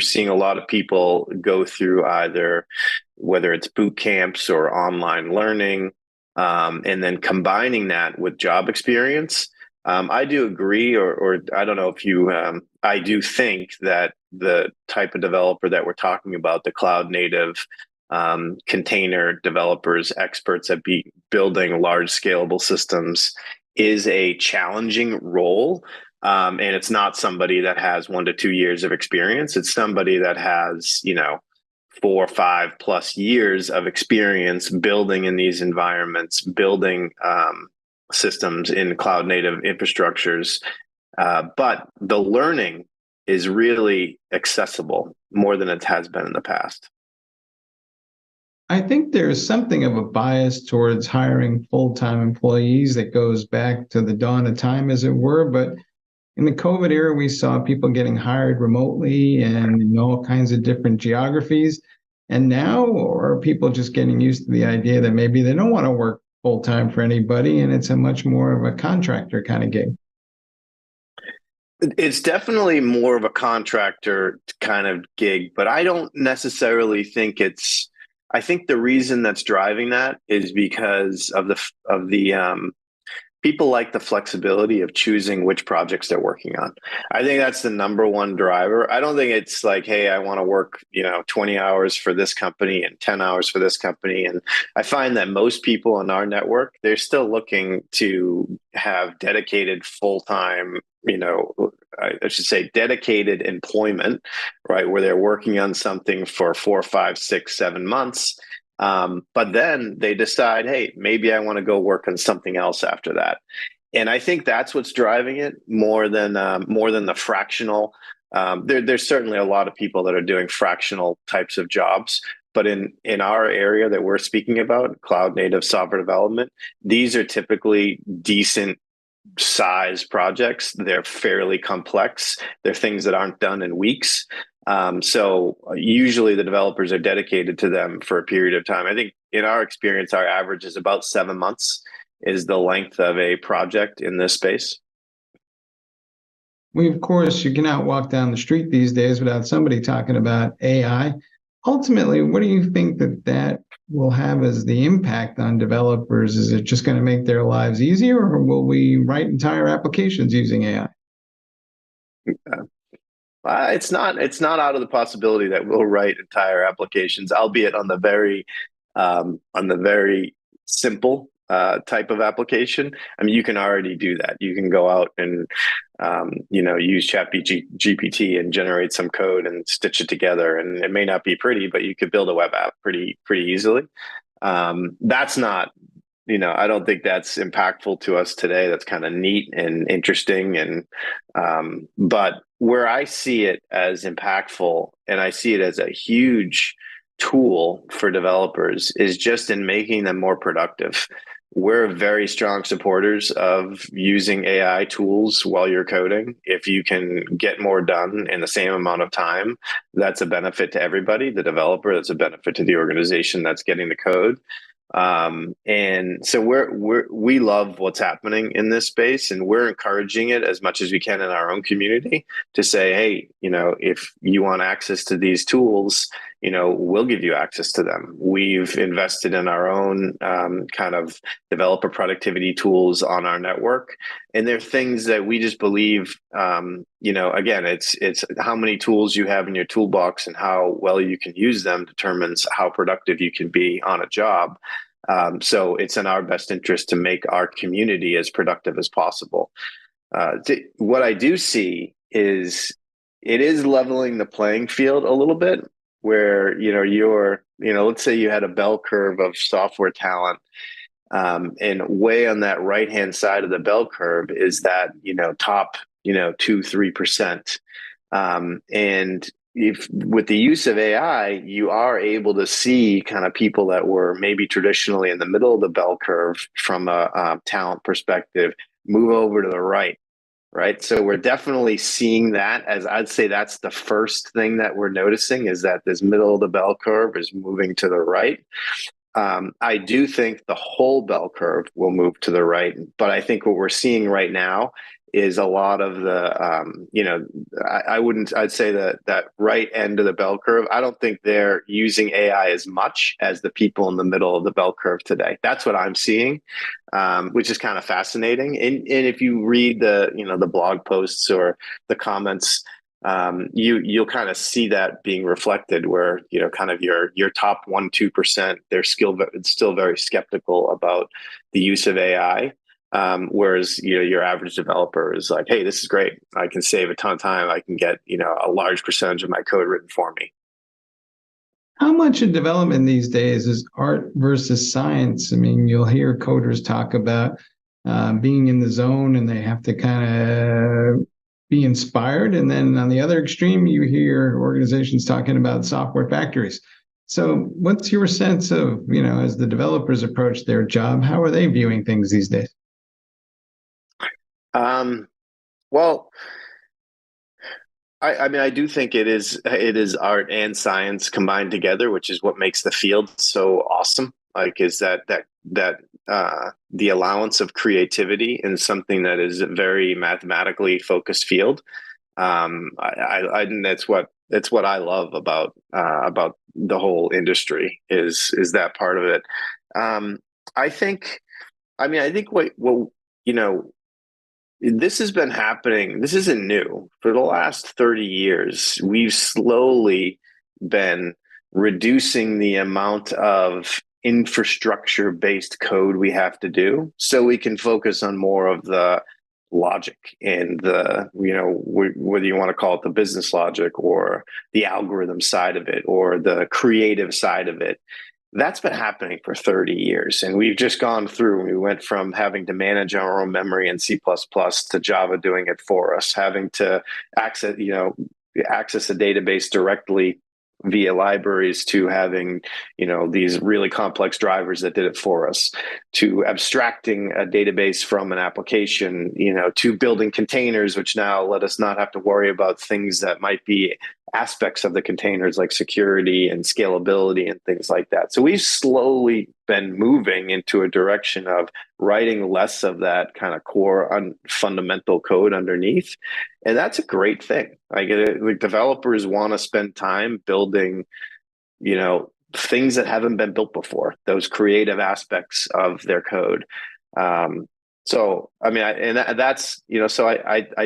seeing a lot of people go through either, whether it's boot camps or online learning, and then combining that with job experience. I do agree, or I don't know if you, I do think that the type of developer that we're talking about, the cloud native container developers, experts at building large scalable systems, is a challenging role. And it's not somebody that has 1 to 2 years of experience. It's somebody that has, 4 or 5+ years of experience building in these environments, building systems in cloud native infrastructures. But the learning is really accessible more than it has been in the past. I think there's something of a bias towards hiring full-time employees that goes back to the dawn of time, as it were. But in the COVID era, we saw people getting hired remotely and in all kinds of different geographies. And now, are people just getting used to the idea that maybe they don't want to work full-time for anybody, and it's a much more of a contractor kind of gig? It's definitely more of a contractor kind of gig, but I don't necessarily think I think the reason that's driving that is because of the people like the flexibility of choosing which projects they're working on. I think that's the number one driver. I don't think it's like, hey, I want to work, 20 hours for this company and 10 hours for this company. And I find that most people in our network, they're still looking to have dedicated full-time, I should say dedicated employment, right? Where they're working on something for 4, 5, 6, 7 months. But then they decide, hey, maybe I want to go work on something else after that. And I think that's what's driving it more than the fractional. There's certainly a lot of people that are doing fractional types of jobs. But in our area that we're speaking about, cloud native software development, these are typically decent size projects. They're fairly complex. They're things that aren't done in weeks. So usually the developers are dedicated to them for a period of time. I think in our experience, our average is about 7 months is the length of a project in this space. Of course, you cannot walk down the street these days without somebody talking about AI. Ultimately, what do you think that will have as the impact on developers? Is it just going to make their lives easier, or will we write entire applications using AI? It's not out of the possibility that we'll write entire applications, albeit on the very simple type of application. I mean, you can already do that. You can go out and use ChatGPT and generate some code and stitch it together. And it may not be pretty, but you could build a web app pretty easily. That's not, I don't think that's impactful to us today. That's kind of neat and interesting. And but where I see it as impactful, and I see it as a huge tool for developers, is just in making them more productive. we're very strong supporters of using AI tools while you're coding. If you can get more done in the same amount of time, that's a benefit to everybody, the developer, that's a benefit to the organization that's getting the code. And so we love what's happening in this space, and we're encouraging it as much as we can in our own community to say, hey, if you want access to these tools, we'll give you access to them. We've invested in our own kind of developer productivity tools on our network, and they're things that we just believe, again, it's how many tools you have in your toolbox and how well you can use them determines how productive you can be on a job. So it's in our best interest to make our community as productive as possible. What I do see is it is leveling the playing field a little bit, where let's say you had a bell curve of software talent, and way on that right hand side of the bell curve is that top 2-3%, and if with the use of AI, you are able to see kind of people that were maybe traditionally in the middle of the bell curve from a talent perspective move over to the right. Right. So we're definitely seeing that, as I'd say that's the first thing that we're noticing, is that this middle of the bell curve is moving to the right. I do think the whole bell curve will move to the right, but I think what we're seeing right now is a lot of the, I'd say that right end of the bell curve, I don't think they're using AI as much as the people in the middle of the bell curve today. That's what I'm seeing, which is kind of fascinating. And if you read the blog posts or the comments, you'll kind of see that being reflected, where kind of your top 1-2%, they're still very skeptical about the use of AI. Whereas your average developer is like, hey, this is great. I can save a ton of time. I can get a large percentage of my code written for me. How much of development these days is art versus science? I mean, you'll hear coders talk about being in the zone, and they have to kind of be inspired. And then on the other extreme, you hear organizations talking about software factories. So what's your sense of, as the developers approach their job, how are they viewing things these days? Well, I do think it is art and science combined together, which is what makes the field so awesome. Like, is that the allowance of creativity in something that is a very mathematically focused field. That's what I love about the whole industry is that part of it. I think what this has been happening. This isn't new. For the last 30 years, we've slowly been reducing the amount of infrastructure-based code we have to do, so we can focus on more of the logic and the, whether you want to call it the business logic or the algorithm side of it or the creative side of it. That's been happening for 30 years. And we've just gone through, we went from having to manage our own memory in C++ to Java doing it for us, having to access a database directly via libraries, to having, these really complex drivers that did it for us, to abstracting a database from an application, to building containers, which now let us not have to worry about things that might be aspects of the containers like security and scalability and things like that. So we've slowly been moving into a direction of writing less of that kind of core fundamental code underneath. And that's a great thing. Like developers want to spend time building, things that haven't been built before, those creative aspects of their code. So, I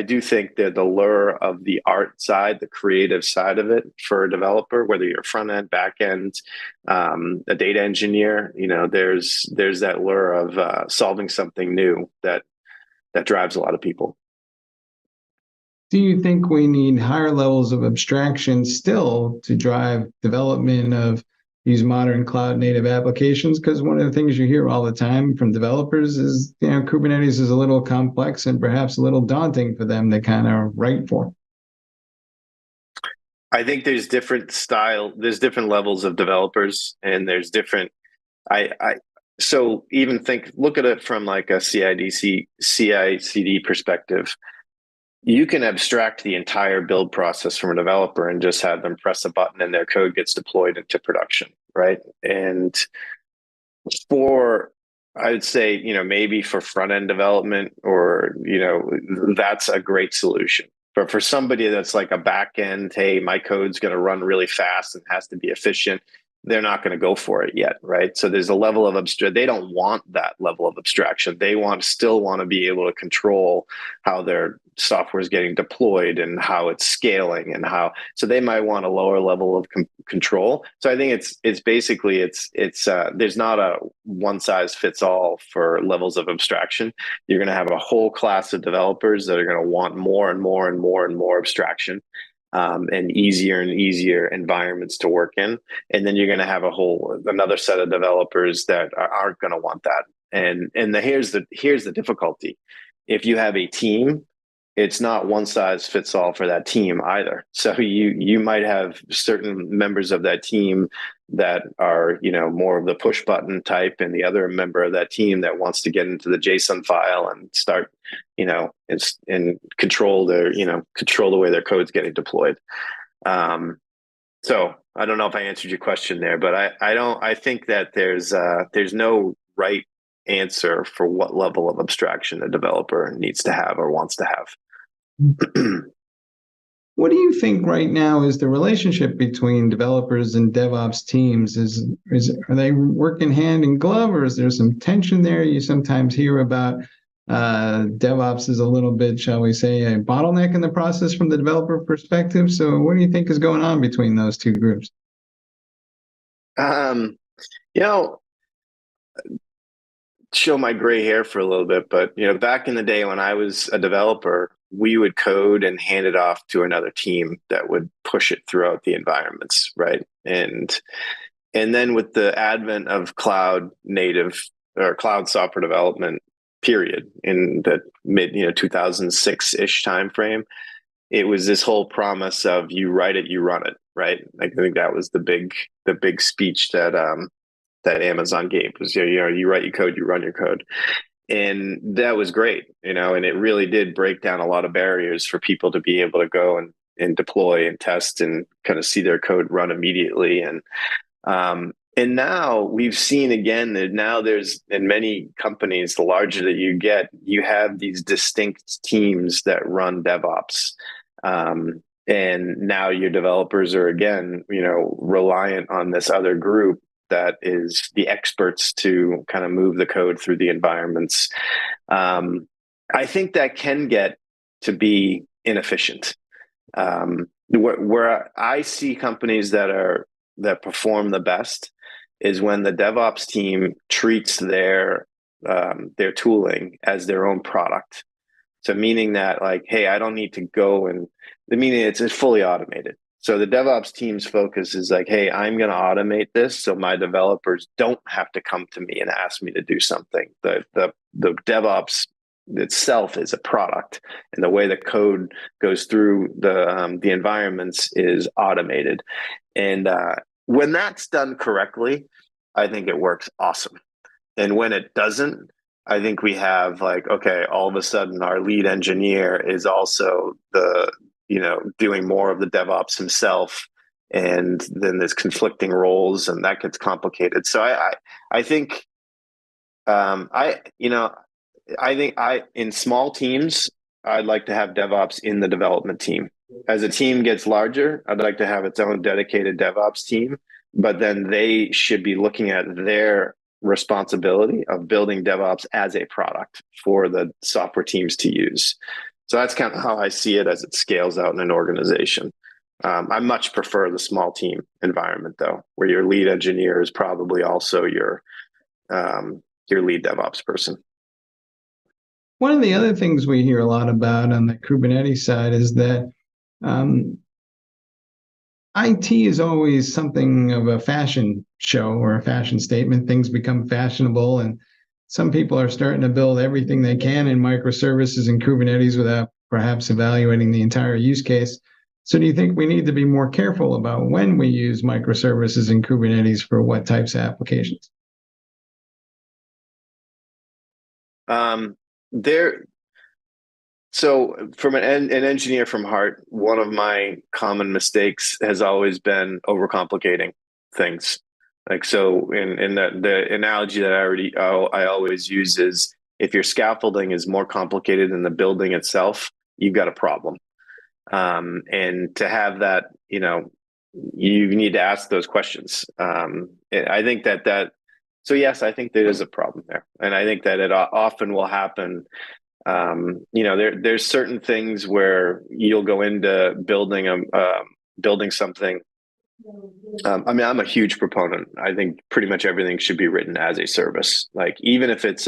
do think that the lure of the art side, the creative side of it for a developer, whether you're front end, back end, a data engineer, there's that lure of solving something new that drives a lot of people. Do you think we need higher levels of abstraction still to drive development of these modern cloud native applications? Because one of the things you hear all the time from developers is, Kubernetes is a little complex and perhaps a little daunting for them to kind of write for. I think there's different levels of developers, and there's different, so even look at it from like a CI/CD perspective. You can abstract the entire build process from a developer and just have them press a button and their code gets deployed into production, right? And I would say, maybe for front end development or, that's a great solution. But for somebody that's like a back end, hey, my code's going to run really fast and has to be efficient, they're not going to go for it yet, right? So there's a level of they don't want that level of abstraction. They still want to be able to control how their software is getting deployed and how it's scaling and so they might want a lower level of control. So I think it's basically there's not a one size fits all for levels of abstraction. You're going to have a whole class of developers that are going to want more and more and more and more abstraction. And easier and easier environments to work in. And then you're going to have another set of developers that aren't going to want that. And here's the difficulty. If you have a team, it's not one size fits all for that team either. So you might have certain members of that team that are, more of the push button type, and the other member of that team that wants to get into the JSON file and start, and control the way their code's getting deployed. So I don't know if I answered your question there, but I think that there's no right answer for what level of abstraction a developer needs to have or wants to have. What do you think right now is the relationship between developers and DevOps teams? Are they working hand in glove, or is there some tension there? You sometimes hear about DevOps is a little bit, shall we say, a bottleneck in the process from the developer perspective. So what do you think is going on between those two groups? Show my gray hair for a little bit, but back in the day when I was a developer, we would code and hand it off to another team that would push it throughout the environments, right? And then with the advent of cloud native or cloud software development, period, in the mid 2006-ish timeframe, it was this whole promise of you write it, you run it, right? Like, I think that was the big speech that Amazon gave was, you write your code, you run your code. And that was great, and it really did break down a lot of barriers for people to be able to go and deploy and test and kind of see their code run immediately. And now we've seen again that now there's, in many companies, the larger that you get, you have these distinct teams that run DevOps. And now your developers are again, reliant on this other group that is the experts to kind of move the code through the environments. I think that can get to be inefficient. Where I see companies that perform the best is when the DevOps team treats their tooling as their own product. So meaning that, like, hey, I don't need to go meaning it's fully automated. So the DevOps team's focus is like, hey, I'm going to automate this so my developers don't have to come to me and ask me to do something. The DevOps itself is a product, and the way the code goes through the environments is automated. And when that's done correctly, I think it works awesome. And when it doesn't, I think we have okay, all of a sudden our lead engineer is also doing more of the DevOps himself, and then there's conflicting roles, and that gets complicated. So I think in small teams, I'd like to have DevOps in the development team. As a team gets larger, I'd like to have its own dedicated DevOps team, but then they should be looking at their responsibility of building DevOps as a product for the software teams to use. So that's kind of how I see it as it scales out in an organization. I much prefer the small team environment, though, where your lead engineer is probably also your lead DevOps person. One of the other things we hear a lot about on the Kubernetes side is that IT is always something of a fashion show or a fashion statement. Things become fashionable, and some people are starting to build everything they can in microservices and Kubernetes without perhaps evaluating the entire use case. So do you think we need to be more careful about when we use microservices and Kubernetes for what types of applications? There. So, from an engineer from heart, one of my common mistakes has always been overcomplicating things. Like, so, in the analogy that I always use is, if your scaffolding is more complicated than the building itself, you've got a problem. And to have that, you need to ask those questions. I think that. So yes, I think there is a problem there, and I think that it often will happen. There's certain things where you'll go into building something. I'm a huge proponent. I think pretty much everything should be written as a service. Like, even if it's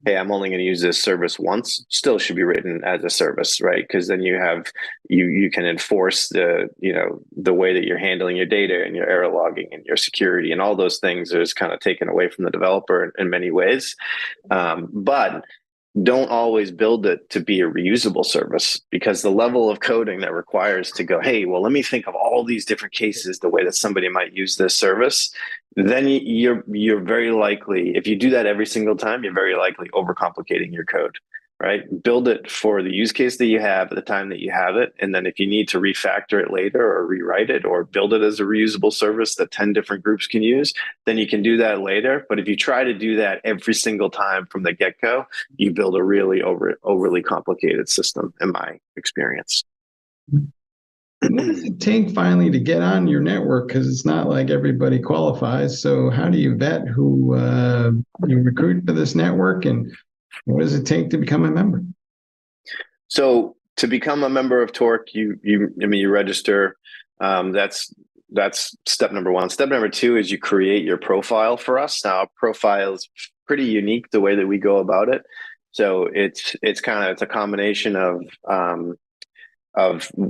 hey, I'm only going to use this service once, still should be written as a service, right? Because then you can enforce the way that you're handling your data and your error logging and your security and all those things is kind of taken away from the developer in many ways. But don't always build it to be a reusable service, because the level of coding that requires to go, hey, well, let me think of all these different cases, the way that somebody might use this service, then you're very likely, if you do that every single time, you're very likely overcomplicating your code, right? Build it for the use case that you have at the time that you have it. And then if you need to refactor it later or rewrite it or build it as a reusable service that 10 different groups can use, then you can do that later. But if you try to do that every single time from the get-go, you build a really overly complicated system, in my experience. What does it take finally to get on your network? Because it's not like everybody qualifies. So how do you vet who you recruit for this network, and what does it take to become a member? So to become a member of Torque, you register. That's step number one. Step number two is you create your profile for us. Now, our profile is pretty unique the way that we go about it. So it's a combination of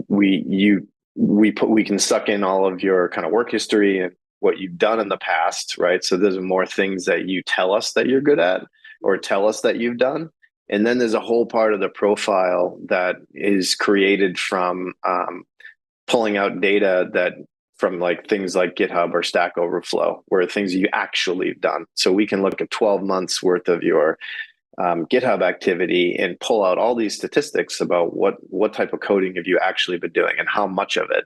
we can suck in all of your kind of work history and what you've done in the past, right? So there's more things that you tell us that you're good at or tell us that you've done. And then there's a whole part of the profile that is created from pulling out data from like things like GitHub or Stack Overflow, where things you actually have done. So we can look at 12 months worth of your GitHub activity and pull out all these statistics about what type of coding have you actually been doing and how much of it,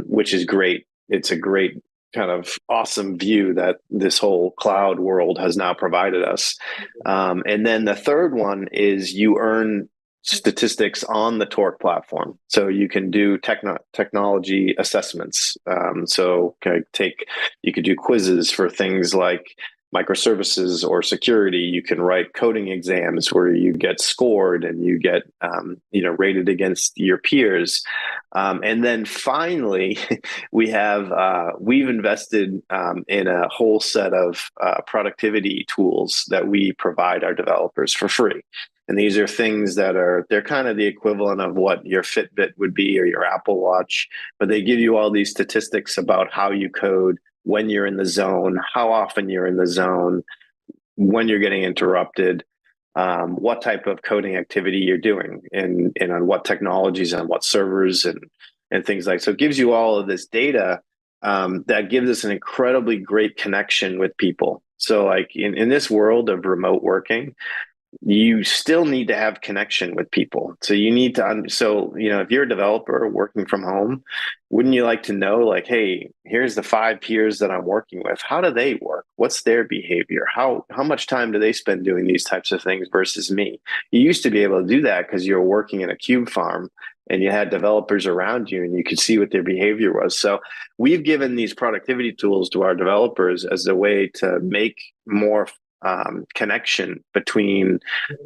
which is great. It's a great kind of awesome view that this whole cloud world has now provided us. And then the third one is you earn statistics on the Torque platform. So you can do technology assessments. You could do quizzes for things like microservices or security. You can write coding exams where you get scored and you get rated against your peers. And then finally, we've invested in a whole set of productivity tools that we provide our developers for free. And these are things they're kind of the equivalent of what your Fitbit would be or your Apple Watch, but they give you all these statistics about how you code, when you're in the zone, how often you're in the zone, when you're getting interrupted, what type of coding activity you're doing, and on what technologies, on what servers, and things like. So it gives you all of this data that gives us an incredibly great connection with people. So like in this world of remote working, you still need to have connection with people. So you need to, if you're a developer working from home, wouldn't you like to know, like, hey, here's the 5 peers that I'm working with. How do they work? What's their behavior? How much time do they spend doing these types of things versus me? You used to be able to do that because you were working in a cube farm and you had developers around you and you could see what their behavior was. So we've given these productivity tools to our developers as a way to make more connection between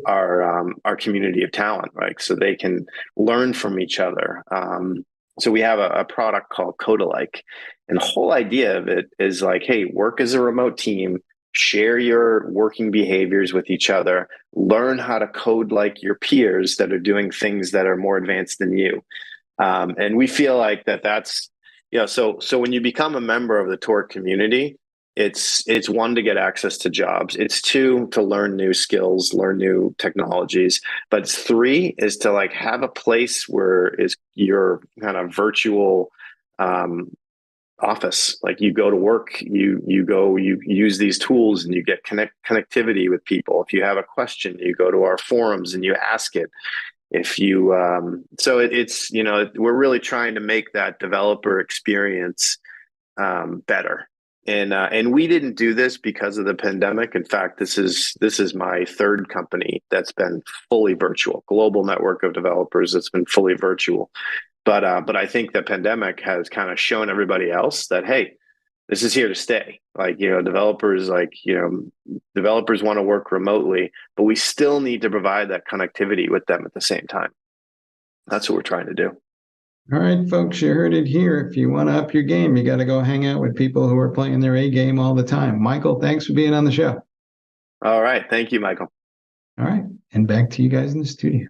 our community of talent, right? So they can learn from each other. So we have a product called Code-alike, and the whole idea of it is like, hey, work as a remote team, share your working behaviors with each other, learn how to code like your peers that are doing things that are more advanced than you. And we feel like that's, so when you become a member of the Torque community, it's one, to get access to jobs. It's two, to learn new skills, learn new technologies. But three is to like have a place where is your kind of virtual office. Like you go to work, you use these tools and you get connectivity with people. If you have a question, you go to our forums and you ask it. If you, it's, we're really trying to make that developer experience better. And we didn't do this because of the pandemic. In fact, this is my third company that's been fully virtual, global network of developers that's been fully virtual. But I think the pandemic has kind of shown everybody else that, hey, this is here to stay. Like, developers want to work remotely, but we still need to provide that connectivity with them at the same time. That's what we're trying to do. All right, folks, you heard it here. If you want to up your game, you got to go hang out with people who are playing their A game all the time. Michael, thanks for being on the show. All right. Thank you, Michael. All right. And back to you guys in the studio.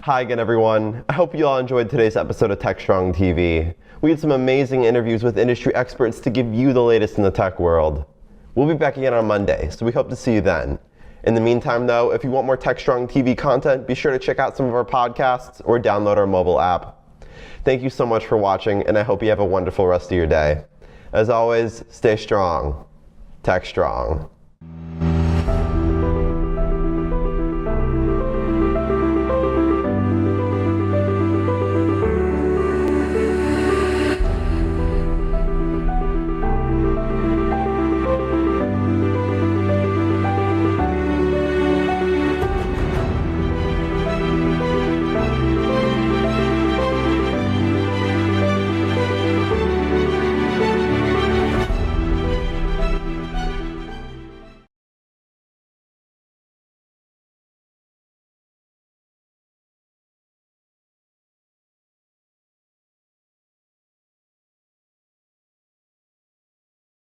Hi again, everyone. I hope you all enjoyed today's episode of Techstrong TV. We had some amazing interviews with industry experts to give you the latest in the tech world. We'll be back again on Monday, so we hope to see you then. In the meantime, though, if you want more Techstrong TV content, be sure to check out some of our podcasts or download our mobile app. Thank you so much for watching, and I hope you have a wonderful rest of your day. As always, stay strong. Techstrong.